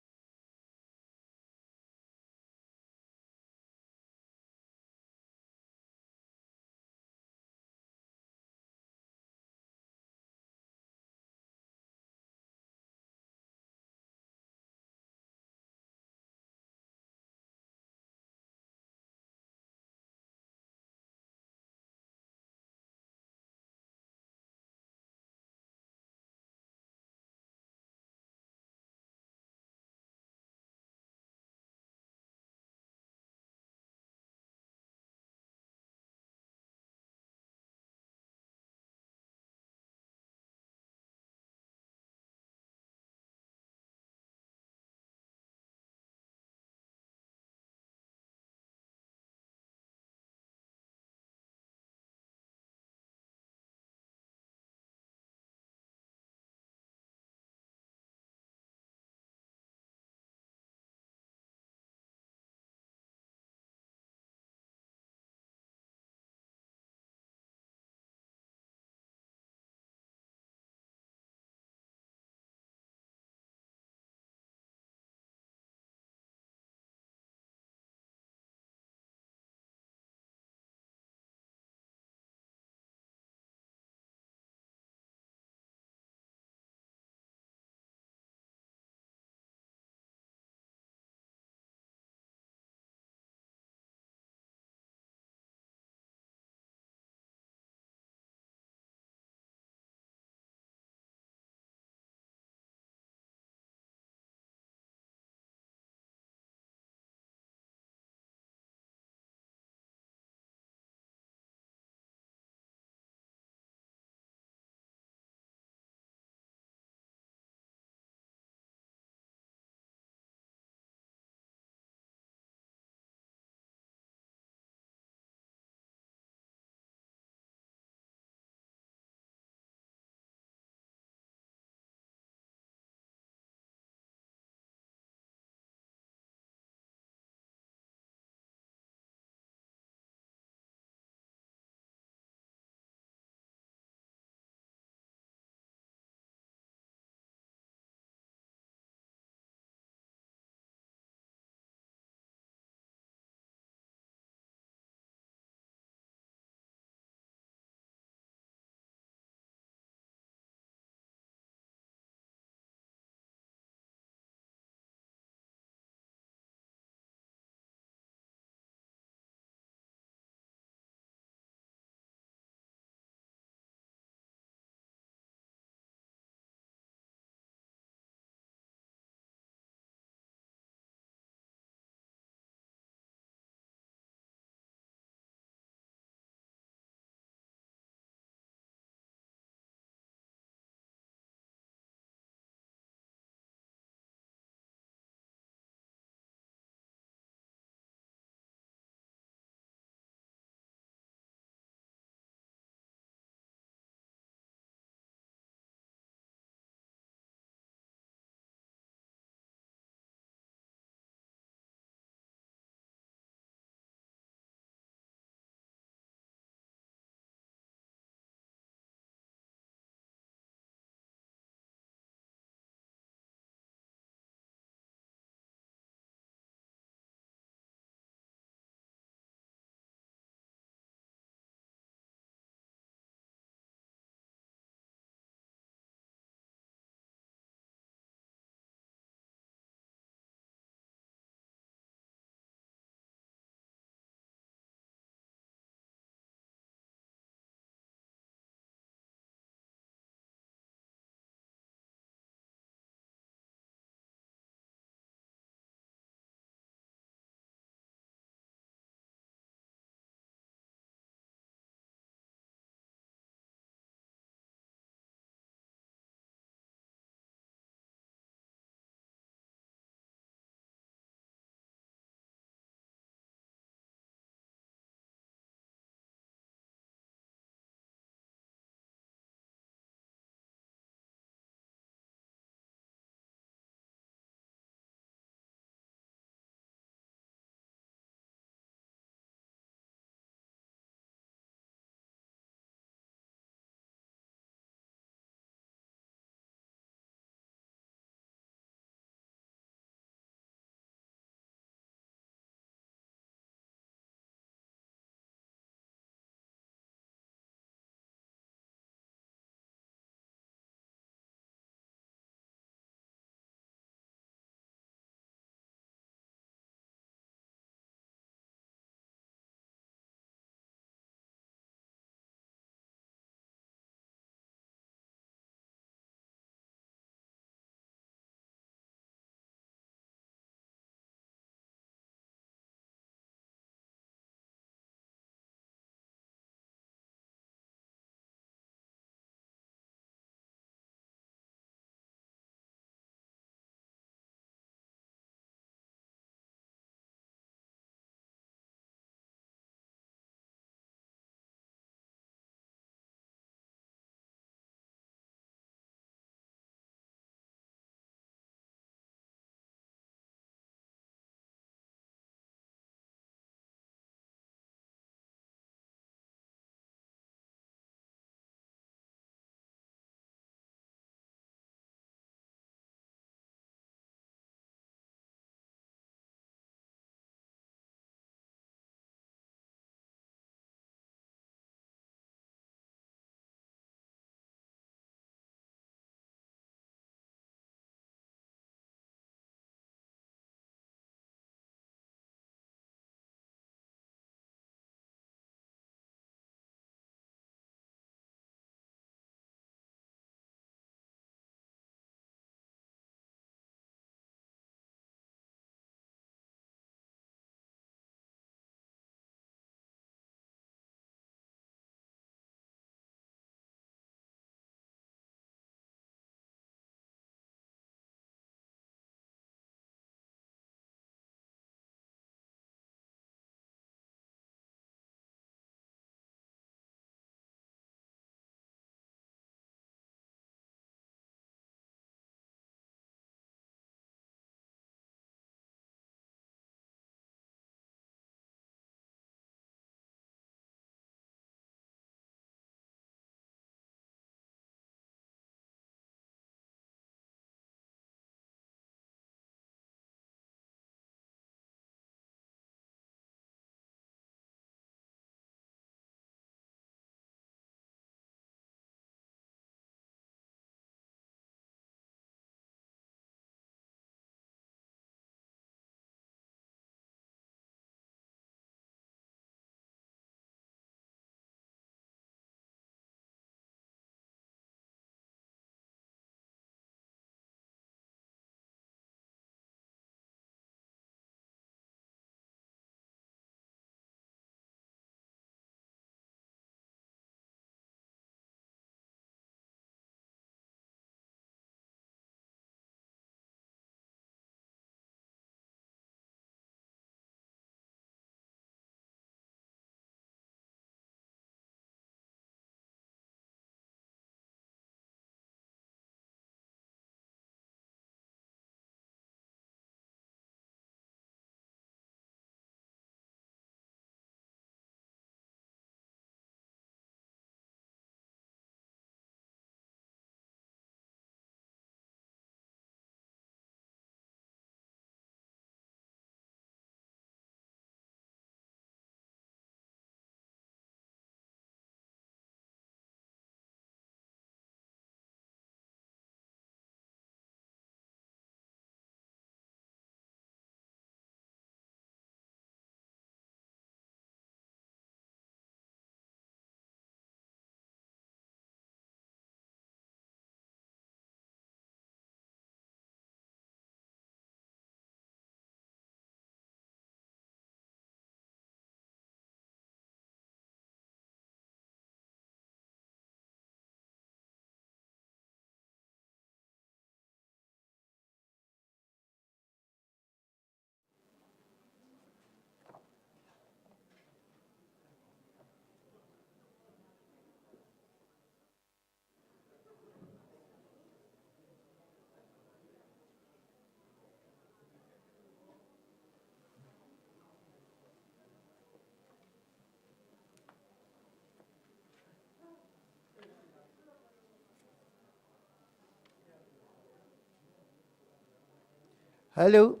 Hello.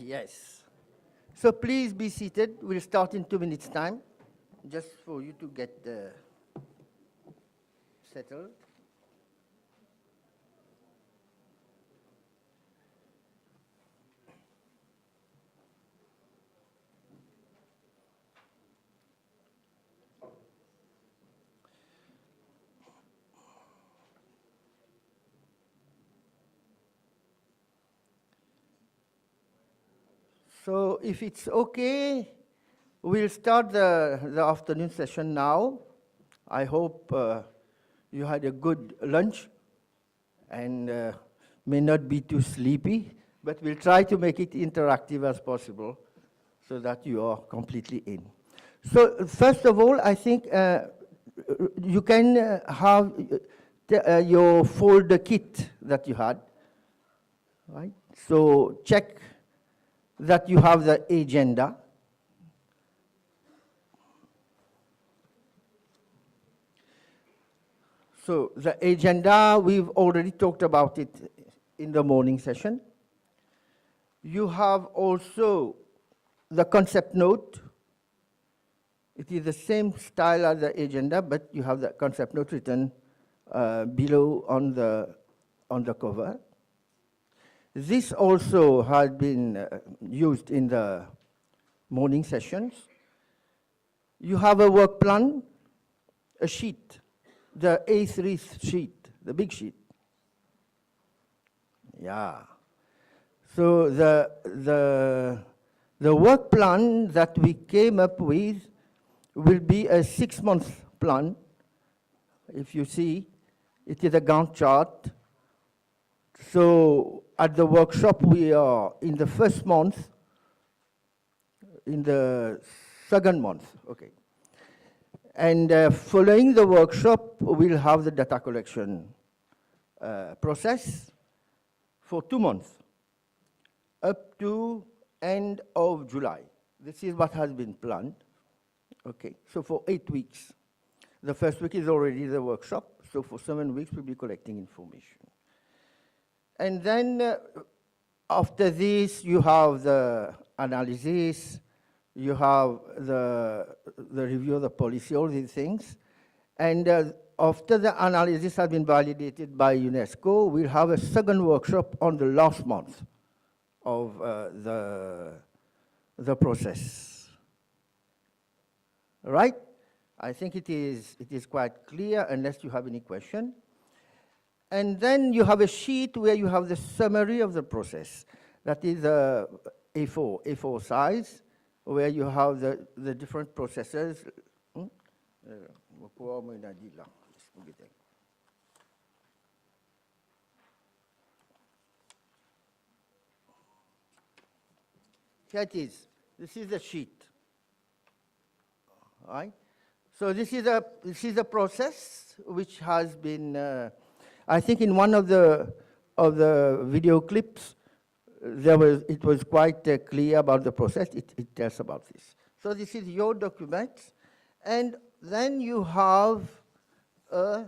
Yes. So please be seated. We'll start in 2 minutes' time, just for you to get settled. So if it's okay, we'll start the afternoon session now. I hope you had a good lunch and may not be too sleepy, but we'll try to make it interactive as possible so that you are completely in. So first of all, I think you can have your folder kit that you had, right? So check that you have the agenda. So the agenda, we've already talked about it in the morning session. You have also the concept note. It is the same style as the agenda, but you have the concept note written below on the cover. This also has been used in the morning sessions. You have a work plan, a sheet, the A3 sheet, the big sheet. Yeah. So the work plan that we came up with will be a 6-month plan. If you see, it is a Gantt chart. So at the workshop, we are in the first month, in the second month, okay. And following the workshop, we'll have the data collection process for 2 months, up to end of July. This is what has been planned, okay. So for 8 weeks. The first week is already the workshop, so for 7 weeks, we'll be collecting information. And then after this, you have the analysis, you have the review of the policy, all these things. And after the analysis has been validated by UNESCO, we'll have a second workshop on the last month of the process. Right? I think it is quite clear, unless you have any question. And then you have a sheet where you have the summary of the process. That is A4 size, where you have the different processes. Here it is. This is the sheet. All right? So this is a process which has been, I think in one of the video clips, it was quite clear about the process. It tells about this. So this is your document, and then you have I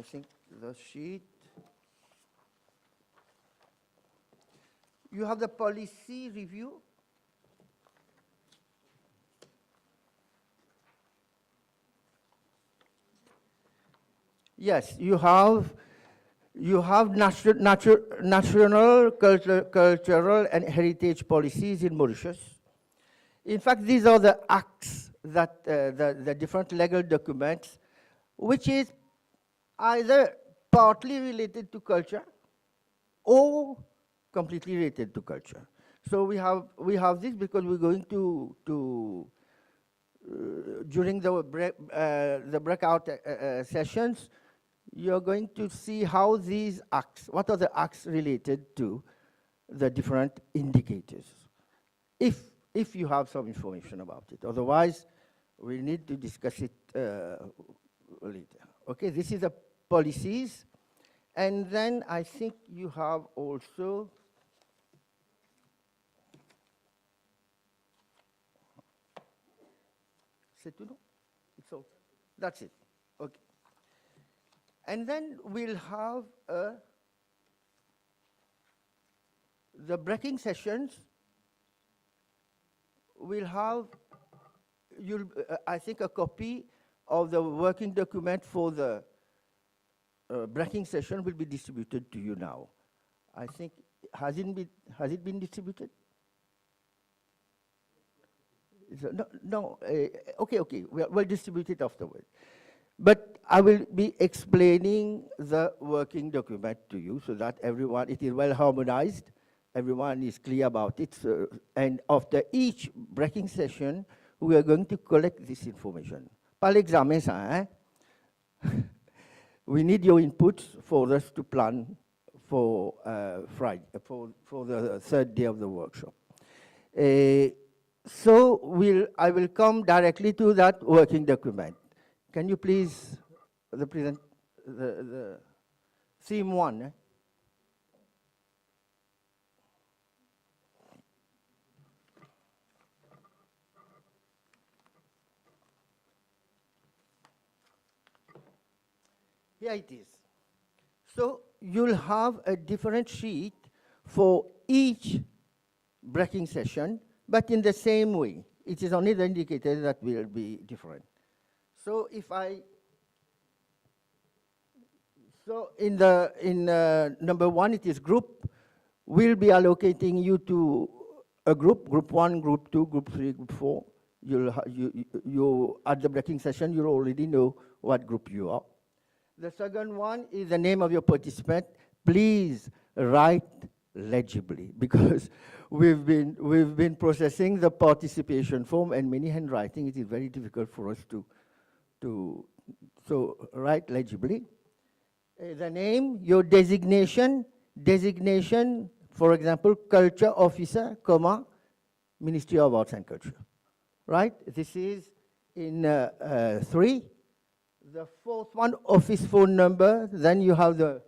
think the sheet. You have the policy review. Yes, you have national cultural and heritage policies in Mauritius. In fact, these are the acts that the different legal documents, which is either partly related to culture or completely related to culture. So we have this because we're going to during the breakout sessions, you're going to see how these acts, what are the acts related to the different indicators, if you have some information about it. Otherwise, we need to discuss it later. Okay, this is the policies. And then I think you have also c'est tout, no? It's all. That's it. Okay. And then we'll have the breaking sessions. We'll have, I think, a copy of the working document for the breaking session will be distributed to you now. I think, has it been distributed? No, okay, we'll distribute it afterwards. But I will be explaining the working document to you so that everyone, it is well harmonized, everyone is clear about it. And after each breaking session, we are going to collect this information. Par l'examen, ça, hein? We need your inputs for us to plan for Friday, for the third day of the workshop. So I will come directly to that working document. Can you please present the theme 1? Here it is. So you'll have a different sheet for each breaking session, but in the same way. It is only the indicator that will be different. So in number 1, it is group. We'll be allocating you to a group 1, group 2, group 3, group 4. You at the breaking session, you already know what group you are. The second one is the name of your participant. Please write legibly, because we've been processing the participation form and many handwriting. It is very difficult for us so write legibly. The name, your designation, for example, culture officer, comma, Ministry of Arts and Culture, right? This is in 3. The fourth one, office phone number, then you have the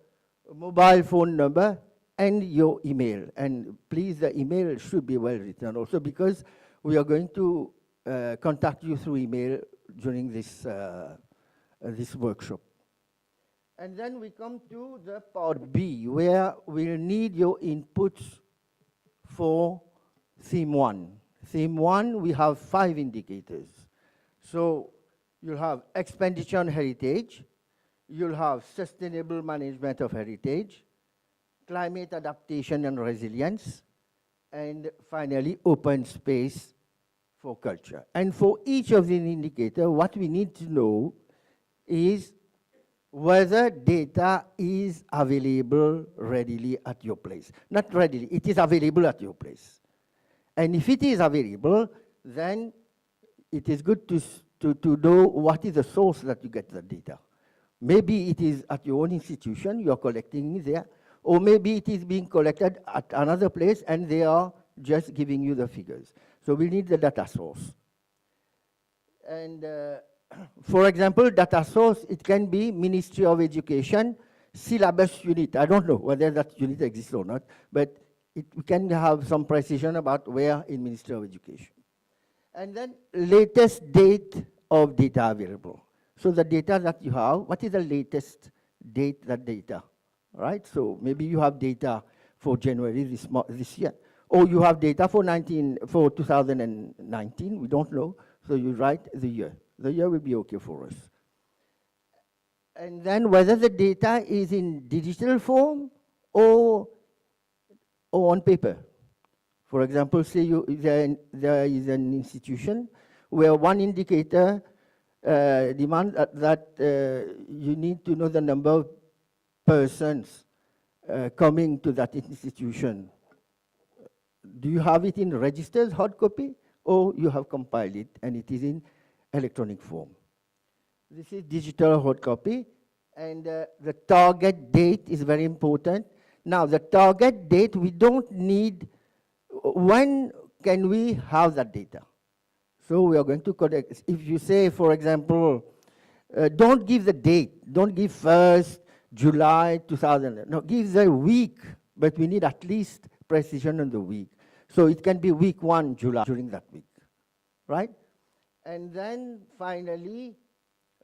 mobile phone number and your email. And please, the email should be well written also, because we are going to contact you through email during this workshop. And then we come to the part B, where we'll need your inputs for theme 1. Theme 1, we have 5 indicators. So you'll have expenditure on heritage, you'll have sustainable management of heritage, climate adaptation and resilience, and finally, open space for culture. And for each of these indicators, what we need to know is whether data is available readily at your place. Not readily, it is available at your place. And if it is available, then it is good to know what is the source that you get the data. Maybe it is at your own institution, you are collecting it there, or maybe it is being collected at another place and they are just giving you the figures. So we need the data source. And for example, data source, it can be Ministry of Education, syllabus unit. I don't know whether that unit exists or not, but we can have some precision about where in Ministry of Education. And then latest date of data available. So the data that you have, what is the latest date that data, right? So maybe you have data for January this year, or you have data for 2019, we don't know, so you write the year. The year will be okay for us. And then whether the data is in digital form or on paper. For example, say there is an institution where one indicator demands that you need to know the number of persons coming to that institution. Do you have it in registers, hard copy, or you have compiled it and it is in electronic form? This is digital hard copy, and the target date is very important. Now, the target date, we don't need, when can we have that data? So we are going to collect, if you say, for example, don't give the date, don't give 1st July 2000, no, give the week, but we need at least precision on the week. So it can be week 1 July, during that week, right? And then finally,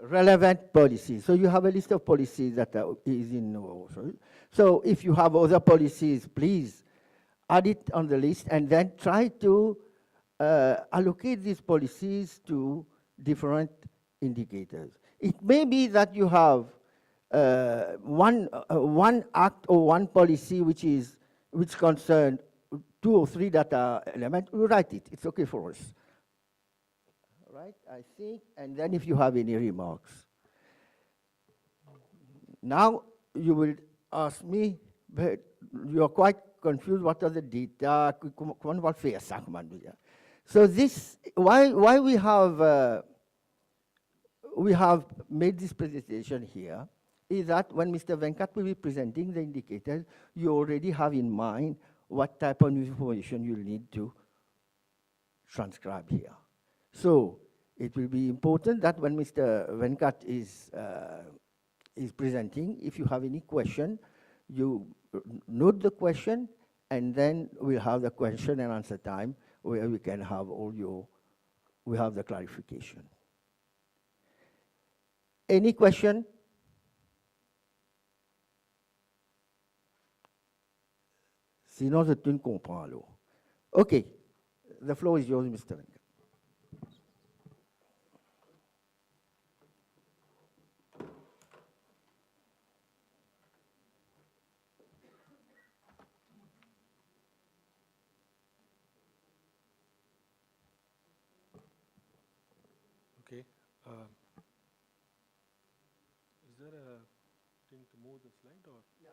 relevant policies. So you have a list of policies that is in also. So if you have other policies, please add it on the list and then try to allocate these policies to different indicators. It may be that you have one act or one policy which concerns 2 or 3 data elements. We write it. It's okay for us. Right, I think, and then if you have any remarks. Now you will ask me, but you're quite confused, what are the data, comment va faire ça, comment dire. So this, why we have made this presentation here is that when Mr. Venkat will be presenting the indicators, you already have in mind what type of information you'll need to transcribe here. So it will be important that when Mr. Venkat is presenting, if you have any question, you note the question, and then we'll have the question and answer time where we can have we have the clarification. Any question? Sinon, je ne comprends alors. Okay, the floor is yours, Mr. Venkat. Okay. Is there a thing to move the slide or? Yeah.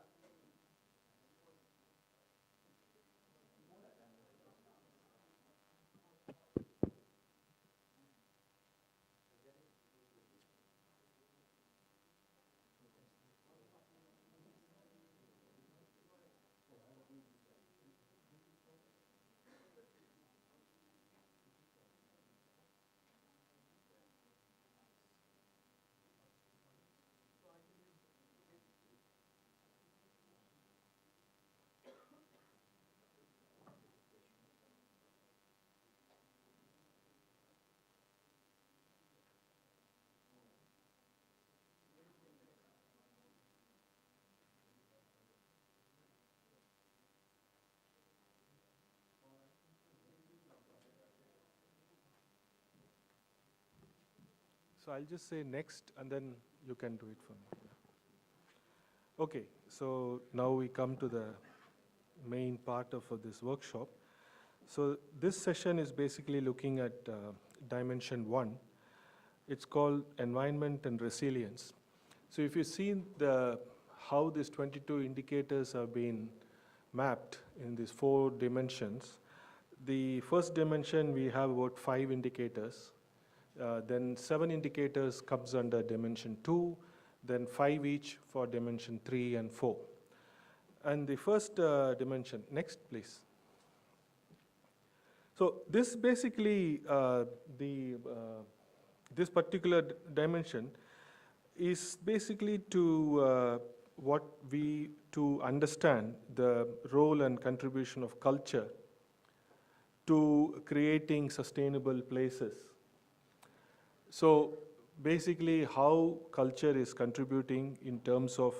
So I'll just say next, and then you can do it for me. Okay, so now we come to the main part of this workshop. So this session is basically looking at dimension 1. It's called environment and resilience. So if you see how these 22 indicators have been mapped in these 4 dimensions, the first dimension we have about 5 indicators. Then 7 indicators comes under dimension 2, then 5 each for dimension 3 and 4. And the first dimension, next please. So this basically, this particular dimension is basically to understand the role and contribution of culture to creating sustainable places. So basically how culture is contributing in terms of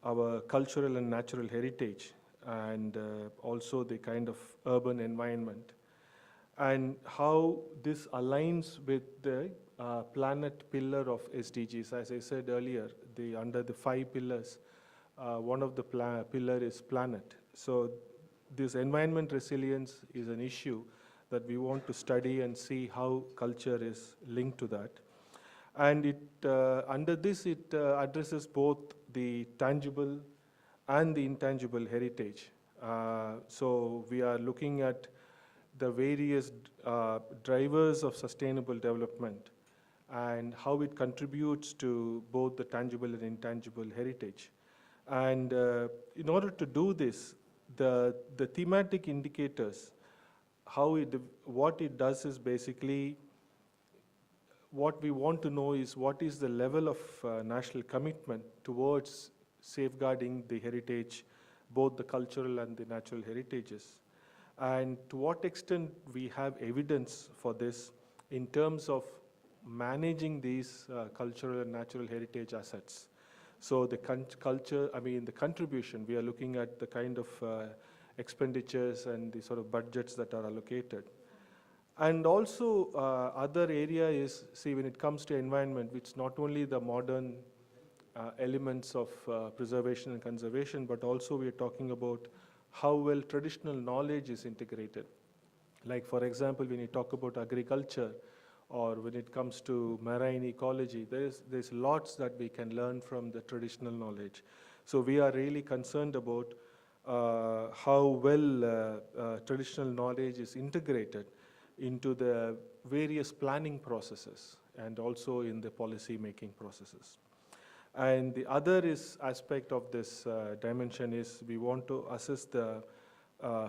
our cultural and natural heritage, and also the kind of urban environment, and how this aligns with the planet pillar of SDGs. As I said earlier, under the 5 pillars, one of the pillar is planet. So this environment resilience is an issue that we want to study and see how culture is linked to that. And under this, it addresses both the tangible and the intangible heritage. So we are looking at the various drivers of sustainable development and how it contributes to both the tangible and intangible heritage. And in order to do this, the thematic indicators, what it does is basically, what we want to know is what is the level of national commitment towards safeguarding the heritage, both the cultural and the natural heritages, and to what extent we have evidence for this in terms of managing these cultural and natural heritage assets. So the the contribution, we are looking at the kind of expenditures and the sort of budgets that are allocated. And also other area is, see, when it comes to environment, it's not only the modern elements of preservation and conservation, but also we are talking about how well traditional knowledge is integrated. Like for example, when you talk about agriculture, or when it comes to marine ecology, there's lots that we can learn from the traditional knowledge. So we are really concerned about how well traditional knowledge is integrated into the various planning processes and also in the policy making processes. And the other aspect of this dimension is we want to assess the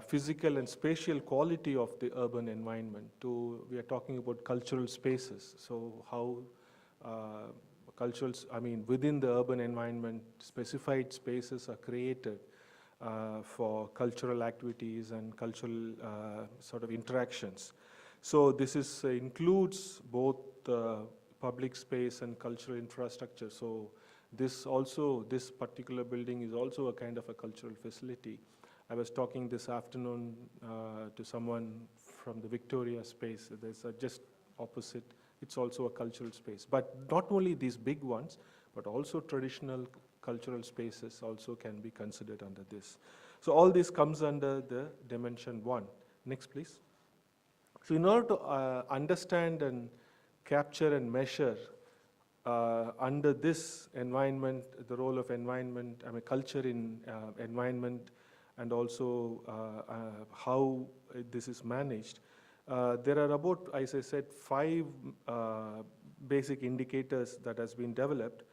physical and spatial quality of the urban environment. We are talking about cultural spaces. So how within the urban environment, specified spaces are created for cultural activities and cultural sort of interactions. So this includes both public space and cultural infrastructure. So this particular building is also a kind of a cultural facility. I was talking this afternoon to someone from the Victoria space. There's just opposite. It's also a cultural space. But not only these big ones, but also traditional cultural spaces also can be considered under this. So all this comes under the dimension 1. Next, please. So in order to understand and capture and measure under this environment, the role of environment, culture in environment, and also how this is managed. There are about, as I said, 5 basic indicators that has been developed,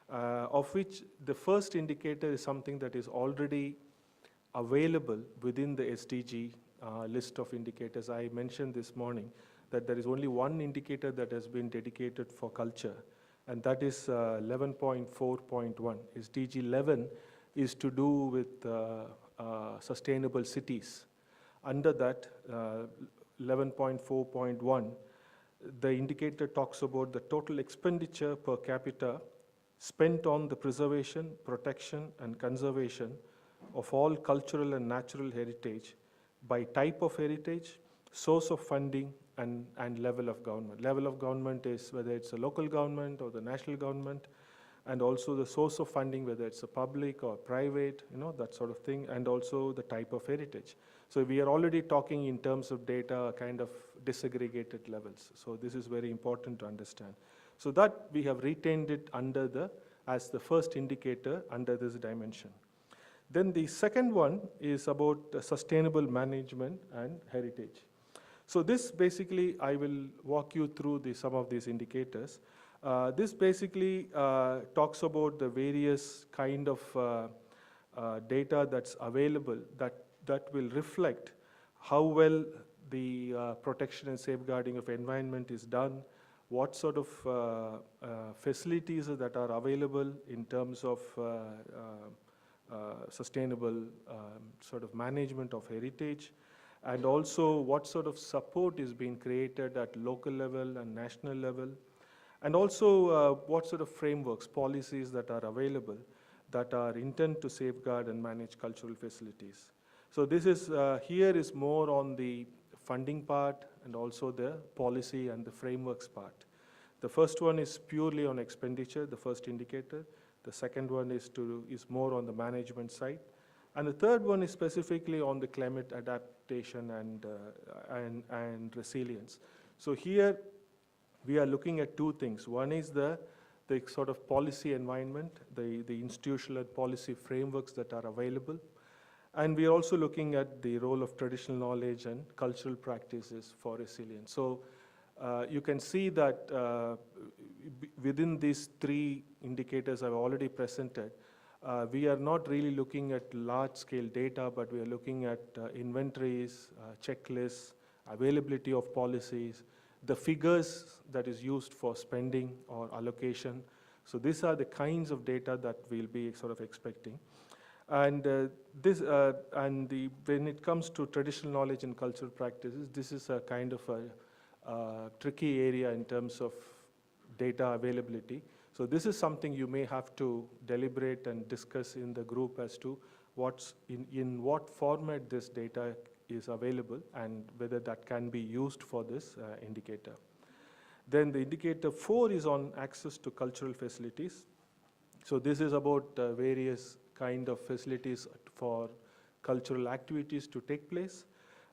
of which the first indicator is something that is already available within the SDG list of indicators. I mentioned this morning that there is only one indicator that has been dedicated for culture, and that is 11.4.1. SDG 11 is to do with sustainable cities. Under that, 11.4.1, the indicator talks about the total expenditure per capita spent on the preservation, protection, and conservation of all cultural and natural heritage by type of heritage, source of funding, and level of government. Level of government is whether it's a local government or the national government, and also the source of funding, whether it's a public or private, that sort of thing, and also the type of heritage. So we are already talking in terms of data, kind of disaggregated levels. So this is very important to understand. So that we have retained it as the first indicator under this dimension. Then the second one is about sustainable management and heritage. So this basically, I will walk you through some of these indicators. This basically talks about the various kind of data that's available that will reflect how well the protection and safeguarding of environment is done, what sort of facilities that are available in terms of sustainable sort of management of heritage, and also what sort of support is being created at local level and national level, and also what sort of frameworks, policies that are available that are intended to safeguard and manage cultural facilities. So this is, here is more on the funding part and also the policy and the frameworks part. The first one is purely on expenditure, the first indicator. The second one is more on the management side. And the third one is specifically on the climate adaptation and resilience. So here we are looking at 2 things. One is the sort of policy environment, the institutional and policy frameworks that are available. And we are also looking at the role of traditional knowledge and cultural practices for resilience. So you can see that within these 3 indicators I've already presented, we are not really looking at large-scale data, but we are looking at inventories, checklists, availability of policies, the figures that is used for spending or allocation. So these are the kinds of data that we'll be sort of expecting. And when it comes to traditional knowledge and cultural practices, this is a kind of a tricky area in terms of data availability. So this is something you may have to deliberate and discuss in the group as to what's in what format this data is available and whether that can be used for this indicator. Then the indicator 4 is on access to cultural facilities. So this is about various kind of facilities for cultural activities to take place.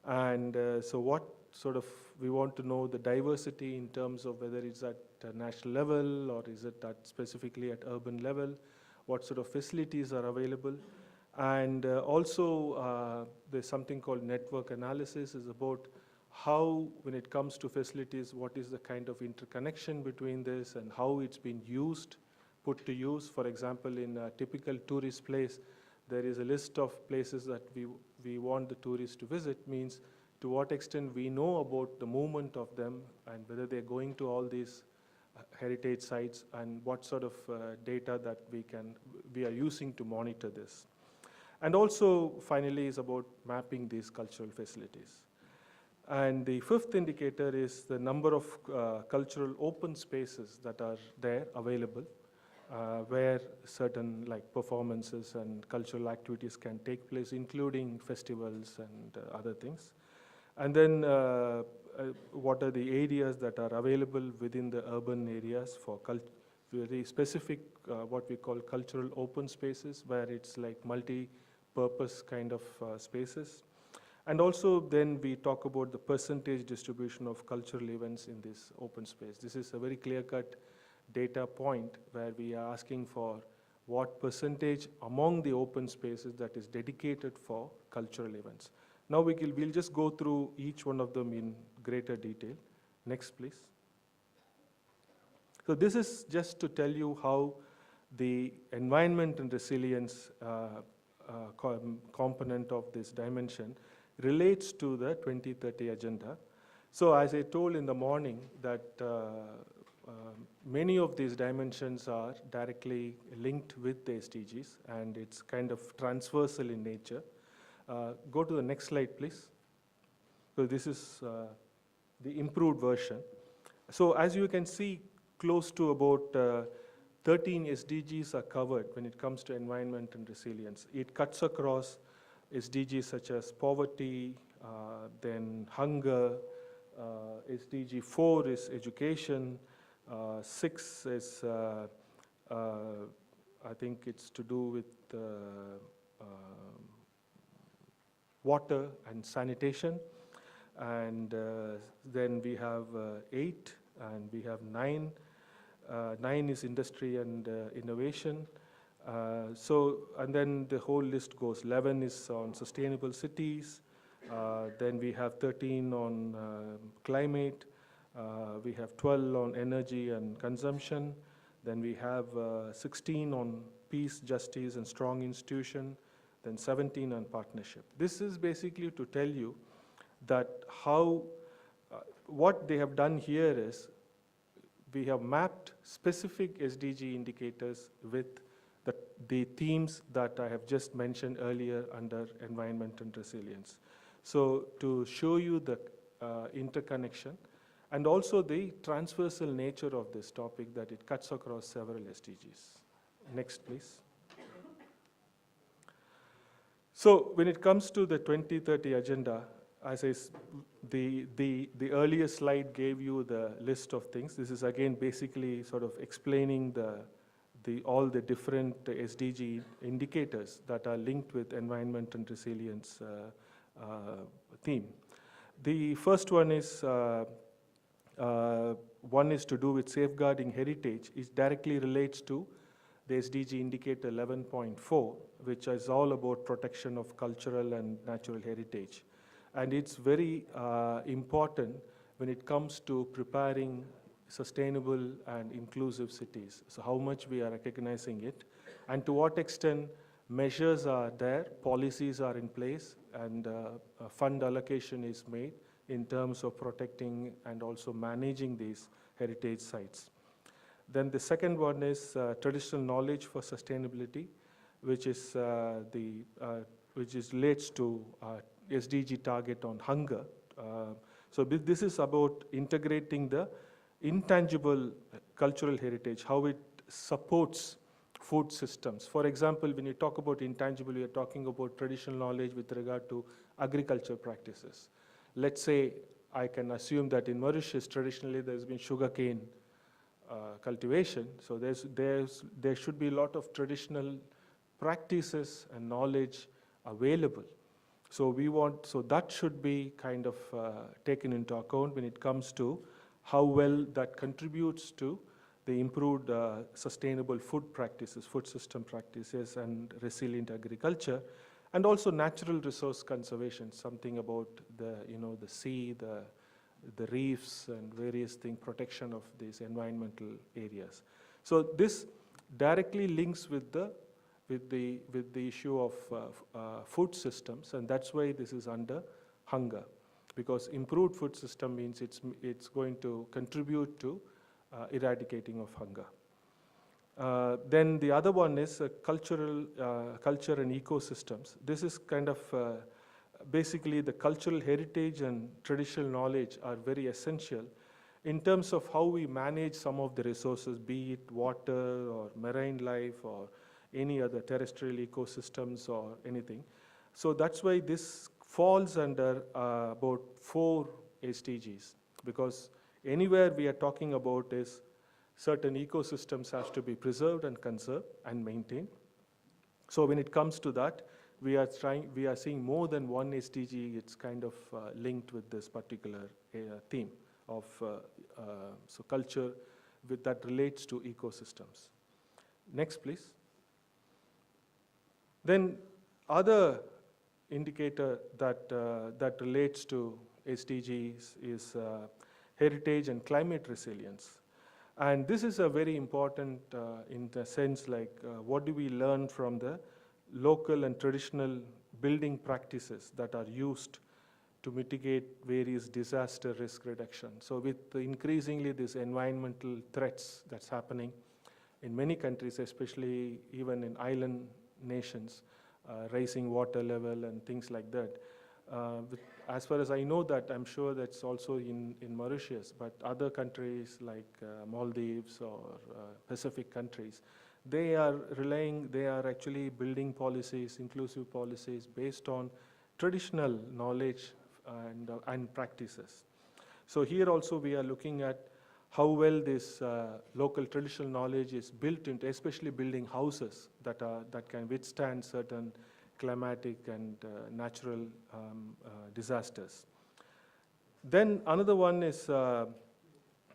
And so what sort of, we want to know the diversity in terms of whether it's at a national level or is it at specifically at urban level, what sort of facilities are available. And also there's something called network analysis, is about how, when it comes to facilities, what is the kind of interconnection between this and how it's been used, put to use. For example, in a typical tourist place, there is a list of places that we want the tourists to visit, means to what extent we know about the movement of them and whether they're going to all these heritage sites and what sort of data that we are using to monitor this. And also, finally, is about mapping these cultural facilities. And the fifth indicator is the number of cultural open spaces that are there available, where certain like performances and cultural activities can take place, including festivals and other things. And then what are the areas that are available within the urban areas for very specific, what we call cultural open spaces, where it's like multi-purpose kind of spaces. And also then we talk about the percentage distribution of cultural events in this open space. This is a very clear-cut data point where we are asking for what percentage among the open spaces that is dedicated for cultural events. Now we'll just go through each one of them in greater detail. Next, please. So this is just to tell you how the environment and resilience component of this dimension relates to the 2030 agenda. So as I told in the morning that many of these dimensions are directly linked with the SDGs and it's kind of transversal in nature. Go to the next slide, please. So this is the improved version. So as you can see, close to about 13 SDGs are covered when it comes to environment and resilience. It cuts across SDGs such as poverty, then hunger, SDG 4 is education, 6 is, I think it's to do with water and sanitation, and then we have 8 and we have 9. 9 is industry and innovation. And then the whole list goes. 11 is on sustainable cities. Then we have 13 on climate. We have 12 on energy and consumption. Then we have 16 on peace, justice, and strong institution. Then 17 on partnership. This is basically to tell you that how, what they have done here is we have mapped specific SDG indicators with the themes that I have just mentioned earlier under environment and resilience. So to show you the interconnection and also the transversal nature of this topic, that it cuts across several SDGs. Next, please. So when it comes to the 2030 agenda, as the earlier slide gave you the list of things. This is again basically sort of explaining all the different SDG indicators that are linked with environment and resilience theme. The first one is to do with safeguarding heritage. It directly relates to the SDG indicator 11.4, which is all about protection of cultural and natural heritage. And it's very important when it comes to preparing sustainable and inclusive cities. So how much we are recognizing it, and to what extent measures are there, policies are in place, and fund allocation is made in terms of protecting and also managing these heritage sites. Then the second one is traditional knowledge for sustainability, which is relates to SDG target on hunger. So this is about integrating the intangible cultural heritage, how it supports food systems. For example, when you talk about intangible, we are talking about traditional knowledge with regard to agriculture practices. Let's say I can assume that in Mauritius, traditionally there's been sugarcane cultivation. So there should be a lot of traditional practices and knowledge available. So that should be kind of taken into account when it comes to how well that contributes to the improved sustainable food practices, food system practices, and resilient agriculture, and also natural resource conservation, something about the sea, the reefs, and various things, protection of these environmental areas. So this directly links with the issue of food systems, and that's why this is under hunger, because improved food system means it's going to contribute to eradicating of hunger. Then the other one is culture and ecosystems. This is kind of basically the cultural heritage and traditional knowledge are very essential in terms of how we manage some of the resources, be it water or marine life or any other terrestrial ecosystems or anything. So that's why this falls under about 4 SDGs, because anywhere we are talking about is certain ecosystems have to be preserved and conserved and maintained. So when it comes to that, we are seeing more than one SDG. It's kind of linked with this particular theme of so culture that relates to ecosystems. Next, please. Then other indicator that relates to SDGs is heritage and climate resilience. And this is a very important in the sense like what do we learn from the local and traditional building practices that are used to mitigate various disaster risk reduction. So with increasingly these environmental threats that's happening in many countries, especially even in island nations, rising water level and things like that. As far as I know that, I'm sure that's also in Mauritius, but other countries like Maldives or Pacific countries, they are actually building policies, inclusive policies based on traditional knowledge and practices. So here also we are looking at how well this local traditional knowledge is built into, especially building houses that can withstand certain climatic and natural disasters. Then another one is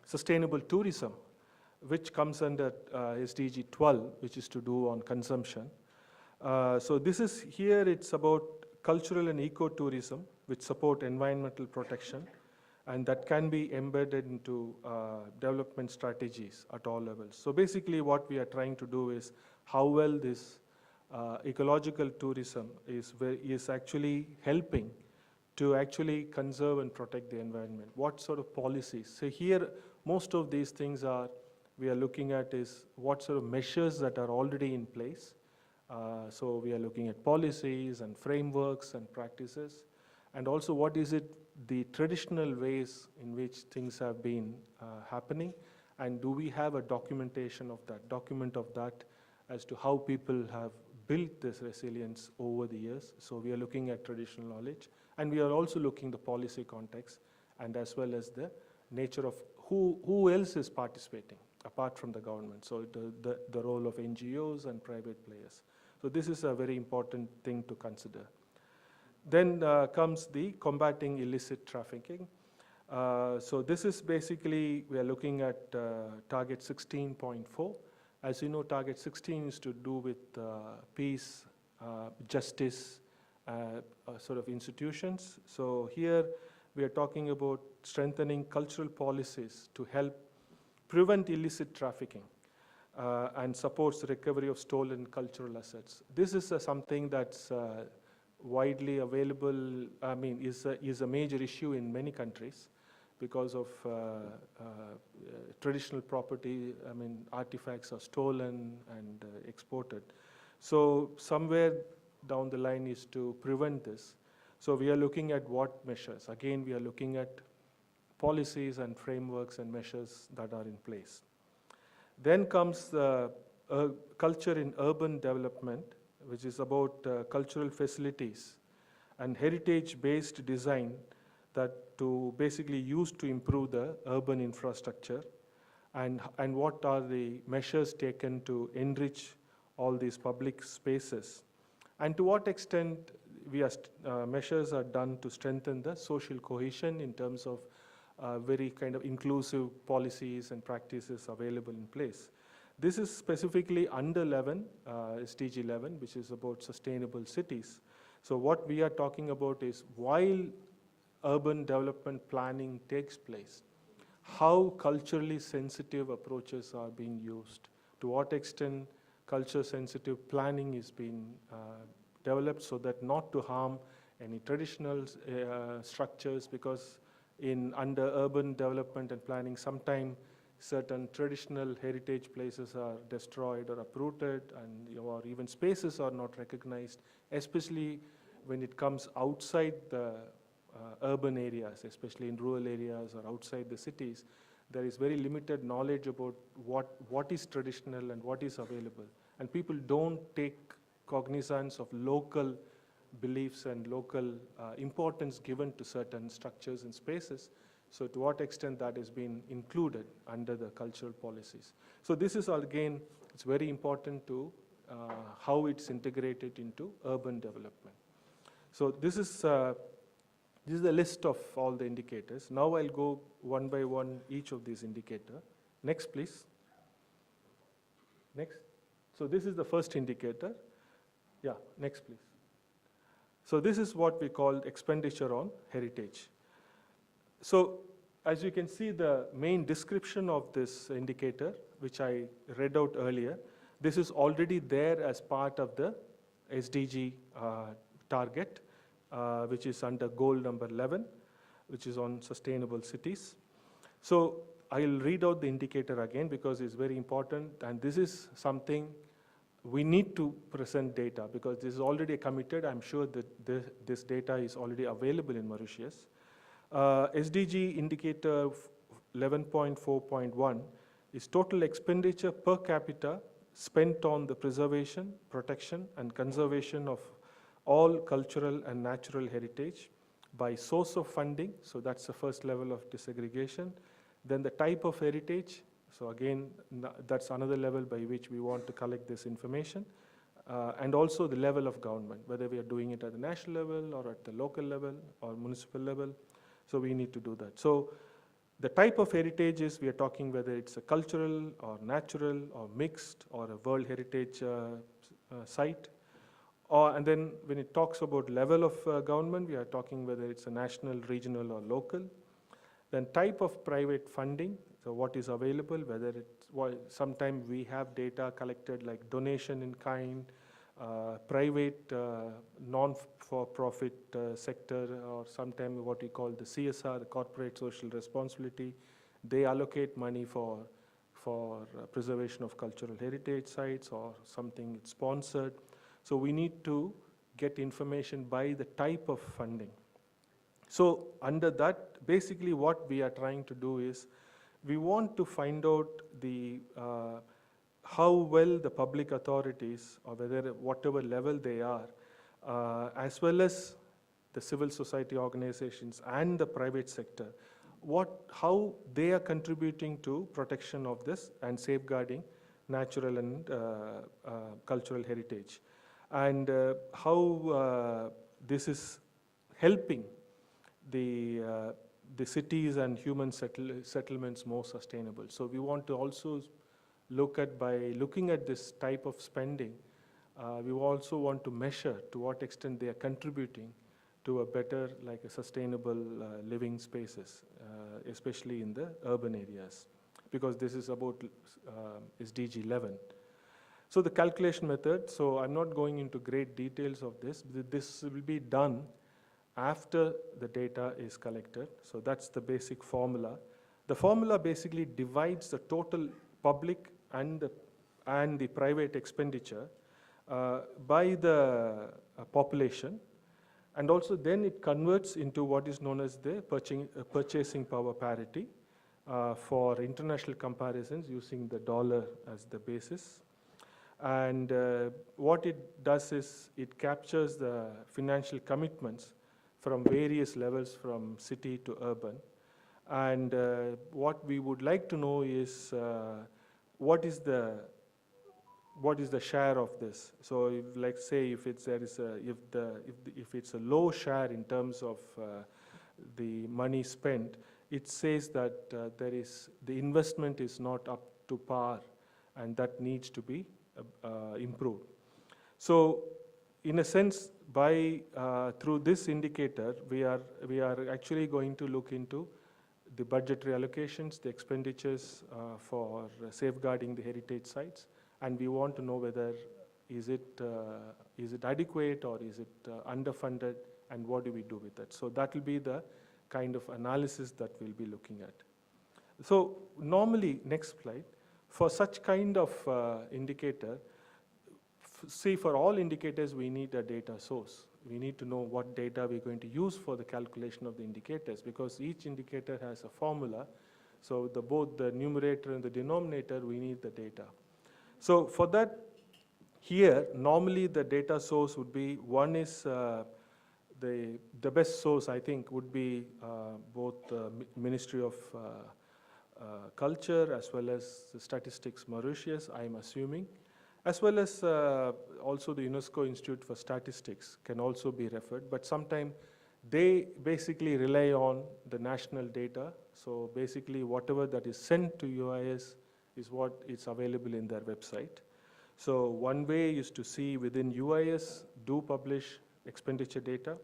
sustainable tourism, which comes under SDG 12, which is to do on consumption. So this is here, it's about cultural and ecotourism, which support environmental protection, and that can be embedded into development strategies at all levels. So basically what we are trying to do is how well this ecological tourism is actually helping to actually conserve and protect the environment. What sort of policies? So here, most of these things we are looking at is what sort of measures that are already in place. So we are looking at policies and frameworks and practices, and also what is it, the traditional ways in which things have been happening, and do we have a document of that as to how people have built this resilience over the years. So we are looking at traditional knowledge, and we are also looking the policy context, and as well as the nature of who else is participating apart from the government. So the role of NGOs and private players. So this is a very important thing to consider. Then comes the combating illicit trafficking. So this is basically, we are looking at target 16.4. As you know, target 16 is to do with peace, justice, sort of institutions. So here we are talking about strengthening cultural policies to help prevent illicit trafficking and supports the recovery of stolen cultural assets. This is something that's widely available, is a major issue in many countries because of traditional property, artifacts are stolen and exported. So somewhere down the line is to prevent this. So we are looking at what measures. Again, we are looking at policies and frameworks and measures that are in place. Then comes culture in urban development, which is about cultural facilities and heritage-based design that to basically use to improve the urban infrastructure, and what are the measures taken to enrich all these public spaces, and to what extent measures are done to strengthen the social cohesion in terms of very kind of inclusive policies and practices available in place. This is specifically under 11, SDG 11, which is about sustainable cities. So what we are talking about is while urban development planning takes place, how culturally sensitive approaches are being used, to what extent culture-sensitive planning is being developed so that not to harm any traditional structures, because under urban development and planning, sometimes certain traditional heritage places are destroyed or uprooted, and or even spaces are not recognized, especially when it comes outside the urban areas, especially in rural areas or outside the cities. There is very limited knowledge about what is traditional and what is available, and people don't take cognizance of local beliefs and local importance given to certain structures and spaces. So to what extent that has been included under the cultural policies. So this is again, it's very important to how it's integrated into urban development. So this is the list of all the indicators. Now I'll go one by one each of these indicators. Next, please. Next. So this is the first indicator. Yeah, next, please. So this is what we call expenditure on heritage. So as you can see, the main description of this indicator, which I read out earlier, this is already there as part of the SDG target, which is under goal number 11, which is on sustainable cities. So I'll read out the indicator again because it's very important, and this is something we need to present data because this is already committed. I'm sure that this data is already available in Mauritius. SDG indicator 11.4.1 is total expenditure per capita spent on the preservation, protection, and conservation of all cultural and natural heritage by source of funding. So that's the first level of disaggregation. Then the type of heritage. So again, that's another level by which we want to collect this information. And also the level of government, whether we are doing it at the national level or at the local level or municipal level. So we need to do that. So the type of heritage is, we are talking whether it's a cultural or natural or mixed or a World Heritage site. And then when it talks about level of government, we are talking whether it's a national, regional, or local. Then type of private funding, so what is available, whether it's, sometimes we have data collected like donation in kind, private non-for-profit sector, or sometimes what we call the CSR, the corporate social responsibility. They allocate money for preservation of cultural heritage sites or something it's sponsored. So we need to get information by the type of funding. So under that, basically what we are trying to do is, we want to find out the how well the public authorities, or whatever level they are, as well as the civil society organizations and the private sector, how they are contributing to protection of this and safeguarding natural and cultural heritage, and how this is helping the cities and human settlements more sustainable. So we want to also look at, by looking at this type of spending, we also want to measure to what extent they are contributing to a better, like a sustainable living spaces, especially in the urban areas, because this is about SDG 11. So the calculation method, so I'm not going into great details of this. This will be done after the data is collected. So that's the basic formula. The formula basically divides the total public and the private expenditure by the population, and also then it converts into what is known as the purchasing power parity, for international comparisons using the dollar as the basis. And what it does is it captures the financial commitments from various levels, from city to urban. And what we would like to know is what is the share of this? So, if, like say, if it's if it's a low share in terms of the money spent, it says that the investment is not up to par, and that needs to be improved. So, in a sense, by through this indicator, we are actually going to look into the budgetary allocations, the expenditures for safeguarding the heritage sites, and we want to know whether is it adequate or is it underfunded, and what do we do with that. So that will be the kind of analysis that we'll be looking at. So normally, next slide, for such kind of indicator, see, for all indicators we need a data source. We need to know what data we're going to use for the calculation of the indicators, because each indicator has a formula. So both the numerator and the denominator, we need the data. So for that, here, normally the data source would be, one is the best source, I think, would be both the Ministry of Culture as well as the Statistics Mauritius, I'm assuming, as well as also the UNESCO Institute for Statistics can also be referred, but sometimes they basically rely on the national data. So basically whatever that is sent to UIS is what is available in their website. So one way is to see within UIS, do publish expenditure data.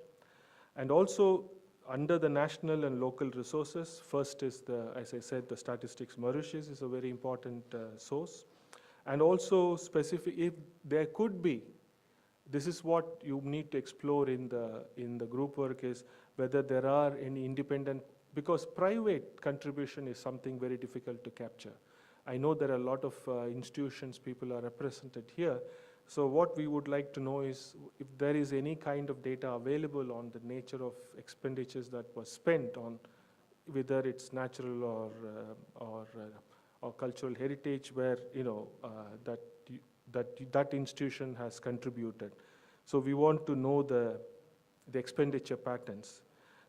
And also under the national and local resources, first is as I said, the Statistics Mauritius is a very important source. And also specific, if there could be, this is what you need to explore in the group work, is whether there are any independent, because private contribution is something very difficult to capture. I know there are a lot of institutions, people are represented here. So what we would like to know is if there is any kind of data available on the nature of expenditures that was spent on, whether it's natural or cultural heritage, where that institution has contributed. So we want to know the expenditure patterns.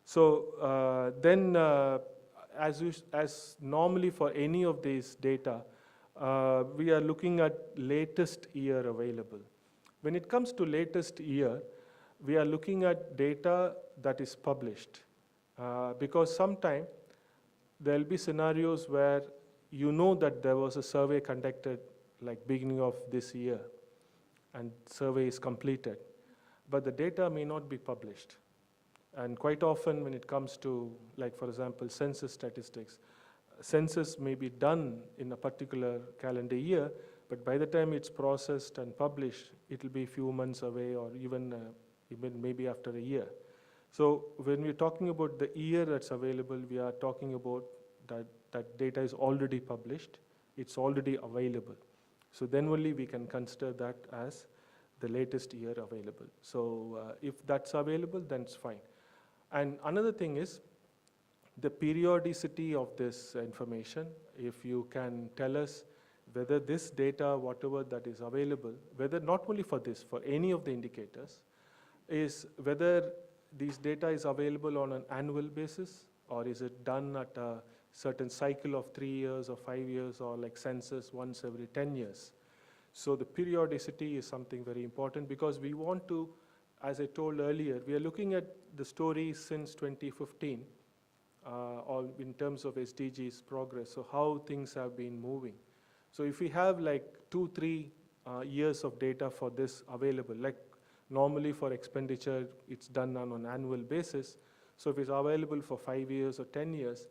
So then, as normally for any of these data, we are looking at latest year available. When it comes to latest year, we are looking at data that is published, because sometimes there will be scenarios where you know that there was a survey conducted like beginning of this year and survey is completed, but the data may not be published. And quite often when it comes to, like for example, census statistics, census may be done in a particular calendar year, but by the time it's processed and published, it will be a few months away, or even maybe after a year. So when we're talking about the year that's available, we are talking about that data is already published, it's already available. So then only we can consider that as the latest year available. So if that's available, then it's fine. And another thing is the periodicity of this information. If you can tell us whether this data, whatever that is available, whether not only for this, for any of the indicators, is whether these data is available on an annual basis, or is it done at a certain cycle of 3 years or 5 years, or like census once every 10 years. So the periodicity is something very important, because we want to, as I told earlier, we are looking at the story since 2015, or in terms of SDGs progress, so how things have been moving. So if we have like 2-3 years of data for this available, like normally for expenditure, it's done on an annual basis. So if it's available for 5 years or 10 years,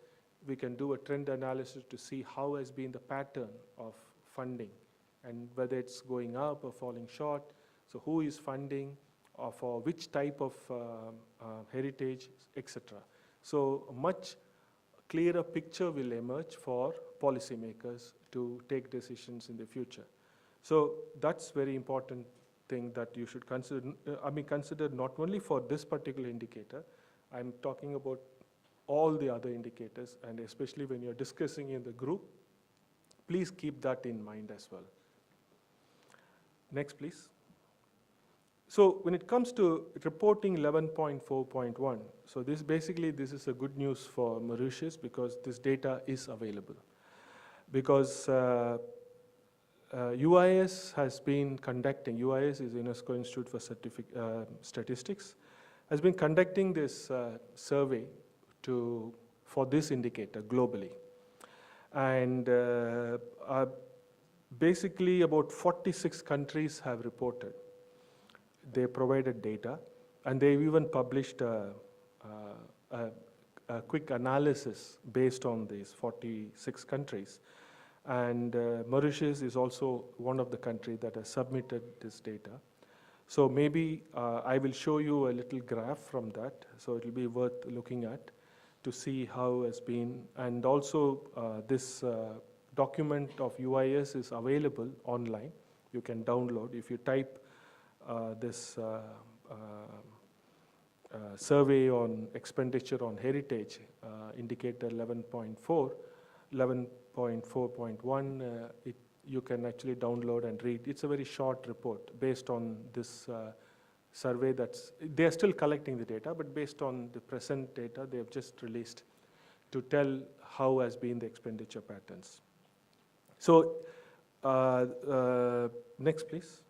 we can do a trend analysis to see how has been the pattern of funding and whether it's going up or falling short. So who is funding, or for which type of heritage, etc. So a much clearer picture will emerge for policymakers to take decisions in the future. So that's very important thing that you should consider. Consider not only for this particular indicator, I'm talking about all the other indicators, and especially when you're discussing in the group, please keep that in mind as well. Next, please. So when it comes to reporting 11.4.1, so this is a good news for Mauritius because this data is available. Because UIS has been conducting, UIS is UNESCO Institute for Statistics, has been conducting this survey for this indicator globally. And basically about 46 countries have reported. They provided data, and they've even published a quick analysis based on these 46 countries. And Mauritius is also one of the countries that has submitted this data. So maybe I will show you a little graph from that, so it will be worth looking at to see how it's been. And also this document of UIS is available online. You can download. If you type this survey on expenditure on heritage, indicator 11.4.1, you can actually download and read. It's a very short report based on this survey they're still collecting the data, but based on the present data they have just released to tell how has been the expenditure patterns. So next, please.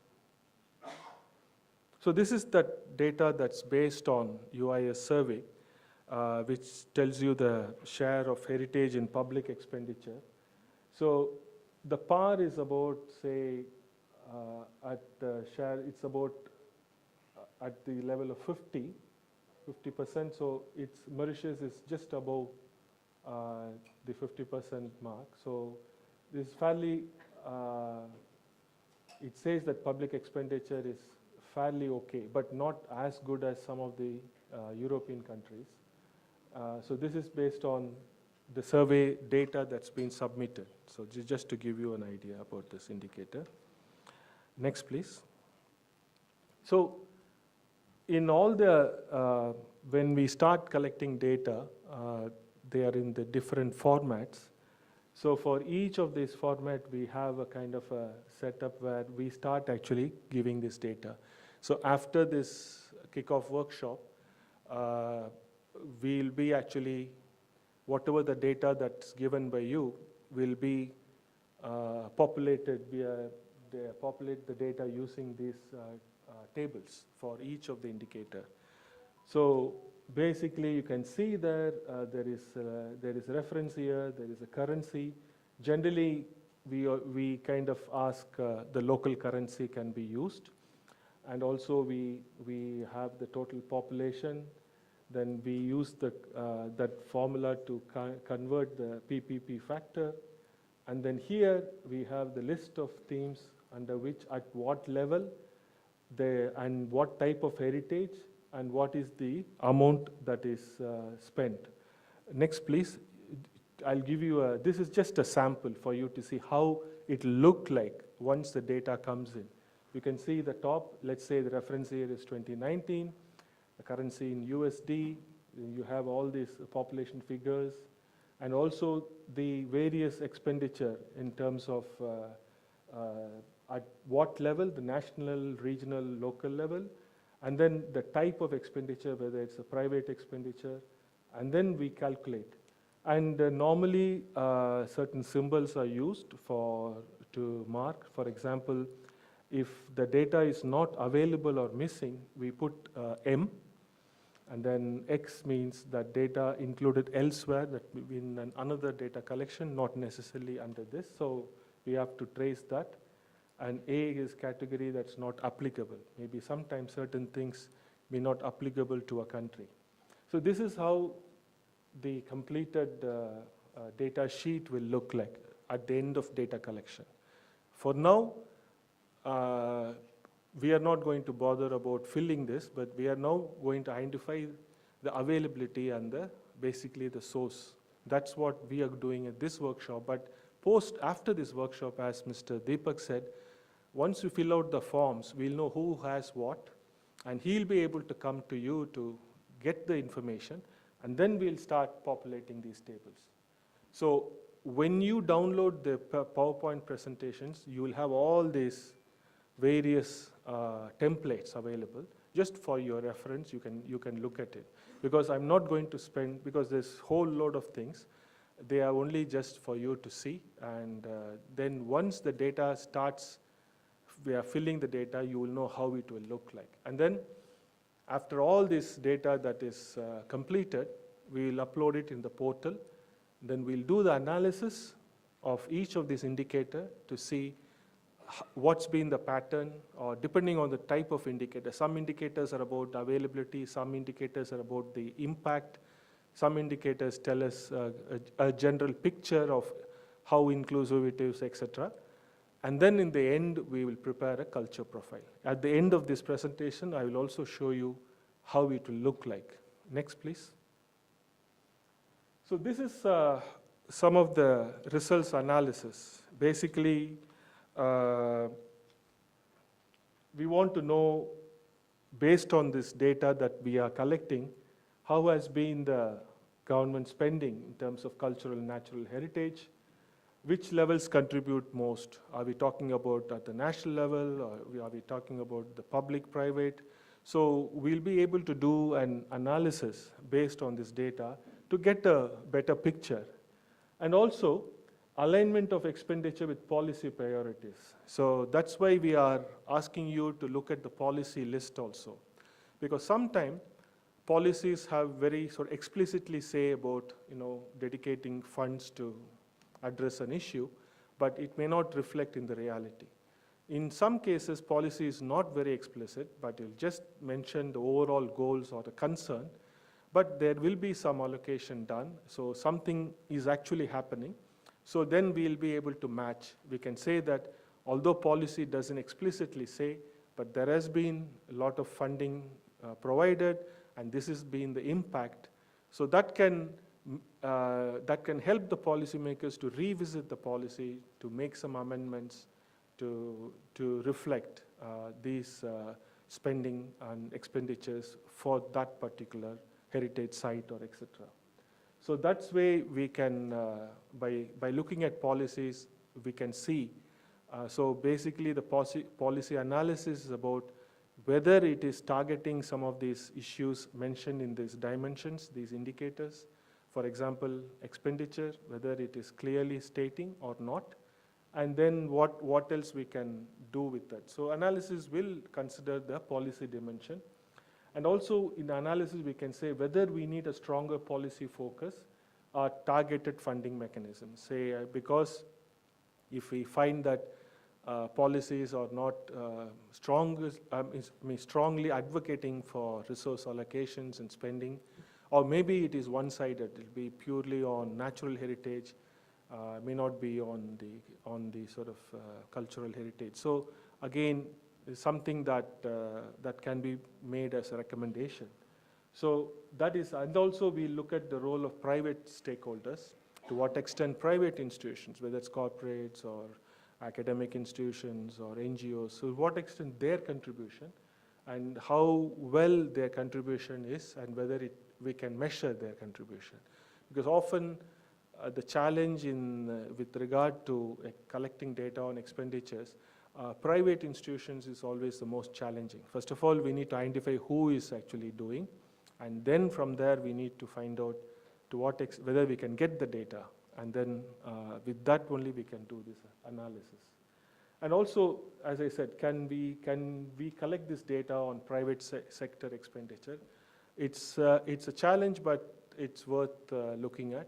So this is that data that's based on UIS survey, which tells you the share of heritage in public expenditure. So the PAR is about, say, at the share, it's about at the level of 50%. So Mauritius is just above the 50% mark. So this is fairly, it says that public expenditure is fairly okay, but not as good as some of the European countries. So this is based on the survey data that's been submitted. So just to give you an idea about this indicator. Next, please. So in all the, when we start collecting data, they are in the different formats. So for each of these formats, we have a kind of a setup where we start actually giving this data. So after this kickoff workshop, we'll be actually, whatever the data that's given by you will be populated. They populate the data using these tables for each of the indicator. So basically, you can see there there is reference here, there is a currency. Generally, we kind of ask the local currency can be used. And also we have the total population. Then we use that formula to convert the PPP factor. And then here we have the list of themes under which at what level and what type of heritage and what is the amount that is spent. Next, please. I'll give you this is just a sample for you to see how it looked like once the data comes in. You can see the top, let's say the reference year is 2019, the currency in USD, you have all these population figures, and also the various expenditure in terms of at what level, the national, regional, local level, and then the type of expenditure, whether it's a private expenditure, and then we calculate. And normally certain symbols are used to mark. For example, if the data is not available or missing, we put M, and then X means that data included elsewhere, that in another data collection, not necessarily under this. So we have to trace that. And A is category that's not applicable. Maybe sometimes certain things may not applicable to a country. So this is how the completed data sheet will look like at the end of data collection. For now, we are not going to bother about filling this, but we are now going to identify the availability and basically the source. That's what we are doing at this workshop. But after this workshop, as Mr. Deepak said, once you fill out the forms, we'll know who has what, and he'll be able to come to you to get the information. And then we'll start populating these tables. So when you download the PowerPoint presentations, you will have all these various templates available. Just for your reference, you can look at it. Because I'm not going to spend, because there's a whole load of things, they are only just for you to see. And then once the data starts, we are filling the data, you will know how it will look like. And then after all this data that is completed, we will upload it in the portal. Then we'll do the analysis of each of these indicators to see what's been the pattern, or depending on the type of indicator. Some indicators are about availability, some indicators are about the impact, some indicators tell us a general picture of how inclusive it is, etc. And then in the end, we will prepare a culture profile. At the end of this presentation, I will also show you how it will look like. Next, please. So this is some of the results analysis. Basically, we want to know, based on this data that we are collecting, how has been the government spending in terms of cultural and natural heritage, which levels contribute most. Are we talking about at the national level, or are we talking about the public, private? So we'll be able to do an analysis based on this data to get a better picture. And also, alignment of expenditure with policy priorities. So that's why we are asking you to look at the policy list also. Because sometimes policies have very sort of explicitly say about, dedicating funds to address an issue, but it may not reflect in the reality. In some cases, policy is not very explicit, but it'll just mention the overall goals or the concern, but there will be some allocation done, so something is actually happening. So then we'll be able to match. We can say that although policy doesn't explicitly say, but there has been a lot of funding provided, and this has been the impact. So that can help the policymakers to revisit the policy, to make some amendments, to reflect these spending and expenditures for that particular heritage site or etc. So that's way we can, by looking at policies, we can see. So basically the policy analysis is about whether it is targeting some of these issues mentioned in these dimensions, these indicators. For example, expenditure, whether it is clearly stating or not, and then what else we can do with that. So analysis will consider the policy dimension. And also in the analysis, we can say whether we need a stronger policy focus or targeted funding mechanisms. Say, because if we find that policies are not strongly advocating for resource allocations and spending, or maybe it is one-sided, it will be purely on natural heritage, may not be on the sort of cultural heritage. So again, is something that can be made as a recommendation. So that is, and also we look at the role of private stakeholders, to what extent private institutions, whether it's corporates or academic institutions or NGOs, so what extent their contribution and how well their contribution is, and whether we can measure their contribution. Because often the challenge with regard to collecting data on expenditures, private institutions is always the most challenging. First of all, we need to identify who is actually doing, and then from there we need to find out to what whether we can get the data, and then with that only we can do this analysis. And also, as I said, can we collect this data on private sector expenditure? It's a challenge, but it's worth looking at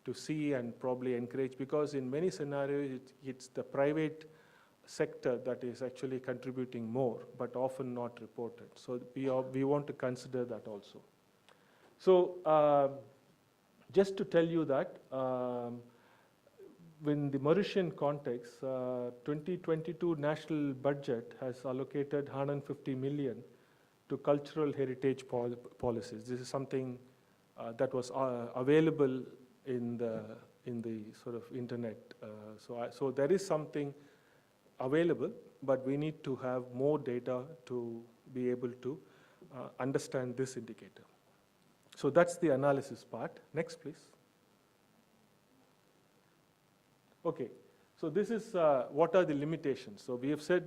to see and probably encourage, because in many scenarios it's the private sector that is actually contributing more, but often not reported. So we want to consider that also. So just to tell you that, in the Mauritian context, 2022 national budget has allocated 150 million to cultural heritage policies. This is something that was available in the sort of internet. So there is something available, but we need to have more data to be able to understand this indicator. So that's the analysis part. Next, please. Okay, so this is what are the limitations. So we have said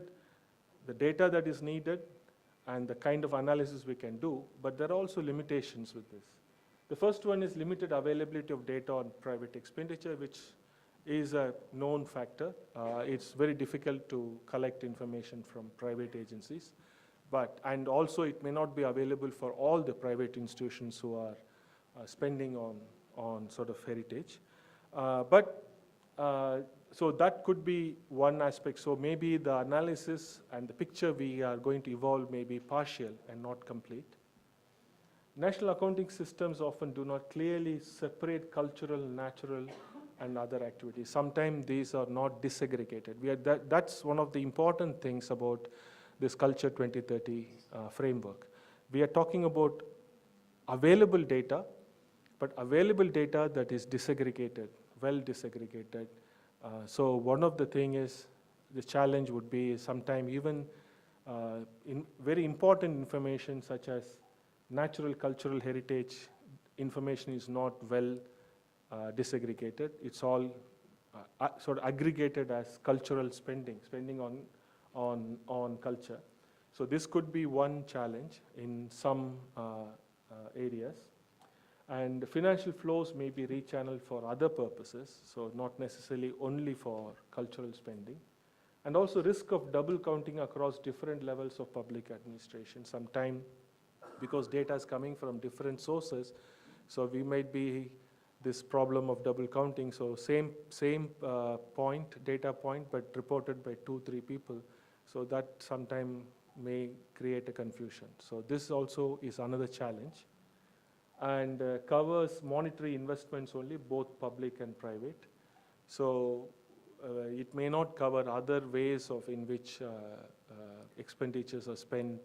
the data that is needed and the kind of analysis we can do, but there are also limitations with this. The first one is limited availability of data on private expenditure, which is a known factor. It's very difficult to collect information from private agencies, and also it may not be available for all the private institutions who are spending on sort of heritage. So that could be one aspect. So maybe the analysis and the picture we are going to evolve may be partial and not complete. National accounting systems often do not clearly separate cultural, natural, and other activities. Sometimes these are not disaggregated. That's one of the important things about this Culture 2030 framework. We are talking about available data, but available data that is disaggregated, well disaggregated. So one of the thing is, the challenge would be sometimes even in very important information such as natural cultural heritage information is not well disaggregated. It's all sort of aggregated as cultural spending on culture. So this could be one challenge in some areas. And financial flows may be rechanneled for other purposes, so not necessarily only for cultural spending. And also risk of double counting across different levels of public administration. Sometimes because data is coming from different sources, so we might be this problem of double counting. So same data point, but reported by 2-3 people. So that sometimes may create a confusion. So this also is another challenge. And covers monetary investments only, both public and private. So it may not cover other ways in which expenditures are spent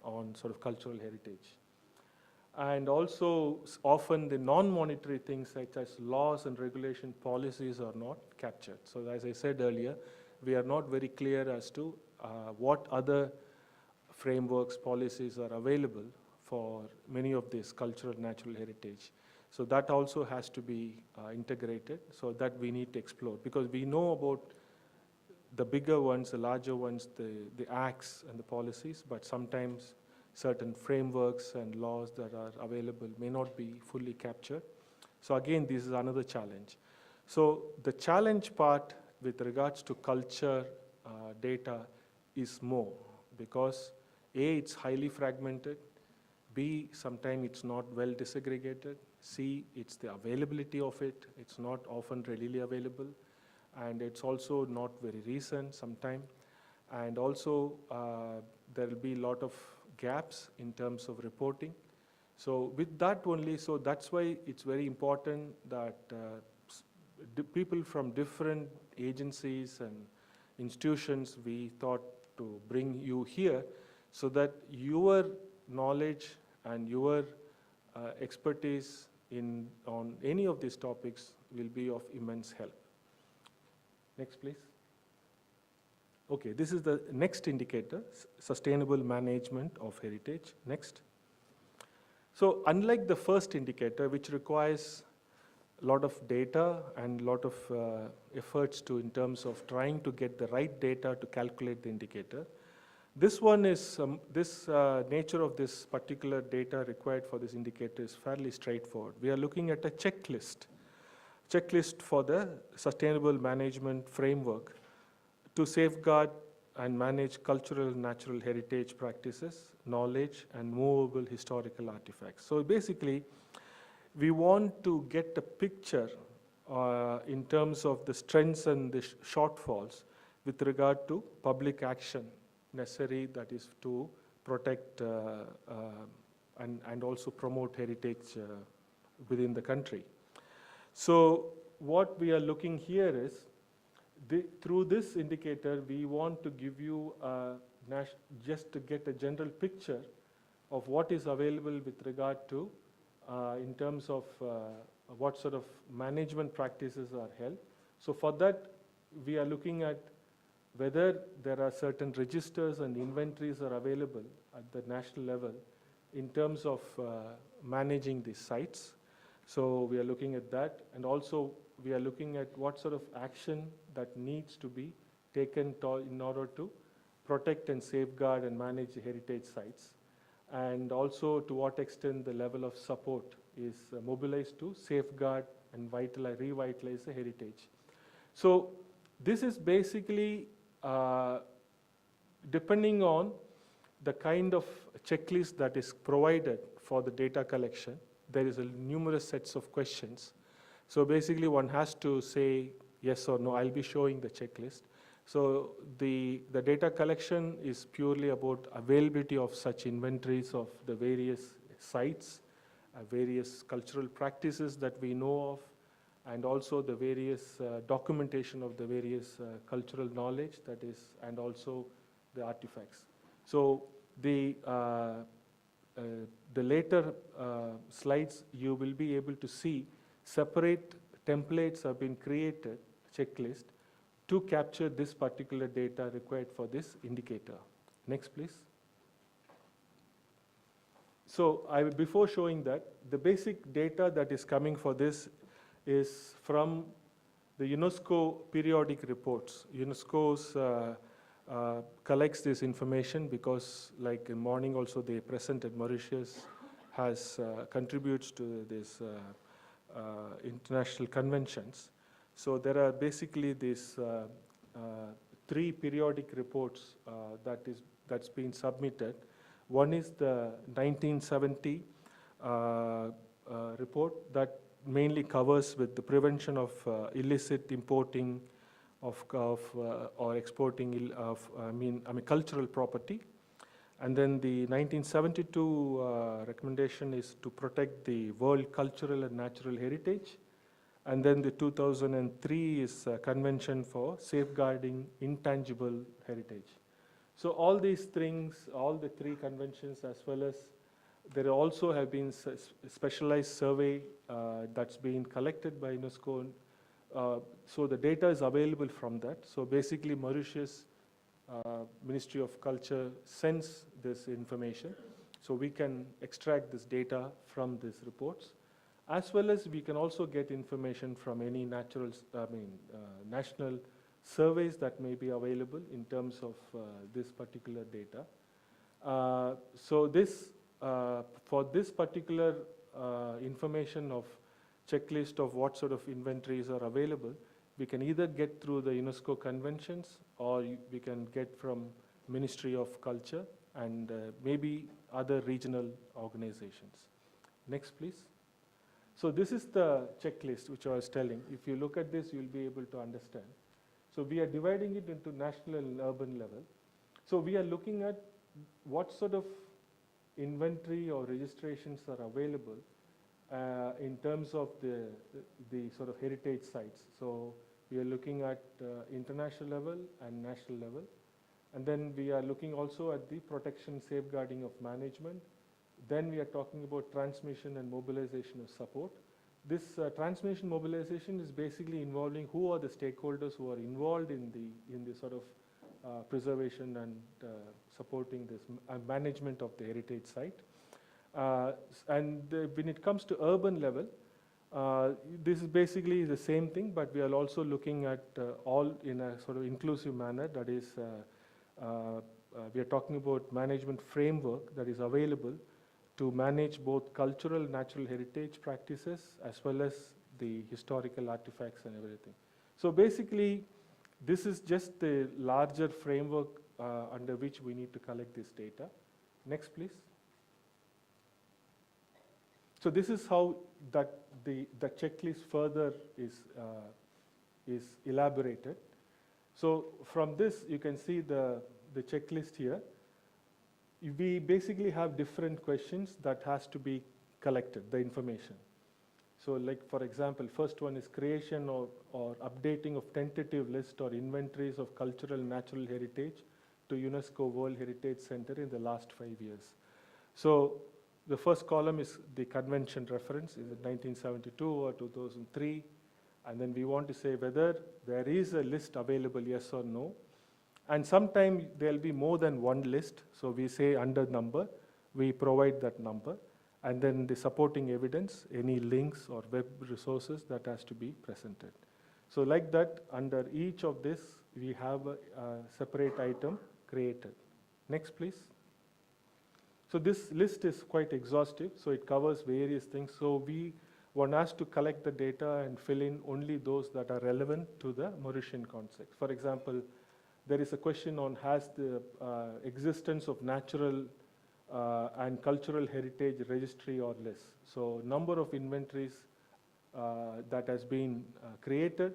on sort of cultural heritage. And also often the non-monetary things such as laws and regulation policies are not captured. So as I said earlier, we are not very clear as to what other frameworks, policies are available for many of these cultural natural heritage. So that also has to be integrated, so that we need to explore, because we know about the bigger ones, the larger ones, the acts and the policies, but sometimes certain frameworks and laws that are available may not be fully captured. So again, this is another challenge. So the challenge part with regards to culture data is more, because A, it's highly fragmented, B, sometimes it's not well disaggregated, C, it's the availability of it, it's not often readily available, and it's also not very recent sometimes, and also there will be a lot of gaps in terms of reporting. So with that only, so that's why it's very important that people from different agencies and institutions, we thought to bring you here so that your knowledge and your expertise on any of these topics will be of immense help. Next, please. Okay, this is the next indicator, sustainable management of heritage. Next. So unlike the first indicator, which requires a lot of data and a lot of efforts in terms of trying to get the right data to calculate the indicator, this one is, nature of this particular data required for this indicator is fairly straightforward. We are looking at a checklist for the sustainable management framework to safeguard and manage cultural natural heritage practices, knowledge, and movable historical artifacts. So basically, we want to get a picture in terms of the strengths and the shortfalls with regard to public action necessary, that is to protect and also promote heritage within the country. So what we are looking here is, through this indicator, we want to give you just to get a general picture of what is available with regard to in terms of what sort of management practices are held. So for that, we are looking at whether there are certain registers and inventories are available at the national level in terms of managing these sites. So we are looking at that, and also we are looking at what sort of action that needs to be taken in order to protect and safeguard and manage the heritage sites, and also to what extent the level of support is mobilized to safeguard and revitalize the heritage. So this is basically depending on the kind of checklist that is provided for the data collection. There is numerous sets of questions. So basically one has to say yes or no. I'll be showing the checklist. So the data collection is purely about availability of such inventories of the various sites, various cultural practices that we know of, and also the various documentation of the various cultural knowledge that is, and also the artifacts. So the later slides, you will be able to see separate templates have been created, checklist, to capture this particular data required for this indicator. Next, please. So before showing that, the basic data that is coming for this is from the UNESCO periodic reports. UNESCO's collects this information because, like in morning also they presented, Mauritius has contributes to this international conventions. So there are basically these 3 periodic reports that's been submitted. One is the 1970 report that mainly covers with the prevention of illicit importing of or exporting of cultural property. And then the 1972 recommendation is to protect the world cultural and natural heritage. And then the 2003 is a convention for safeguarding intangible heritage. So all these things, all the 3 conventions, as well as there also have been specialized survey that's been collected by UNESCO. So the data is available from that. So basically Mauritius Ministry of Culture sends this information. So we can extract this data from these reports, as well as we can also get information from any national surveys that may be available in terms of this particular data. So this, for this particular information of checklist of what sort of inventories are available, we can either get through the UNESCO conventions, or we can get from Ministry of Culture and maybe other regional organizations. Next, please. So this is the checklist which I was telling. If you look at this, you'll be able to understand. So we are dividing it into national and urban level. So we are looking at what sort of inventory or registrations are available in terms of the sort of heritage sites. So we are looking at international level and national level. And then we are looking also at the protection, safeguarding of management. Then we are talking about transmission and mobilization of support. This transmission mobilization is basically involving who are the stakeholders who are involved in the sort of preservation and supporting this management of the heritage site. And when it comes to urban level, this is basically the same thing, but we are also looking at all in a sort of inclusive manner. That is, we are talking about management framework that is available to manage both cultural, natural heritage practices, as well as the historical artifacts and everything. So basically, this is just the larger framework under which we need to collect this data. Next, please. So this is how that the checklist further is elaborated. So from this, you can see the checklist here. We basically have different questions that has to be collected, the information. So like, for example, first one is creation or updating of tentative list or inventories of cultural and natural heritage to UNESCO World Heritage Center in the last 5 years. So the first column is the convention reference, is it 1972 or 2003? And then we want to say whether there is a list available, yes or no. And sometimes there'll be more than one list, so we say under number. we provide that number. And then the supporting evidence, any links or web resources that has to be presented. So like that, under each of this, we have a separate item created. Next, please. So this list is quite exhaustive, so it covers various things. So one has to collect the data and fill in only those that are relevant to the Mauritian context. For example, there is a question on has the existence of natural and cultural heritage registry or list. So number of inventories that has been created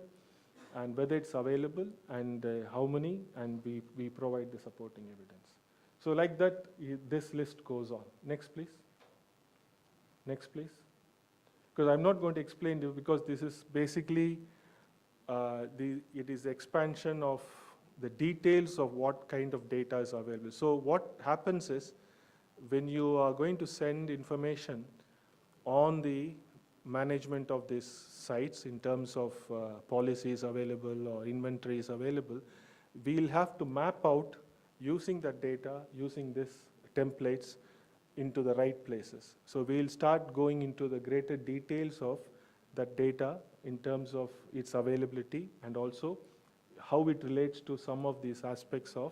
and whether it's available and how many, and we provide the supporting evidence. So like that, this list goes on. Next, please. Next, please. Because I'm not going to explain to you because this is basically, it is the expansion of the details of what kind of data is available. So what happens is, when you are going to send information on the management of these sites in terms of policies available or inventories available, we'll have to map out using that data, using these templates into the right places. So we'll start going into the greater details of that data in terms of its availability and also how it relates to some of these aspects of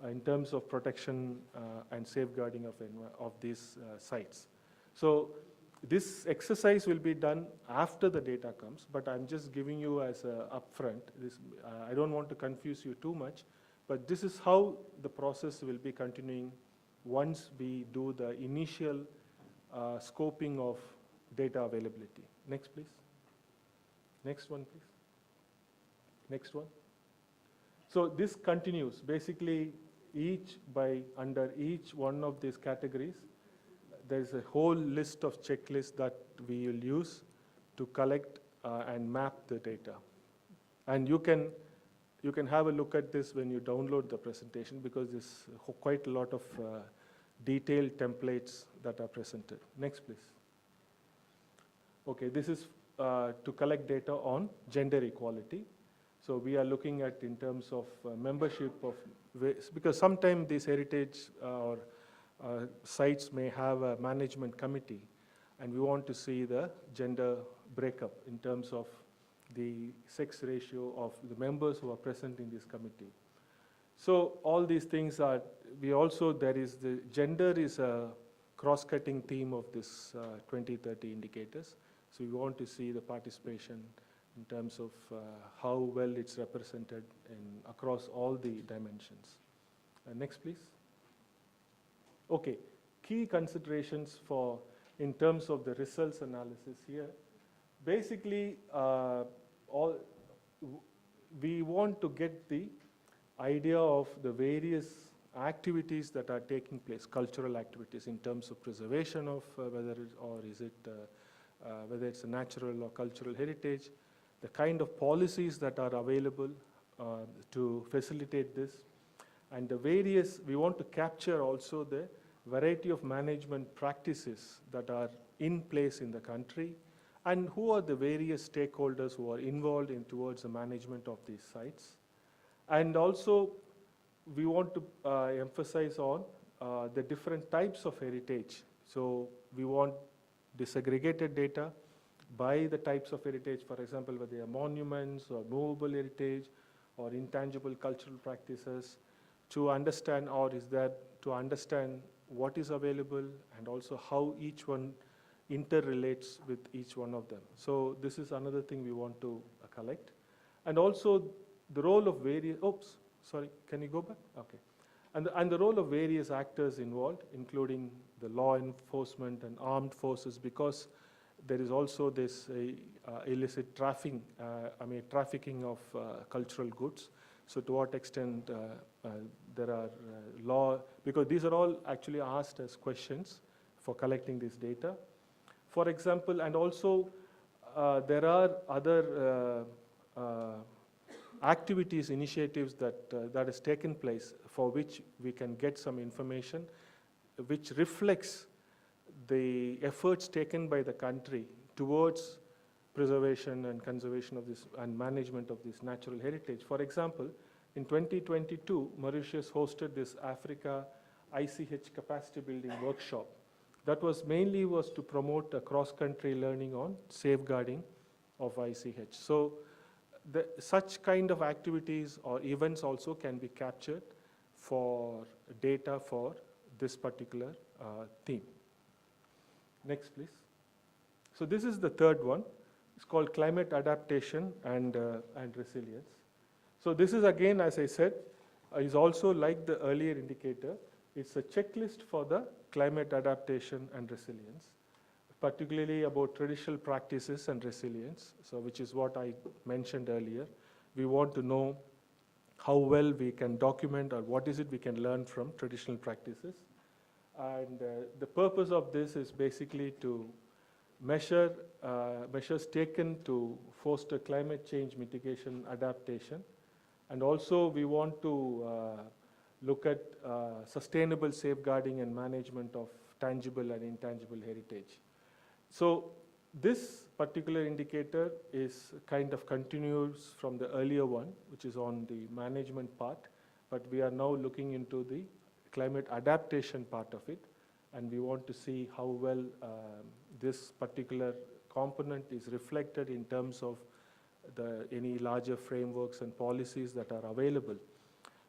in terms of protection and safeguarding of these sites. So this exercise will be done after the data comes, but I'm just giving you as a upfront. I don't want to confuse you too much, but this is how the process will be continuing once we do the initial scoping of data availability. Next, please. Next one, please. Next one. So this continues. Basically, under each one of these categories, there's a whole list of checklists that we will use to collect and map the data. And you can have a look at this when you download the presentation because there's quite a lot of detailed templates that are presented. Next, please. Okay, this is to collect data on gender equality. So we are looking at in terms of membership of, because sometimes these heritage or sites may have a management committee, and we want to see the gender breakup in terms of the sex ratio of the members who are present in this committee. So all these things are, the gender is a cross-cutting theme of this 2030 indicators. So we want to see the participation in terms of how well it's represented across all the dimensions. Next, please. Okay, key considerations in terms of the results analysis here. Basically, we want to get the idea of the various activities that are taking place, cultural activities in terms of preservation of whether it's a natural or cultural heritage, the kind of policies that are available to facilitate this, and we want to capture also the variety of management practices that are in place in the country, and who are the various stakeholders who are involved towards the management of these sites. And also, we want to emphasize on the different types of heritage. So we want disaggregated data by the types of heritage, for example, whether they are monuments or movable heritage or intangible cultural practices, to understand what is available and also how each one interrelates with each one of them. So this is another thing we want to collect. And also the role of can you go back? Okay. And the role of various actors involved, including the law enforcement and armed forces, because there is also this illicit trafficking of cultural goods. So to what extent there are because these are all actually asked as questions for collecting this data. For example, and also there are other activities, initiatives that has taken place for which we can get some information which reflects the efforts taken by the country towards preservation and conservation of this and management of this natural heritage. For example, in 2022, Mauritius hosted this Africa ICH capacity building workshop. That was mainly to promote a cross-country learning on safeguarding of ICH. So such kind of activities or events also can be captured for data for this particular theme. Next, please. So this is the third one. It's called climate adaptation and resilience. So this is again, as I said, is also like the earlier indicator. It's a checklist for the climate adaptation and resilience, particularly about traditional practices and resilience, so which is what I mentioned earlier. We want to know how well we can document or what is it we can learn from traditional practices. And the purpose of this is basically to measures taken to foster climate change mitigation adaptation. And also we want to look at sustainable safeguarding and management of tangible and intangible heritage. So this particular indicator is kind of continues from the earlier one, which is on the management part, but we are now looking into the climate adaptation part of it, and we want to see how well this particular component is reflected in terms of any larger frameworks and policies that are available.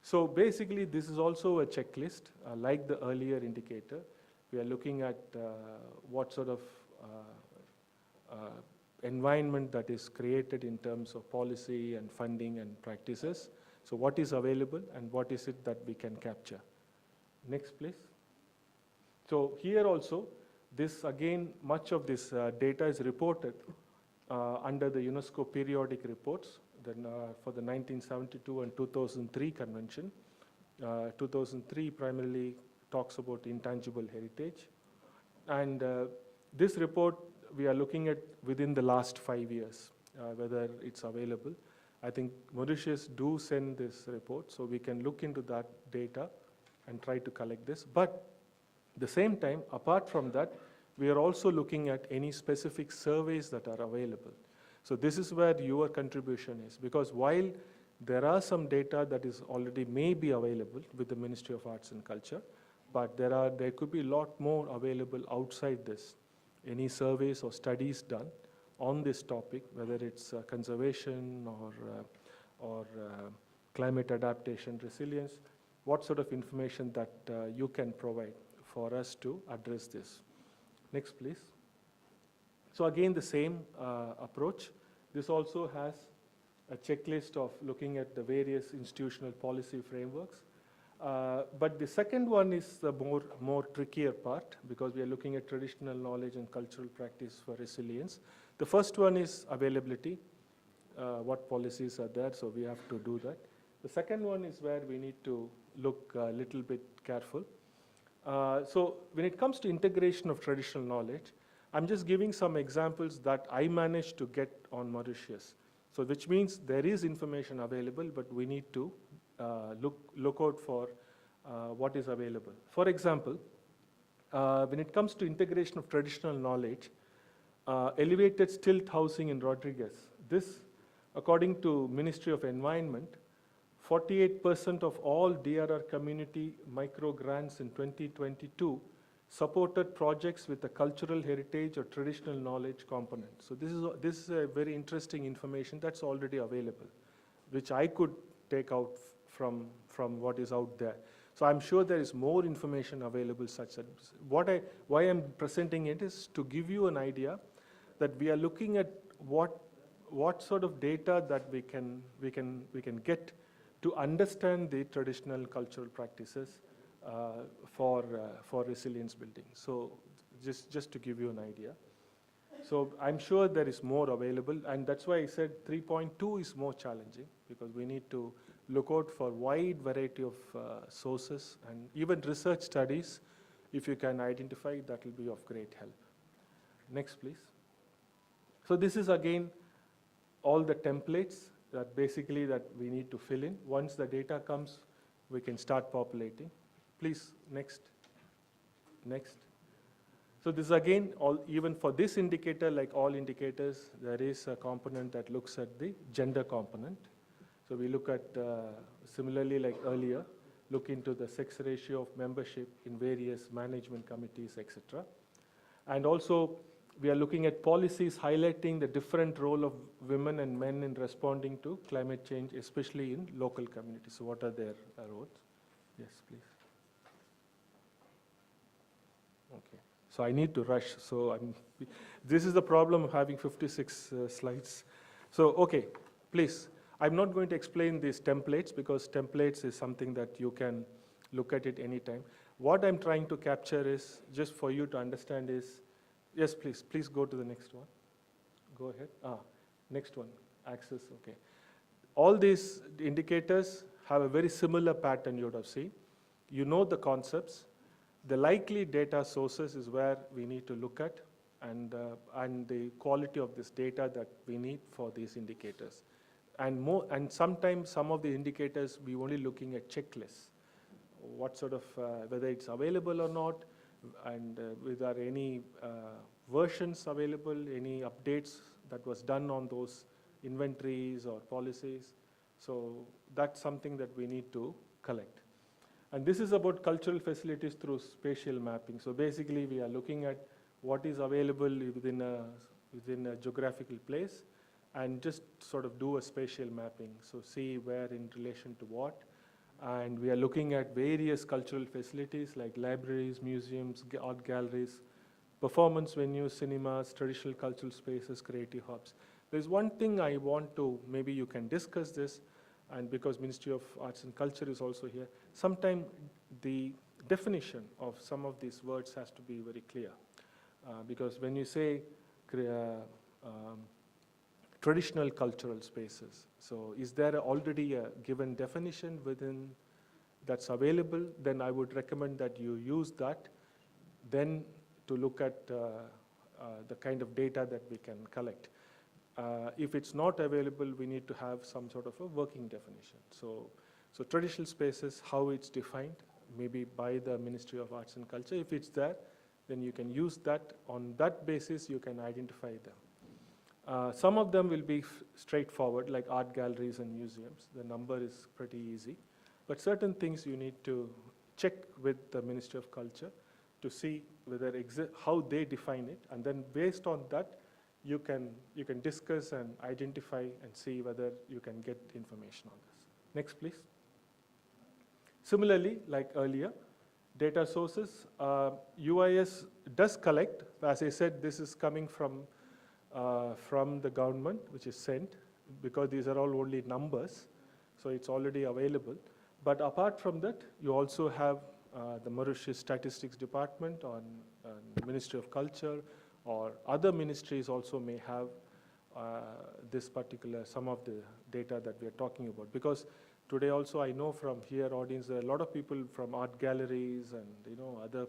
So basically, this is also a checklist, like the earlier indicator. We are looking at what sort of environment that is created in terms of policy and funding and practices. So what is available and what is it that we can capture. Next, please. So here also, this again, much of this data is reported under the UNESCO periodic reports for the 1972 and 2003 convention. 2003 primarily talks about intangible heritage. And this report, we are looking at within the last 5 years, whether it's available. I think Mauritius do send this report, so we can look into that data and try to collect this. But at the same time, apart from that, we are also looking at any specific surveys that are available. So this is where your contribution is, because while there are some data that is already may be available with the Ministry of Arts and Culture, but there could be a lot more available outside this. Any surveys or studies done on this topic, whether it's conservation or climate adaptation, resilience, what sort of information that you can provide for us to address this. Next, please. So again, the same approach. This also has a checklist of looking at the various institutional policy frameworks. But the second one is the more trickier part, because we are looking at traditional knowledge and cultural practice for resilience. The first one is availability, what policies are there, so we have to do that. The second one is where we need to look a little bit careful. So when it comes to integration of traditional knowledge, I'm just giving some examples that I managed to get on Mauritius. So which means there is information available, but we need to look out for what is available. For example, when it comes to integration of traditional knowledge, elevated stilt housing in Rodriguez, this, according to Ministry of Environment, 48% of all DRR community micro grants in 2022 supported projects with a cultural heritage or traditional knowledge component. So this is a very interesting information that's already available, which I could take out from what is out there. So I'm sure there is more information available such that why I'm presenting it is to give you an idea that we are looking at what sort of data that we can get to understand the traditional cultural practices for resilience building. So just to give you an idea. So I'm sure there is more available, and that's why I said 3.2 is more challenging, because we need to look out for wide variety of sources, and even research studies, if you can identify, that will be of great help. Next, please. So this is again all the templates that basically that we need to fill in. Once the data comes, we can start populating. Please, next. Next. So this again, even for this indicator, like all indicators, there is a component that looks at the gender component. So we look at, similarly like earlier, look into the sex ratio of membership in various management committees, etc. And also, we are looking at policies highlighting the different role of women and men in responding to climate change, especially in local communities. So what are their roles? Yes, please. Okay. So I need to rush. So this is the problem of having 56 slides. So, okay, please. I'm not going to explain these templates because templates is something that you can look at it anytime. What I'm trying to capture is, just for you to understand is, yes, please go to the next one. Go ahead. Next one, access, okay. All these indicators have a very similar pattern you would have seen. You know the concepts. The likely data sources is where we need to look at, and the quality of this data that we need for these indicators. And sometimes some of the indicators we only looking at checklists. What sort of, whether it's available or not, and whether any versions available, any updates that was done on those inventories or policies. So that's something that we need to collect. And this is about cultural facilities through spatial mapping. So basically we are looking at what is available within a geographical place and just sort of do a spatial mapping. So see where in relation to what. And we are looking at various cultural facilities like libraries, museums, art galleries, performance venues, cinemas, traditional cultural spaces, creative hubs. There's one thing I want to, maybe you can discuss this, and because Ministry of Arts and Culture is also here, sometimes the definition of some of these words has to be very clear. Because when you say traditional cultural spaces, so is there already a given definition within that's available? Then I would recommend that you use that, then to look at the kind of data that we can collect. If it's not available, we need to have some sort of a working definition. So traditional spaces, how it's defined, maybe by the Ministry of Arts and Culture. If it's there, then you can use that. On that basis, you can identify them. Some of them will be straightforward, like art galleries and museums. The number is pretty easy. But certain things you need to check with the Ministry of Culture to see whether how they define it. And then based on that, you can discuss and identify and see whether you can get information on this. Next, please. Similarly, like earlier, data sources, UIS does collect. As I said, this is coming from the government, which is sent, because these are all only numbers, so it's already available. But apart from that, you also have the Mauritius Statistics Department or the Ministry of Culture, or other ministries also may have this particular, some of the data that we are talking about. Because today also I know from here audience, there are a lot of people from art galleries and other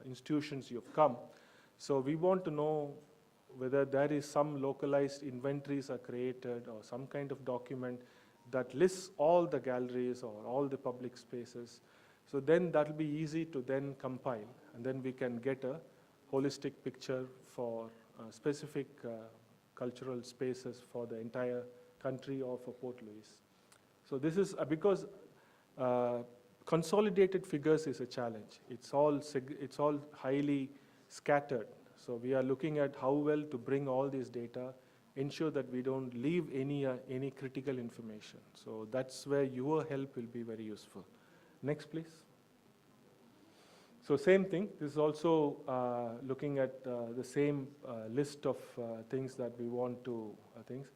institutions you've come. So we want to know whether there is some localized inventories are created or some kind of document that lists all the galleries or all the public spaces. So then that will be easy to then compile, and then we can get a holistic picture for specific cultural spaces for the entire country or for Port Louis. So this is because consolidated figures is a challenge. It's all highly scattered. So we are looking at how well to bring all this data, ensure that we don't leave any critical information. So that's where your help will be very useful. Next, please. So same thing. This is also looking at the same list of things that we want to things.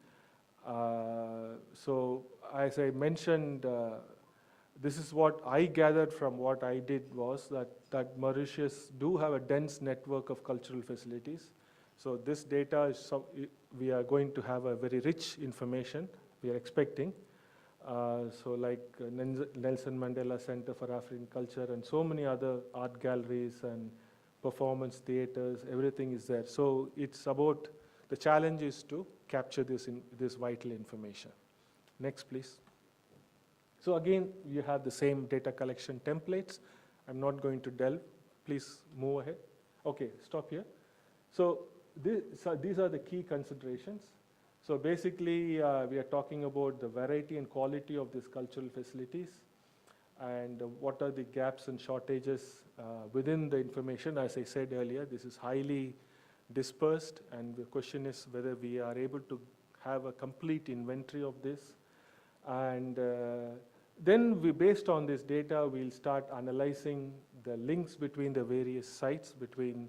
So as I mentioned, this is what I gathered from what I did was that Mauritius do have a dense network of cultural facilities. So this data is we are going to have a very rich information we are expecting. So like Nelson Mandela Center for African Culture and so many other art galleries and performance theaters, everything is there. So it's about, the challenge is to capture this vital information. Next, please. So again, you have the same data collection templates. I'm not going to delve. Please move ahead. Okay, stop here. So these are the key considerations. So basically, we are talking about the variety and quality of these cultural facilities. and what are the gaps and shortages within the information. As I said earlier, this is highly dispersed, and the question is whether we are able to have a complete inventory of this. And then based on this data, we'll start analyzing the links between the various sites, between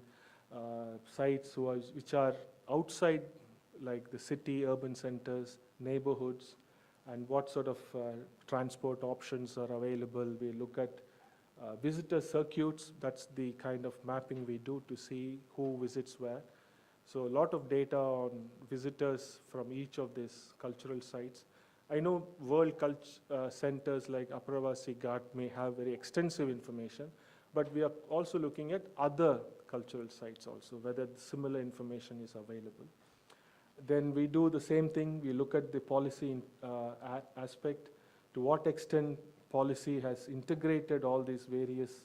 sites which are outside, like the city, urban centers, neighborhoods, and what sort of transport options are available. We look at visitor circuits. That's the kind of mapping we do to see who visits where. So a lot of data on visitors from each of these cultural sites. I know world centers like Apravasi Ghat may have very extensive information, but we are also looking at other cultural sites also, whether similar information is available. Then we do the same thing. We look at the policy aspect, to what extent policy has integrated all these various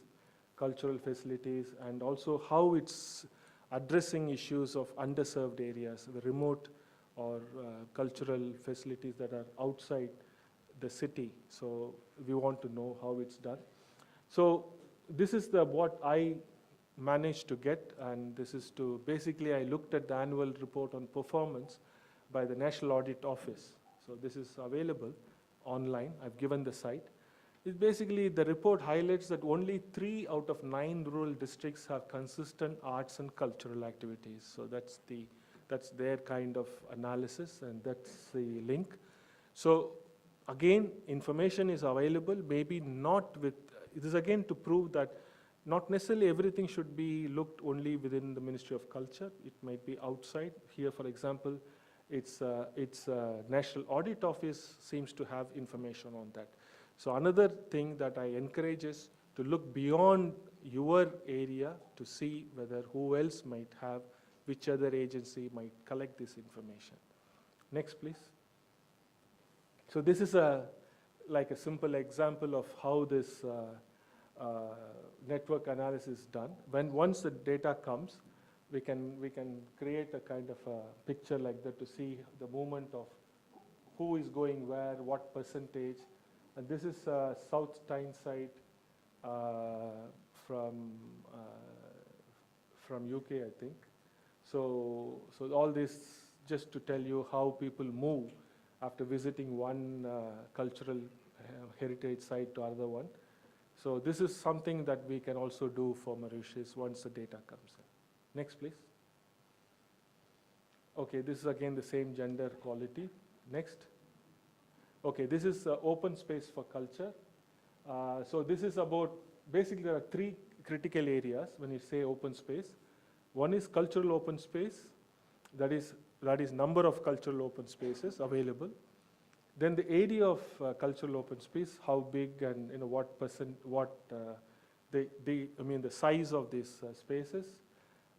cultural facilities, and also how it's addressing issues of underserved areas, the remote or cultural facilities that are outside the city. So we want to know how it's done. So this is what I managed to get, and this is to basically I looked at the annual report on performance by the National Audit Office. So this is available online. I've given the site. It's basically the report highlights that only 3 out of 9 rural districts have consistent arts and cultural activities. So that's their kind of analysis, and that's the link. So again, information is available, maybe not with, it is again to prove that not necessarily everything should be looked only within the Ministry of Culture. It might be outside. Here, for example, it's National Audit Office seems to have information on that. So another thing that I encourage is to look beyond your area to see whether who else might have, which other agency might collect this information. Next, please. So this is like a simple example of how this network analysis is done. Once the data comes, we can create a kind of a picture like that to see the movement of who is going where, what percentage. And this is South Tyneside from UK, I think. So all this just to tell you how people move after visiting one cultural heritage site to another one. So this is something that we can also do for Mauritius once the data comes in. Next, please. Okay, this is again the same gender equality. Next. Okay, this is open space for culture. So this is about, basically there are 3 critical areas when you say open space. One is cultural open space, that is number of cultural open spaces available. Then the area of cultural open space, how big and what percent, the size of these spaces.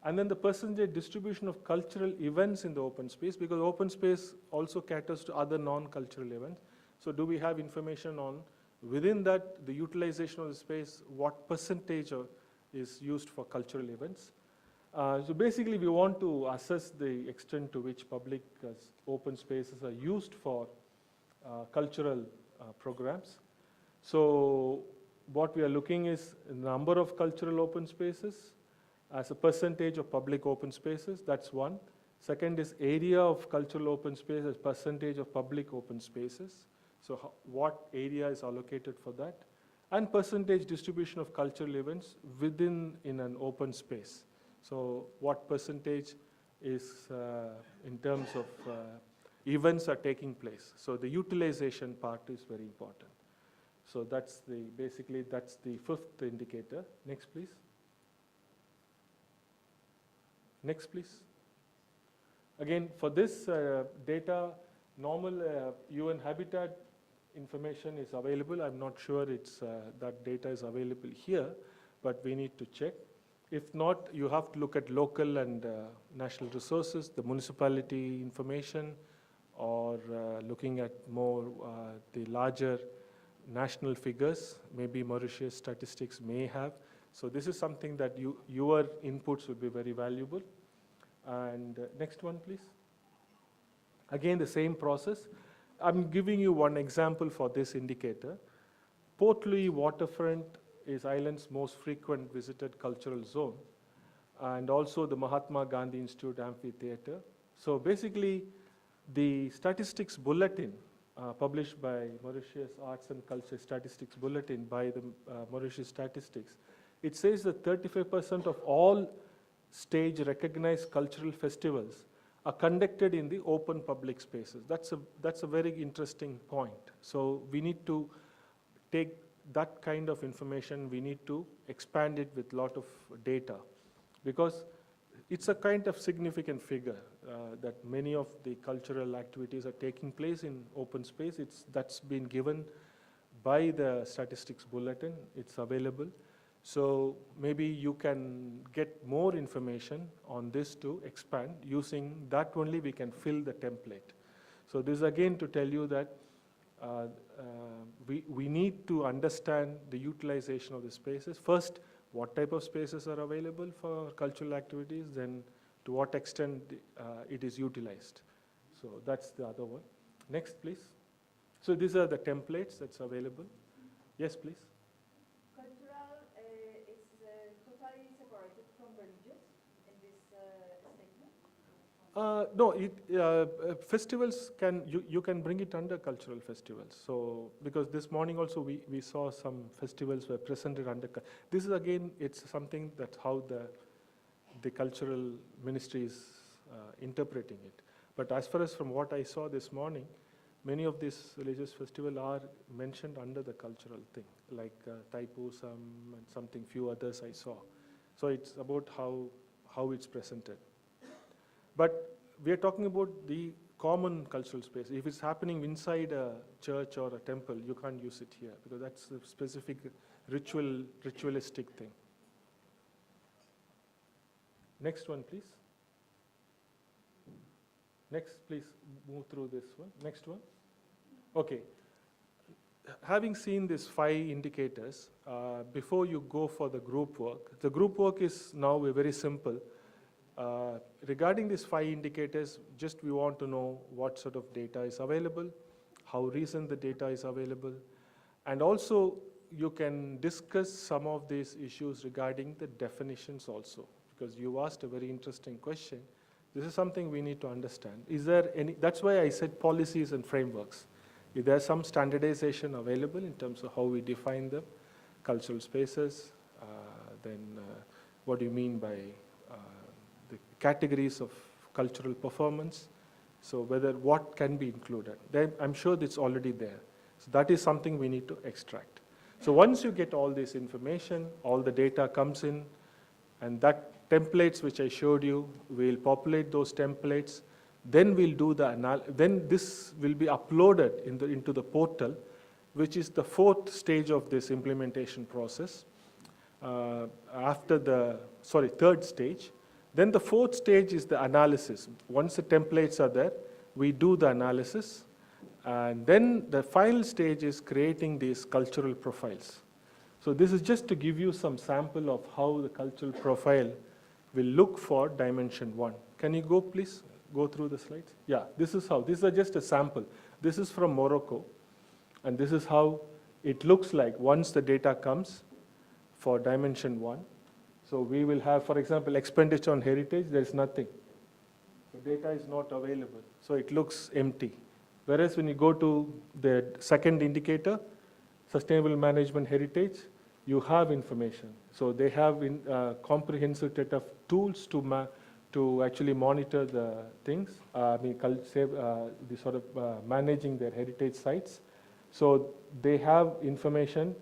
And then the percentage distribution of cultural events in the open space, because open space also caters to other non-cultural events. So do we have information on, within that, the utilization of the space, what percentage is used for cultural events? So basically we want to assess the extent to which public open spaces are used for cultural programs. So what we are looking is the number of cultural open spaces as a percentage of public open spaces, that's one. Second is area of cultural open space as percentage of public open spaces. So what area is allocated for that? And percentage distribution of cultural events in an open space. So what percentage is in terms of events are taking place. So the utilization part is very important. So that's basically that's the 5th indicator. Next, please. Next, please. Again, for this data, normal UN Habitat information is available. I'm not sure that data is available here, but we need to check. If not, you have to look at local and national resources, the municipality information, or looking at more the larger national figures. Maybe Mauritius statistics may have. So this is something that your inputs would be very valuable. And next one, please. Again, the same process. I'm giving you one example for this indicator. Port Louis waterfront is Island's most frequent visited cultural zone, and also the Mahatma Gandhi Institute Amphitheatre. So basically, the statistics bulletin published by Mauritius Arts and Culture Statistics Bulletin by the Mauritius Statistics, it says that 35% of all stage recognized cultural festivals are conducted in the open public spaces. That's a very interesting point. So we need to take that kind of information, we need to expand it with a lot of data, because it's a kind of significant figure that many of the cultural activities are taking place in open space. That's been given by the statistics bulletin, it's available. So maybe you can get more information on this to expand. Using that only we can fill the template. So this is again to tell you that we need to understand the utilization of the spaces. First, what type of spaces are available for cultural activities, then to what extent it is utilized. So that's the other one. Next, please. So these are the templates that's available. Yes, please. Cultural is totally separated from religious in this statement? No, festivals you can bring it under cultural festivals. So because this morning also we saw some festivals were presented under. This is again, it's something that how the cultural ministry is interpreting it. But as far as from what I saw this morning, many of these religious festivals are mentioned under the cultural thing, like Taipusam and something few others I saw. So it's about how it's presented. But we are talking about the common cultural space. If it's happening inside a church or a temple, you can't use it here because that's a specific ritualistic thing. Next one, please. Next, please move through this one. Next one. Okay. Having seen these 5 indicators, before you go for the group work is now very simple. Regarding these 5 indicators, just we want to know what sort of data is available, how recent the data is available, and also you can discuss some of these issues regarding the definitions also, because you asked a very interesting question. This is something we need to understand. Is there any, that's why I said policies and frameworks. Is there some standardization available in terms of how we define them, cultural spaces, then what do you mean by the categories of cultural performance? So whether what can be included. Then I'm sure it's already there. So that is something we need to extract. So once you get all this information, all the data comes in, and that templates which I showed you, we'll populate those templates, then we'll do the then this will be uploaded into the portal, which is the 4th stage of this implementation process. After the, 3rd stage. Then the 4th stage is the analysis. Once the templates are there, we do the analysis. And then the final stage is creating these cultural profiles. So this is just to give you some sample of how the cultural profile will look for dimension 1. Can you go, please? Go through the slides. Yeah, this is how. This is just a sample. This is from Morocco. And this is how it looks like once the data comes for dimension 1. So we will have, for example, expenditure on heritage, there is nothing. The data is not available. So it looks empty. Whereas when you go to the 2nd indicator, sustainable management heritage, you have information. So they have comprehensive set of tools to actually monitor the things, the sort of managing their heritage sites. So they have information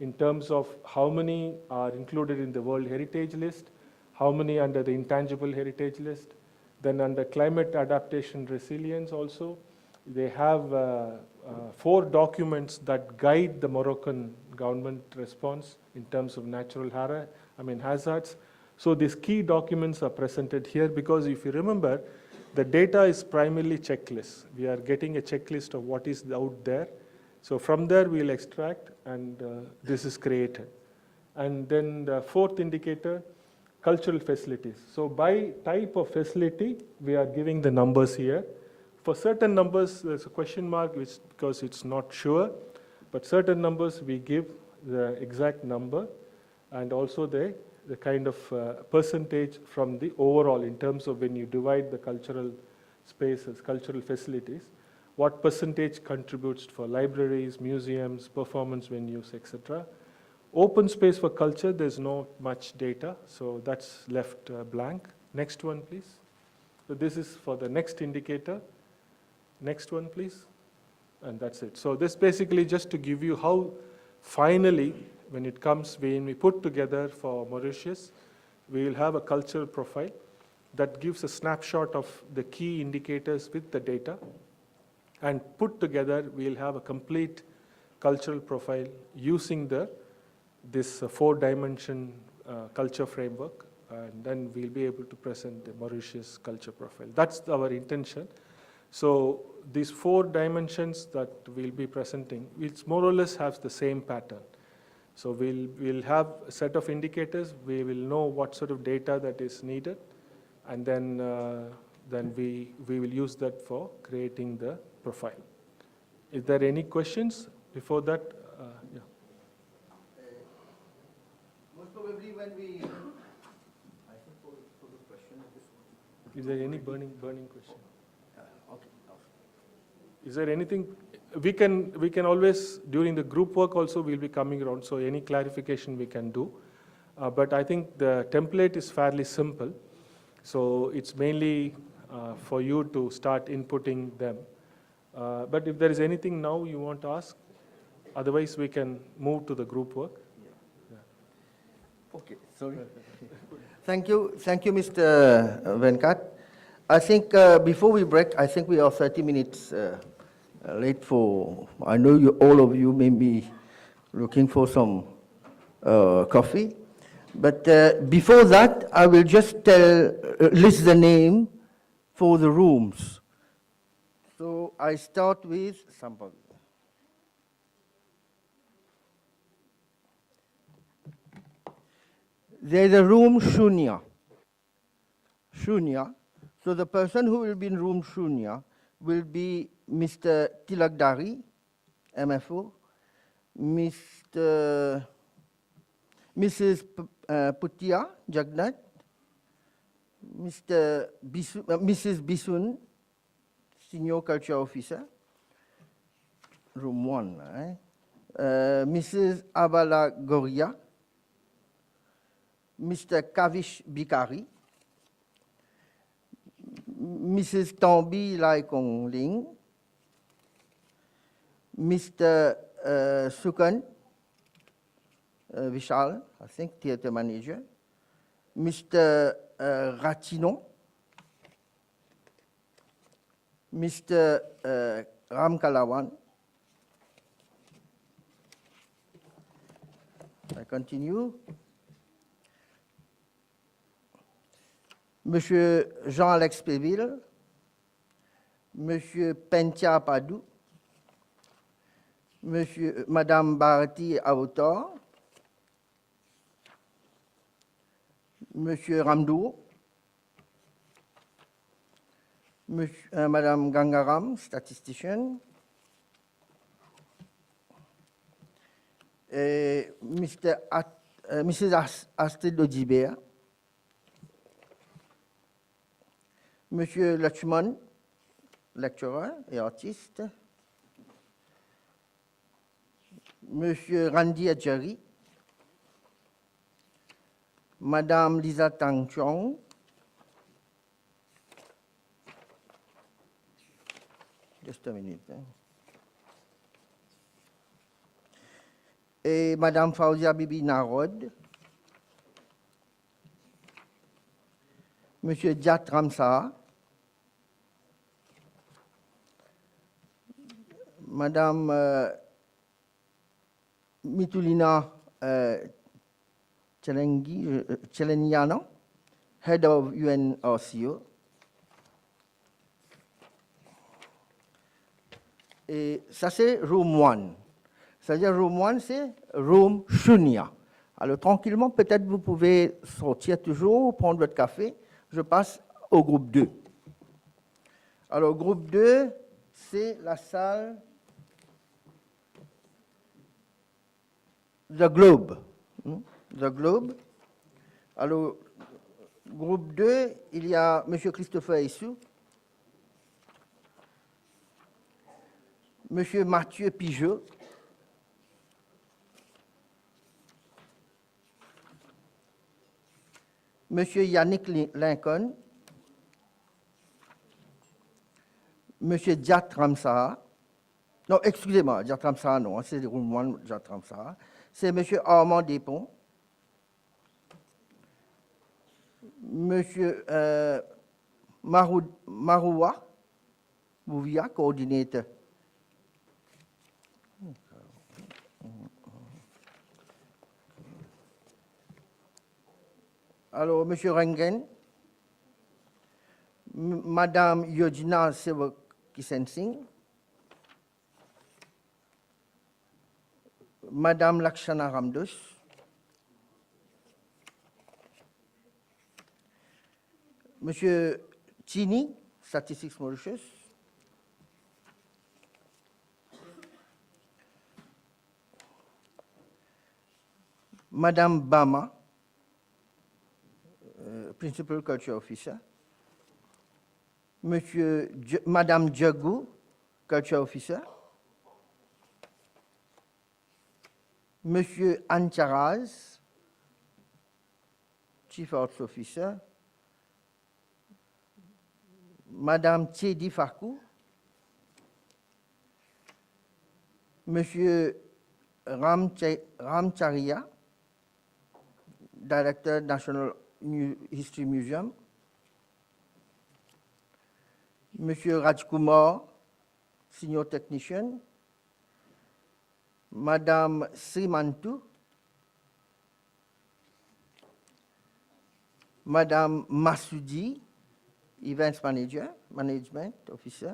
in terms of how many are included in the World Heritage List, how many under the Intangible Heritage List, then under Climate Adaptation Resilience also. They have 4 documents that guide the Moroccan government response in terms of natural hazards. So these key documents are presented here because if you remember, the data is primarily checklists. We are getting a checklist of what is out there. So from there we'll extract and this is created. And then the 4th indicator, cultural facilities. So by type of facility, we are giving the numbers here. For certain numbers, there's a question mark because it's not sure. But certain numbers we give the exact number and also the kind of percentage from the overall in terms of when you divide the cultural spaces, cultural facilities, what percentage contributes for libraries, museums, performance venues, etc. Open space for culture, there's not much data, so that's left blank. Next one, please. So this is for the next indicator. Next one, please. And that's it. So this basically just to give you how finally, when it comes, when we put together for Mauritius, we will have a cultural profile that gives a snapshot of the key indicators with the data. And put together, we'll have a complete cultural profile using this 4-dimension culture framework. And then we'll be able to present the Mauritius culture profile. That's our intention. So these 4 dimensions that we'll be presenting, which more or less have the same pattern. So we'll have a set of indicators. We will know what sort of data that is needed, and then we will use that for creating the profile. Is there any questions before that? Yeah. Most probably when we. I think for the question. Is there any burning question? Okay. Is there anything? We can always, during the group work also, we'll be coming around, so any clarification we can do. But I think the template is fairly simple. So it's mainly for you to start inputting them. But if there is anything now you want to ask, otherwise we can move to the group work. Yeah. Okay, sorry. Thank you, Mr. Venkat. I think before we break, I think we are 30 minutes late for, I know all of you may be looking for some coffee. But before that, I will just list the name for the rooms. So I start with somebody. There's a room Shunya. Shunya. So the person who will be in room Shunya will be Mr. Tilakdari, MFO, Mrs. Putia Jagnat, Mrs. Bisun, Senior Culture Officer, room 1, Mrs. Abala Goria, Mr. Kavish Bikari, Mrs. Tambi Lai Kong Ling, Mr. Sukan Vishal, I think theatre manager, Mr. Ratino, Mr. Ram Kalawan. I continue. Monsieur Jean-Alex Péville, Monsieur Pentia Padou, Madame Bharati Autor, Monsieur Ramdour, Madame Gangaram, statistician, Mrs. Astrid Odibert, Monsieur Lachman, lecturer et artiste, Monsieur Randy Adjari, Madame Lisa Tang Chong, just a minute, et Madame Fauzia Bibi Narod, Monsieur Diat Ramsa, Madame Mitulina Cheleniana, head of UNRCO. Et ça, c'est room 1. C'est-à-dire, room 1, c'est room Shunya. Alors, tranquillement, peut-être vous pouvez sortir toujours, prendre votre café. Je passe au groupe 2. Alors, groupe 2, c'est la salle The Globe. The Globe. Alors, groupe 2, il y a M. Christopher Issou, M. Mathieu Pigeot, M. Yannick Lincoln, M. Diat Ramsara, non, excusez-moi, Diat Ramsara, non, c'est le groupe Diat Ramsara, c'est M. Armand Despons, M. Maroua Bouvia, coordinateur. Alors, M. Rengen, Madame Yojina Sevakisensing, Madame Lakshana Ramdos, Monsieur Chini, Statistics Mauritius, Madame Bama, Principal Culture Officer, Madame Djagou, Culture Officer, Monsieur Ancharaz, Chief Arts Officer, Madame Tchedi Farkou, Monsieur Ramcharia, Director National History Museum, Monsieur Rajkumar, Senior Technician, Madame Srimantu, Madame Massoudi, Events Manager, Management Officer,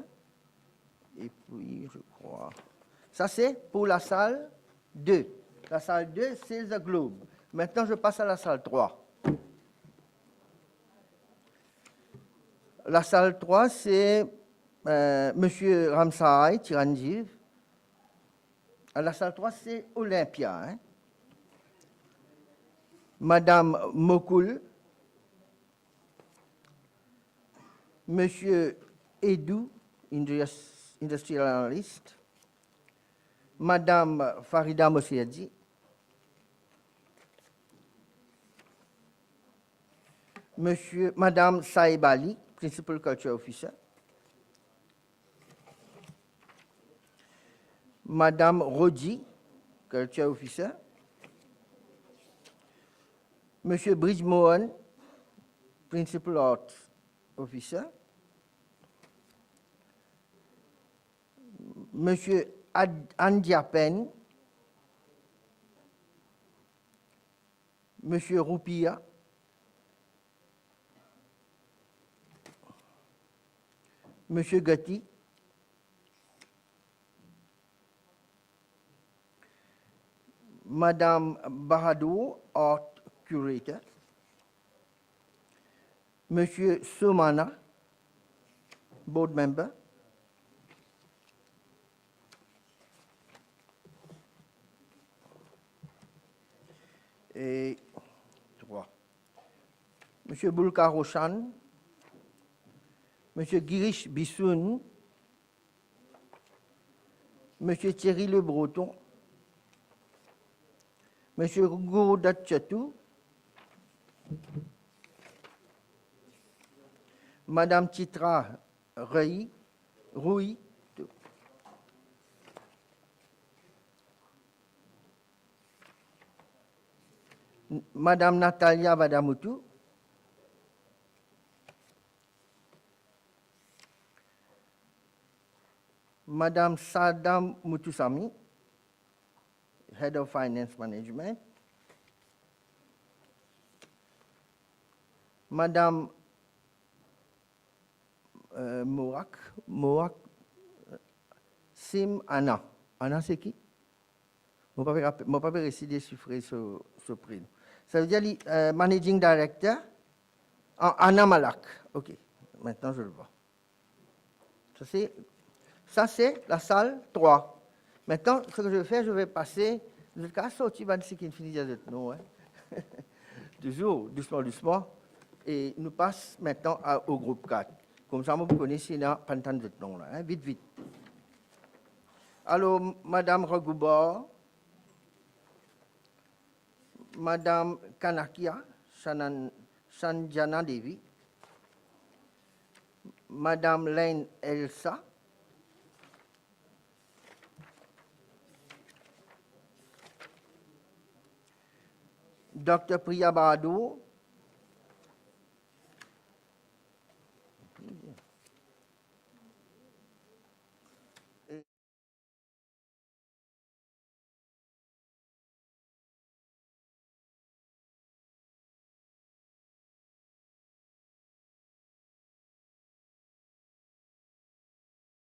et puis je crois... Ça c'est pour la salle 2. La salle 2, c'est The Globe. Maintenant, je passe à la salle 3. La salle 3, c'est M. Ramsay Tiranjiv. La salle 3, c'est Olympia. Hein? Madame Mokul. Monsieur Edou, Industrial Analyst. Madame Farida Mosiadji. Madame Saïb Ali, Principal Culture Officer. Madame Rodji, Culture Officer. Monsieur Bridge Mohan, Principal Arts Officer. Monsieur Andiapen. Monsieur Roupia. Monsieur Gatti, Madame Bahadour, Art Curator, Monsieur Soumana, Board Member, et 3. Monsieur Boulka Roshan, Monsieur Girish Bissoun, Monsieur Thierry Le Breton, Monsieur Gouroudat Chatou, Madame Chitra Rouy, Madame Natalia Vadamoutou, Madame Sadam Mutusami, Head of Finance Management, Madame Moak Sim Anna. Anna, c'est qui? Je ne peux pas réussir de chiffrer ce prix. Ça veut dire Managing Director, Anna Malak. OK, maintenant je le vois. Ça, c'est la salle 3. Maintenant, ce que je vais faire, je vais passer Vous êtes qu'à sortir, c'est qui finit de nous. Toujours, doucement, doucement. Et nous passons maintenant au groupe 4. Comme ça, vous connaissez là, pendant de nom là, hein? Vite, vite. Alors, Madame Ragoubar, Madame Kanakia, Sanjana Devi, Madame Lane Elsa, Dr. Priya Bahadur,